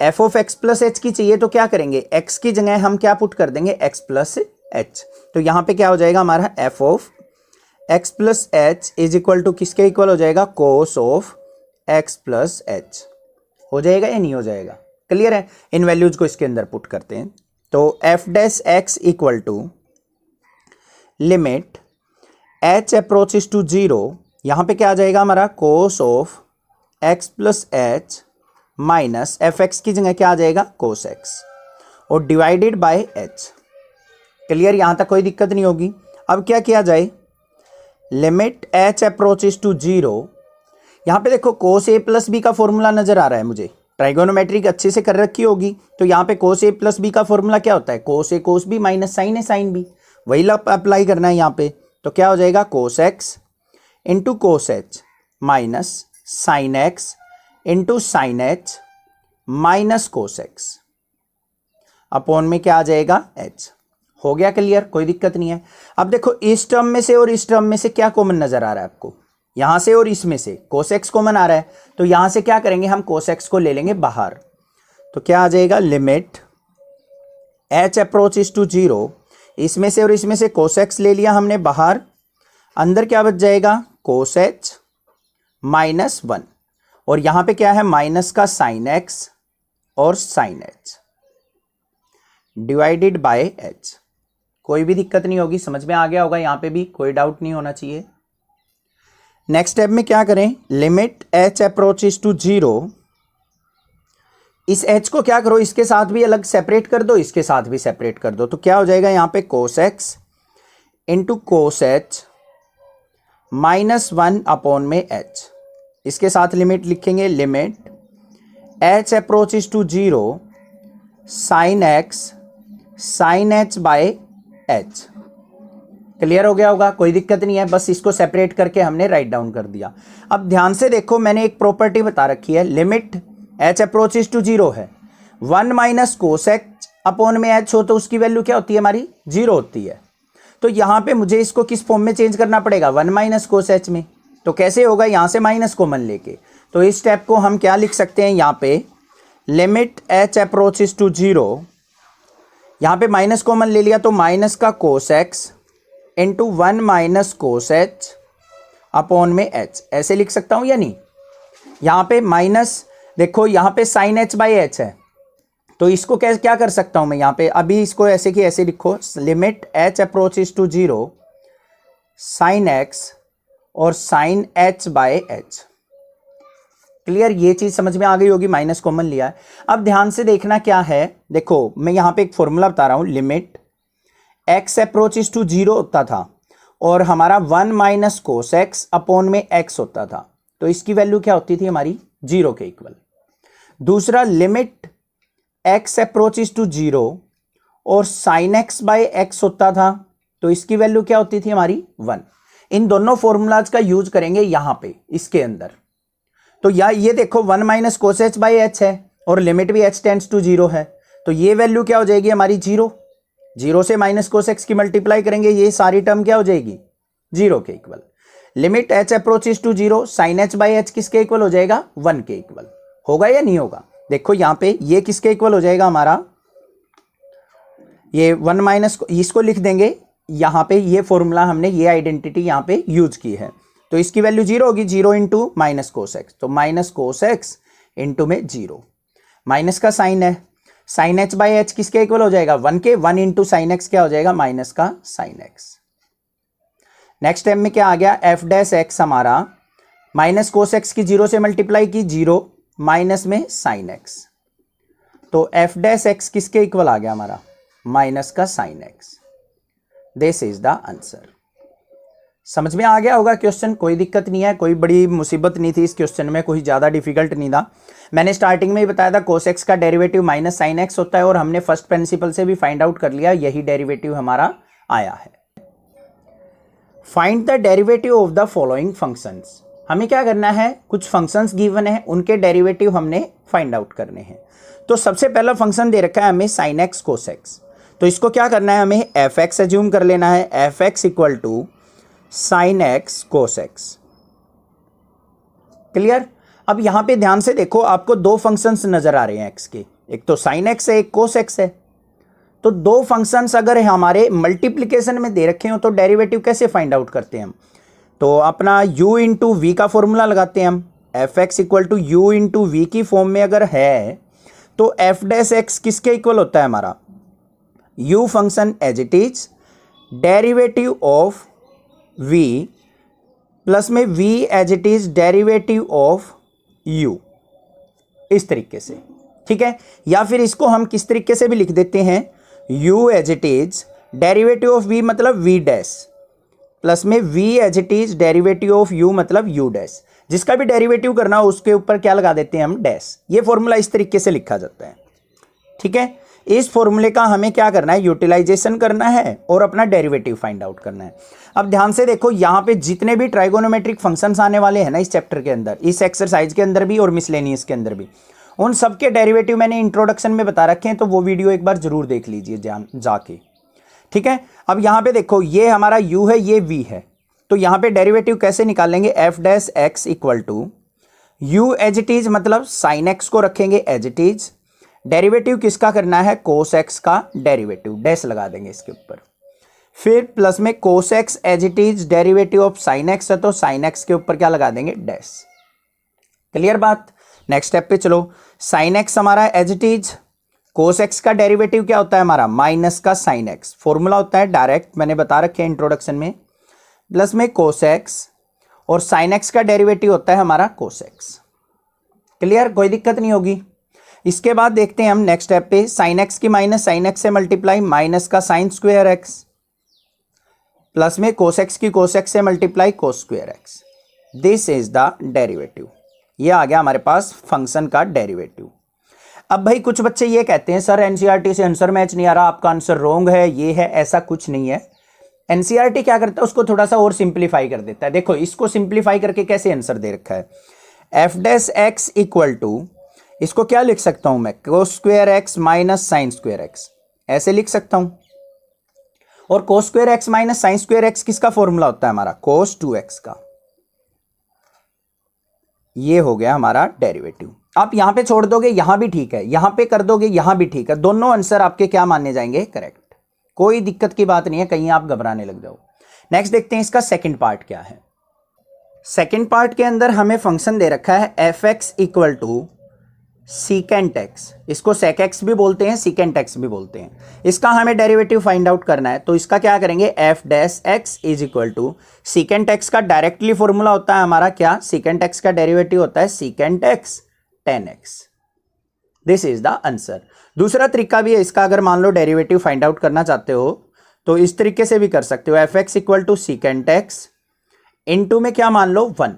f of x plus h की चाहिए, तो क्या करेंगे, एक्स की जगह हम क्या पुट कर देंगे, एक्स प्लस एच। तो यहाँ पे क्या हो जाएगा हमारा, f of x plus h is equal to किसके इक्वल हो जाएगा, cos of x plus h. हो जाएगा या नहीं हो जाएगा, क्लियर है। इन वैल्यूज को इसके अंदर पुट करते हैं। तो f dash x equal to limit h approaches to 0, यहां पे क्या आ जाएगा हमारा, cos of x plus h minus f x की जगह क्या आ जाएगा, कोस एक्स, और डिवाइडेड बाय एच। क्लियर, यहां तक कोई दिक्कत नहीं होगी। अब क्या किया जाए, लिमिट एच अप्रोचेस टू 0, यहां पे देखो कोस ए प्लस बी का फॉर्मूला नजर आ रहा है मुझे, ट्राइगोनोमेट्रिक अच्छे से कर रखी होगी। तो यहाँ पे कोस ए प्लस बी का फॉर्मूला क्या होता है, कोस ए कोस बी माइनस साइन ए साइन बी, वही अप्लाई करना है यहाँ पे। तो क्या हो जाएगा, cos x into cos H minus sine x into sine h minus cos x upon में क्या आ जाएगा, एच। हो गया क्लियर, कोई दिक्कत नहीं है। अब देखो इस टर्म में से और इस टर्म में से क्या कॉमन नजर आ रहा है आपको, यहां से और इसमें से कोस एक्स कॉमन आ रहा है। तो यहां से क्या करेंगे, हम कोस एक्स को ले लेंगे बाहर। तो क्या आ जाएगा, लिमिट एच अप्रोचेस टू 0, इसमें से और इसमें से कोस एक्स ले लिया हमने बाहर, अंदर क्या बच जाएगा, कोस एच माइनस 1, और यहां पे क्या है, माइनस का साइन एक्स और sine h divided by h. कोई भी दिक्कत नहीं होगी, समझ में आ गया होगा, यहां पे भी कोई डाउट नहीं होना चाहिए। नेक्स्ट स्टेप में क्या करें, लिमिट एच अप्रोचेस टू 0, इस h को क्या करो, इसके साथ भी अलग सेपरेट कर दो, इसके साथ भी सेपरेट कर दो, तो क्या हो जाएगा यहाँ पे cos x into cos h -1 में h। इसके साथ लिमिट लिखेंगे, limit h approaches to 0 sine x sine h by h। Clear हो गया होगा, कोई दिक्कत नहीं है, बस इसको सेपरेट करके हमने राइट डाउन कर दिया। अब ध्यान से देखो, मैंने एक प्रॉपर्टी बता रखी है, लिमिट h अप्रोचेस टू 0 है, 1 माइनस कोस एच अपॉन में h हो तो उसकी वैल्यू क्या होती है हमारी, 0 होती है। तो यहाँ पे मुझे इसको किस फॉर्म में चेंज करना पड़ेगा, 1 माइनस कोस एच में। तो कैसे होगा, यहाँ से माइनस कॉमन लेके, तो इस स्टेप को हम क्या लिख सकते हैं, यहाँ पे लिमिट h अप्रोचेस टू 0, यहाँ पे माइनस कॉमन ले लिया तो माइनस का cos x into 1 minus cos H upon में h, ऐसे लिख सकता हूँ या नहीं। यहाँ पे माइनस देखो, यहाँ पे साइन एच बाई एच है, तो इसको क्या कर सकता हूँ मैं, यहाँ पे अभी इसको ऐसे कि ऐसे लिखो, limit h approaches to 0 sine x और sine h by h। Clear, ये चीज समझ में आ गई होगी, माइनस कॉमन लिया है। अब ध्यान से देखना क्या है, देखो मैं यहाँ पे एक फॉर्मूला बता रहा हूँ, लिमिट x अप्रोचेस टू 0 होता था और हमारा 1 माइनस कोस एक्स अपॉन में x होता था, तो इसकी वैल्यू क्या होती थी हमारी, 0 के इक्वल। दूसरा लिमिट x अप्रोचेस टू 0 और साइन x बाय x होता था, तो इसकी वैल्यू क्या होती थी हमारी, 1। इन दोनों फॉर्मूलाज का यूज करेंगे यहाँ पे इसके अंदर। तो ये देखो 1 minus cos H by H है और लिमिट भी h टेंड्स टू 0 है, तो ये वैल्यू क्या हो जाएगी हमारी, 0। 0 से माइनस कोस एक्स की मल्टीप्लाई करेंगे, ये सारी टर्म क्या हो जाएगी, 0 के इक्वल। Limit h approaches to 0 sine h by h किसके इक्वल हो जाएगा, 1 के इक्वल। होगा या नहीं होगा, देखो यहाँ पे ये किसके इक्वल हो जाएगा हमारा, ये 1 माइनस, इसको लिख देंगे यहाँ पे, ये फॉर्मूला हमने ये आइडेंटिटी यहाँ पे यूज की है, तो इसकी वैल्यू 0 होगी, 0 इंटू माइनस कोस एक्स, तो माइनस कोस एक्स इंटू में 0, माइनस का साइन है, साइन एच बाई एच किसके इक्वल हो जाएगा, 1 के, 1 इंटू साइन एक्स क्या हो जाएगा, माइनस का साइन एक्स। नेक्स्ट स्टेप में क्या आ गया, एफ डैश एक्स हमारा माइनस कोस एक्स की 0 से मल्टीप्लाई की, 0 माइनस में साइन एक्स, तो एफ डैश एक्स किसके इक्वल आ गया हमारा, माइनस का sine x. This is the answer. समझ में आ गया होगा क्वेश्चन, कोई दिक्कत नहीं है, कोई बड़ी मुसीबत नहीं थी इस क्वेश्चन में, कोई ज़्यादा डिफिकल्ट नहीं था। मैंने स्टार्टिंग में ही बताया था कोस एक्स का डेरिवेटिव माइनस साइन एक्स होता है और हमने फर्स्ट प्रिंसिपल से भी फाइंड आउट कर लिया, यही डेरिवेटिव हमारा आया है। Find the derivative of the following functions. हमें क्या करना है, कुछ फंक्शंस गिवन है, उनके डेरिवेटिव हमने फाइंड आउट करने हैं। तो सबसे पहला फंक्शन दे रखा है हमें साइन एक्स कोस एक्स, तो इसको क्या करना है, हमें एफ एक्स एज्यूम कर लेना है, F x equal to sine x cos x. Clear. अब यहां पे ध्यान से देखो, आपको दो फंक्शंस नजर आ रहे हैं एक्स के, एक तो साइन एक्स है, एक कोस एक्स है। तो दो फंक्शंस अगर हमारे मल्टीप्लीकेशन में दे रखे हो तो डेरिवेटिव कैसे फाइंड आउट करते हैं हम, तो अपना u इंटू वी का फॉर्मूला लगाते हैं हम, f x equal to u into v की फॉर्म में अगर है तो एफ डैश एक्स किसके इक्वल होता है हमारा, u function as it is derivative of v plus में v as it is derivative of u, इस तरीके से। ठीक है, या फिर इसको हम किस तरीके से भी लिख देते हैं, u as it is derivative of v मतलब v डैश प्लस में v as it is derivative of u मतलब u डैश। जिसका भी डेरिवेटिव करना हो उसके ऊपर क्या लगा देते हैं हम, डैश। ये फॉर्मूला इस तरीके से लिखा जाता है। ठीक है, इस फॉर्मूले का हमें क्या करना है, यूटिलाइजेशन करना है और अपना डेरिवेटिव फाइंड आउट करना है। अब ध्यान से देखो, यहाँ पे जितने भी ट्राइगोनोमेट्रिक फंक्शंस आने वाले हैं ना इस चैप्टर के अंदर, इस एक्सरसाइज के अंदर भी और मिसलेनियस के अंदर भी, उन सबके डेरिवेटिव मैंने इंट्रोडक्शन में बता रखे हैं, तो वो वीडियो एक बार जरूर देख लीजिए जाके। ठीक है, अब यहाँ पे देखो, ये हमारा u है, ये v है, तो यहाँ पे डेरिवेटिव कैसे निकालेंगे, f dash x equal to u as it is मतलब साइन एक्स को रखेंगे एज इट इज, डेरिवेटिव किसका करना है, कोस एक्स का डेरिवेटिव, डैश लगा देंगे इसके ऊपर, फिर प्लस में cos x as it is derivative of sine x है, तो साइन एक्स के ऊपर क्या लगा देंगे, डैश। क्लियर बात। नेक्स्ट स्टेप पे चलो, साइन एक्स हमारा as it is, cos x का डेरिवेटिव क्या होता है हमारा, माइनस का साइन एक्स, फॉर्मूला होता है डायरेक्ट, मैंने बता रखे हैं इंट्रोडक्शन में, प्लस में कोस एक्स और साइन एक्स का डेरिवेटिव होता है हमारा कोस एक्स। क्लियर, कोई दिक्कत नहीं होगी। इसके बाद देखते हैं हम नेक्स्ट स्टेप पे, साइन एक्स की माइनस साइन एक्स से मल्टीप्लाई, माइनस का साइन स्क्वायर एक्स, प्लस में कोस एक्स की कोस एक्स से multiply cos square x. This is the derivative. ये आ गया हमारे पास फंक्शन का डेरिवेटिव। अब भाई कुछ बच्चे ये कहते हैं सर एनसीईआरटी से आंसर मैच नहीं आ रहा, आपका आंसर रॉन्ग है, ये है, ऐसा कुछ नहीं है। एनसीईआरटी क्या करता है, उसको थोड़ा सा और सिंप्लीफाई कर देता है। देखो इसको सिंप्लीफाई करके कैसे आंसर दे रखा है, f dash x equal to, इसको क्या लिख सकता हूं मैं, cos square x minus sine square x, ऐसे लिख सकता हूं। और cos square x minus sine square x किसका फॉर्मूला होता है हमारा, कोस 2x का। ये हो गया हमारा डेरिवेटिव। आप यहां पे छोड़ दोगे यहां भी ठीक है, यहां पे कर दोगे यहां भी ठीक है, दोनों आंसर आपके क्या माने जाएंगे, करेक्ट। कोई दिक्कत की बात नहीं है, कहीं आप घबराने लग जाओ। नेक्स्ट देखते हैं इसका सेकंड पार्ट क्या है। सेकंड पार्ट के अंदर हमें फंक्शन दे रखा है F x equal to secant x, इसको सेक एक्स भी बोलते हैं, सीकेंट एक्स भी बोलते हैं। इसका हमें डेरिवेटिव फाइंड आउट करना है, तो इसका क्या करेंगे, f dash x is equal to secant x का डायरेक्टली फॉर्मूला होता है हमारा क्या, सीकेंट एक्स का डेरिवेटिव होता है secant x ten x. This is the answer. दूसरा तरीका भी है इसका, अगर मान लो डेरिवेटिव फाइंड आउट करना चाहते हो तो इस तरीके से भी कर सकते हो, f x equal to secant x into में क्या मान लो 1।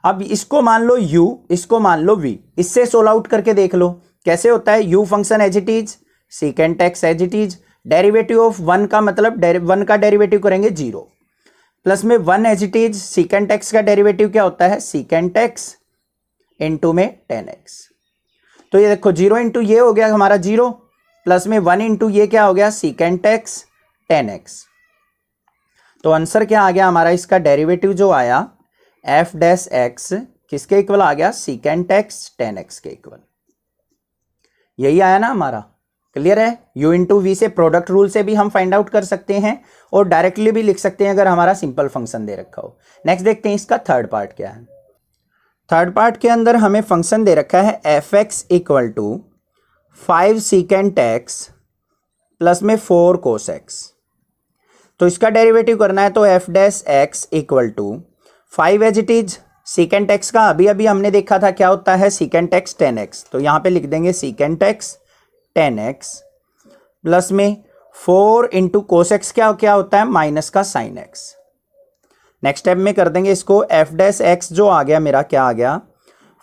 अब इसको मान लो u, इसको मान लो v, इससे सोल्व आउट करके देख लो कैसे होता है। u function as it is, secant x as it is, derivative of 1 का मतलब 1 का डेरिवेटिव करेंगे 0, प्लस में 1 as it is, secant x का डेरिवेटिव क्या होता है, सीकेंट एक्स इनटू में 10x। तो ये देखो 0 इंटू ये हो गया हमारा 0, प्लस में 1 इंटू ये क्या हो गया, सीकेंट एक्स 10x। तो आंसर क्या आ गया हमारा, इसका डेरिवेटिव जो आया एफ डैश एक्स किसके इक्वल आ गया, सीकेंट एक्स 10x के इक्वल। यही आया ना हमारा, क्लियर है। u इंटू वी से प्रोडक्ट रूल से भी हम फाइंड आउट कर सकते हैं और डायरेक्टली भी लिख सकते हैं अगर हमारा सिंपल फंक्शन दे रखा हो। नेक्स्ट देखते हैं इसका थर्ड पार्ट क्या है। थर्ड पार्ट के अंदर हमें फंक्शन दे रखा है F x equal to 5 secant x plus में 4 कोस एक्स। तो इसका डेरिवेटिव करना है, तो f dash x equal to 5 as it is, secant x का अभी अभी हमने देखा था क्या होता है, सीकेंट एक्स 10x, तो यहां पे लिख देंगे सीकेंट एक्स 10x प्लस में 4 इंटू कोस एक्स क्या क्या होता है, माइनस का साइन एक्स। नेक्स्ट स्टेप में कर देंगे इसको, एफ डैश एक्स जो आ गया मेरा क्या आ गया,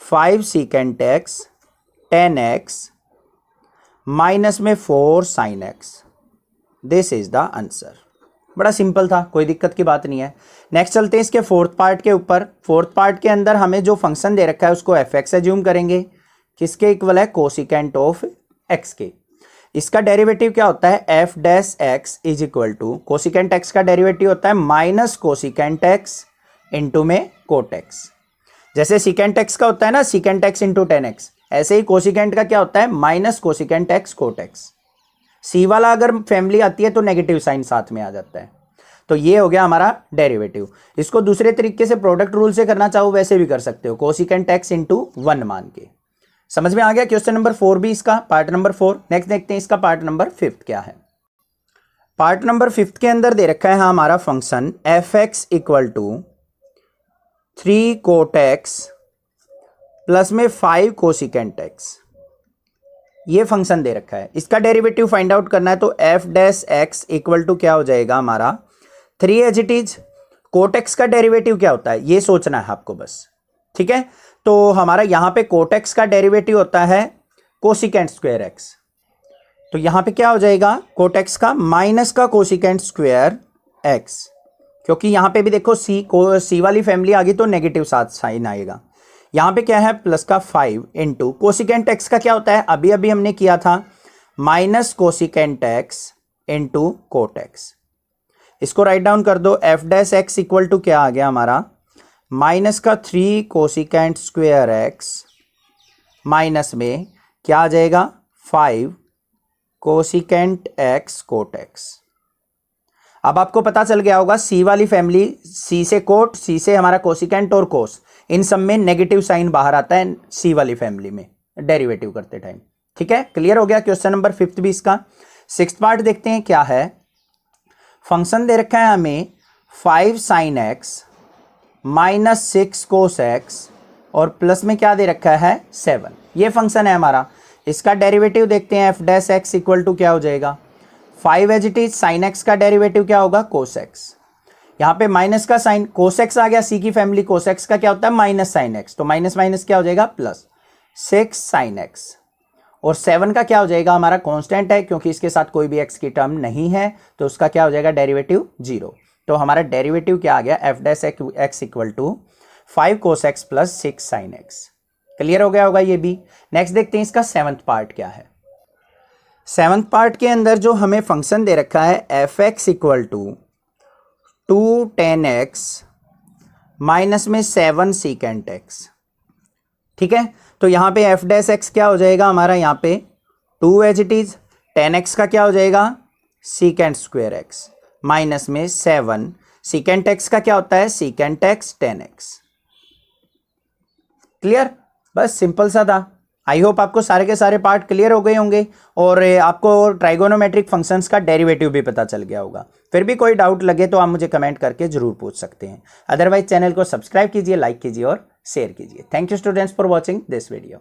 5 सीकेंट एक्स 10x माइनस में 4 sine x. This is the answer. बड़ा सिंपल था, कोई दिक्कत की बात नहीं है। नेक्स्ट चलते हैं इसके फोर्थ पार्ट के ऊपर। फोर्थ पार्ट के अंदर हमें जो फंक्शन दे रखा है उसको एफ एक्स एज्यूम करेंगे, किसके इक्वल है, कोसिकेंट ऑफ एक्स के। इसका डेरिवेटिव क्या होता है, f dash x is equal to, cosecant x का डेरिवेटिव होता है माइनस कोसिकेंट एक्स इंटू में कोट एक्स। जैसे सीकेंट एक्स का होता है ना सीकेंट एक्स इंटू 10x, ऐसे ही कोसिकेंट का क्या होता है, minus cosecant x cot x. C वाला अगर फैमिली आती है तो नेगेटिव साइन साथ में आ जाता है। तो ये हो गया हमारा डेरिवेटिव। इसको दूसरे तरीके से प्रोडक्ट रूल से करना चाहो वैसे भी कर सकते हो, कोसिकेंट एक्स इंटू 1 मान के। समझ में आ गया। क्वेश्चन नंबर 4 भी इसका पार्ट नंबर 4। नेक्स्ट देखते हैं इसका पार्ट नंबर 5 क्या है। पार्ट नंबर 5 के अंदर दे रखा है हमारा function f x equal to 3 cot x plus में 5 कोसिकेंट एक्स। ये फंक्शन दे रखा है, इसका डेरिवेटिव फाइंड आउट करना है, तो f dash x equal to क्या हो जाएगा हमारा 3 as it is. Cot x का डेरिवेटिव क्या होता है ये सोचना है आपको बस, ठीक है। तो हमारा यहां पे कोट एक्स का डेरिवेटिव होता है कोसिकेंट स्क्वायर एक्स, तो यहां पे क्या हो जाएगा कोट एक्स का माइनस का कोसिकेंट स्क्वायर एक्स, क्योंकि यहां पे भी देखो सी वाली फैमिली आ गई तो नेगेटिव साथ साइन आएगा। यहां पे क्या है प्लस का 5 इंटू कोसिकेंट एक्स का क्या होता है, अभी अभी हमने किया था minus cosecant x into cot x. इसको राइट डाउन कर दो, f dash x equal to क्या आ गया हमारा माइनस का 3 कोसिकेंट स्क्वायर एक्स माइनस में क्या आ जाएगा 5 कोसिकेंट एक्स कोट एक्स। अब आपको पता चल गया होगा सी वाली फैमिली, सी से कोट, सी से हमारा कोसिकेंट और कोस, इन सब में नेगेटिव साइन बाहर आता है सी वाली फैमिली में डेरिवेटिव करते टाइम, ठीक है। क्लियर हो गया क्वेश्चन नंबर 5 भी इसका। 6th पार्ट देखते हैं क्या है। फंक्शन दे रखा है हमें 5 साइन एक्स माइनस 6 कोस एक्स और प्लस में क्या दे रखा है 7। ये फंक्शन है हमारा। इसका डेरिवेटिव देखते हैं, f dash x equal to क्या हो जाएगा 5 as it is, sine x का डेरिवेटिव क्या होगा कोस एक्स, यहाँ पे माइनस का साइन कोस एक्स आ गया, सी की फैमिली कोस एक्स का क्या होता है माइनस साइन एक्स, तो माइनस माइनस क्या हो जाएगा प्लस 6 साइन एक्स, और 7 का क्या हो जाएगा हमारा कांस्टेंट है क्योंकि इसके साथ कोई भी एक्स की टर्म नहीं है, तो उसका क्या हो जाएगा डेरिवेटिव 0। तो हमारा डेरिवेटिव क्या आ गया F dash x equal to 5 cos X plus 6 sine X. Clear हो गया होगा ये भी। नेक्स्ट देखते हैं इसका 7th पार्ट क्या है। 7th पार्ट के अंदर जो हमें फंक्शन दे रखा है F x equal to 2 tan x minus में 7 सीकेंट x, ठीक है। तो यहाँ पे एफ डैश एक्स क्या हो जाएगा हमारा यहाँ पे 2 as it is, tan x का क्या हो जाएगा सीकेंट स्क्वायर x माइनस में 7 सीकेंट x का क्या होता है secant x tan x। Clear, बस सिंपल सा था। आई होप आपको सारे के सारे पार्ट क्लियर हो गए होंगे और आपको ट्राइगोनोमेट्रिक फंक्शंस का डेरिवेटिव भी पता चल गया होगा। फिर भी कोई डाउट लगे तो आप मुझे कमेंट करके जरूर पूछ सकते हैं। अदरवाइज चैनल को सब्सक्राइब कीजिए, लाइक कीजिए और शेयर कीजिए। Thank you students for watching this video.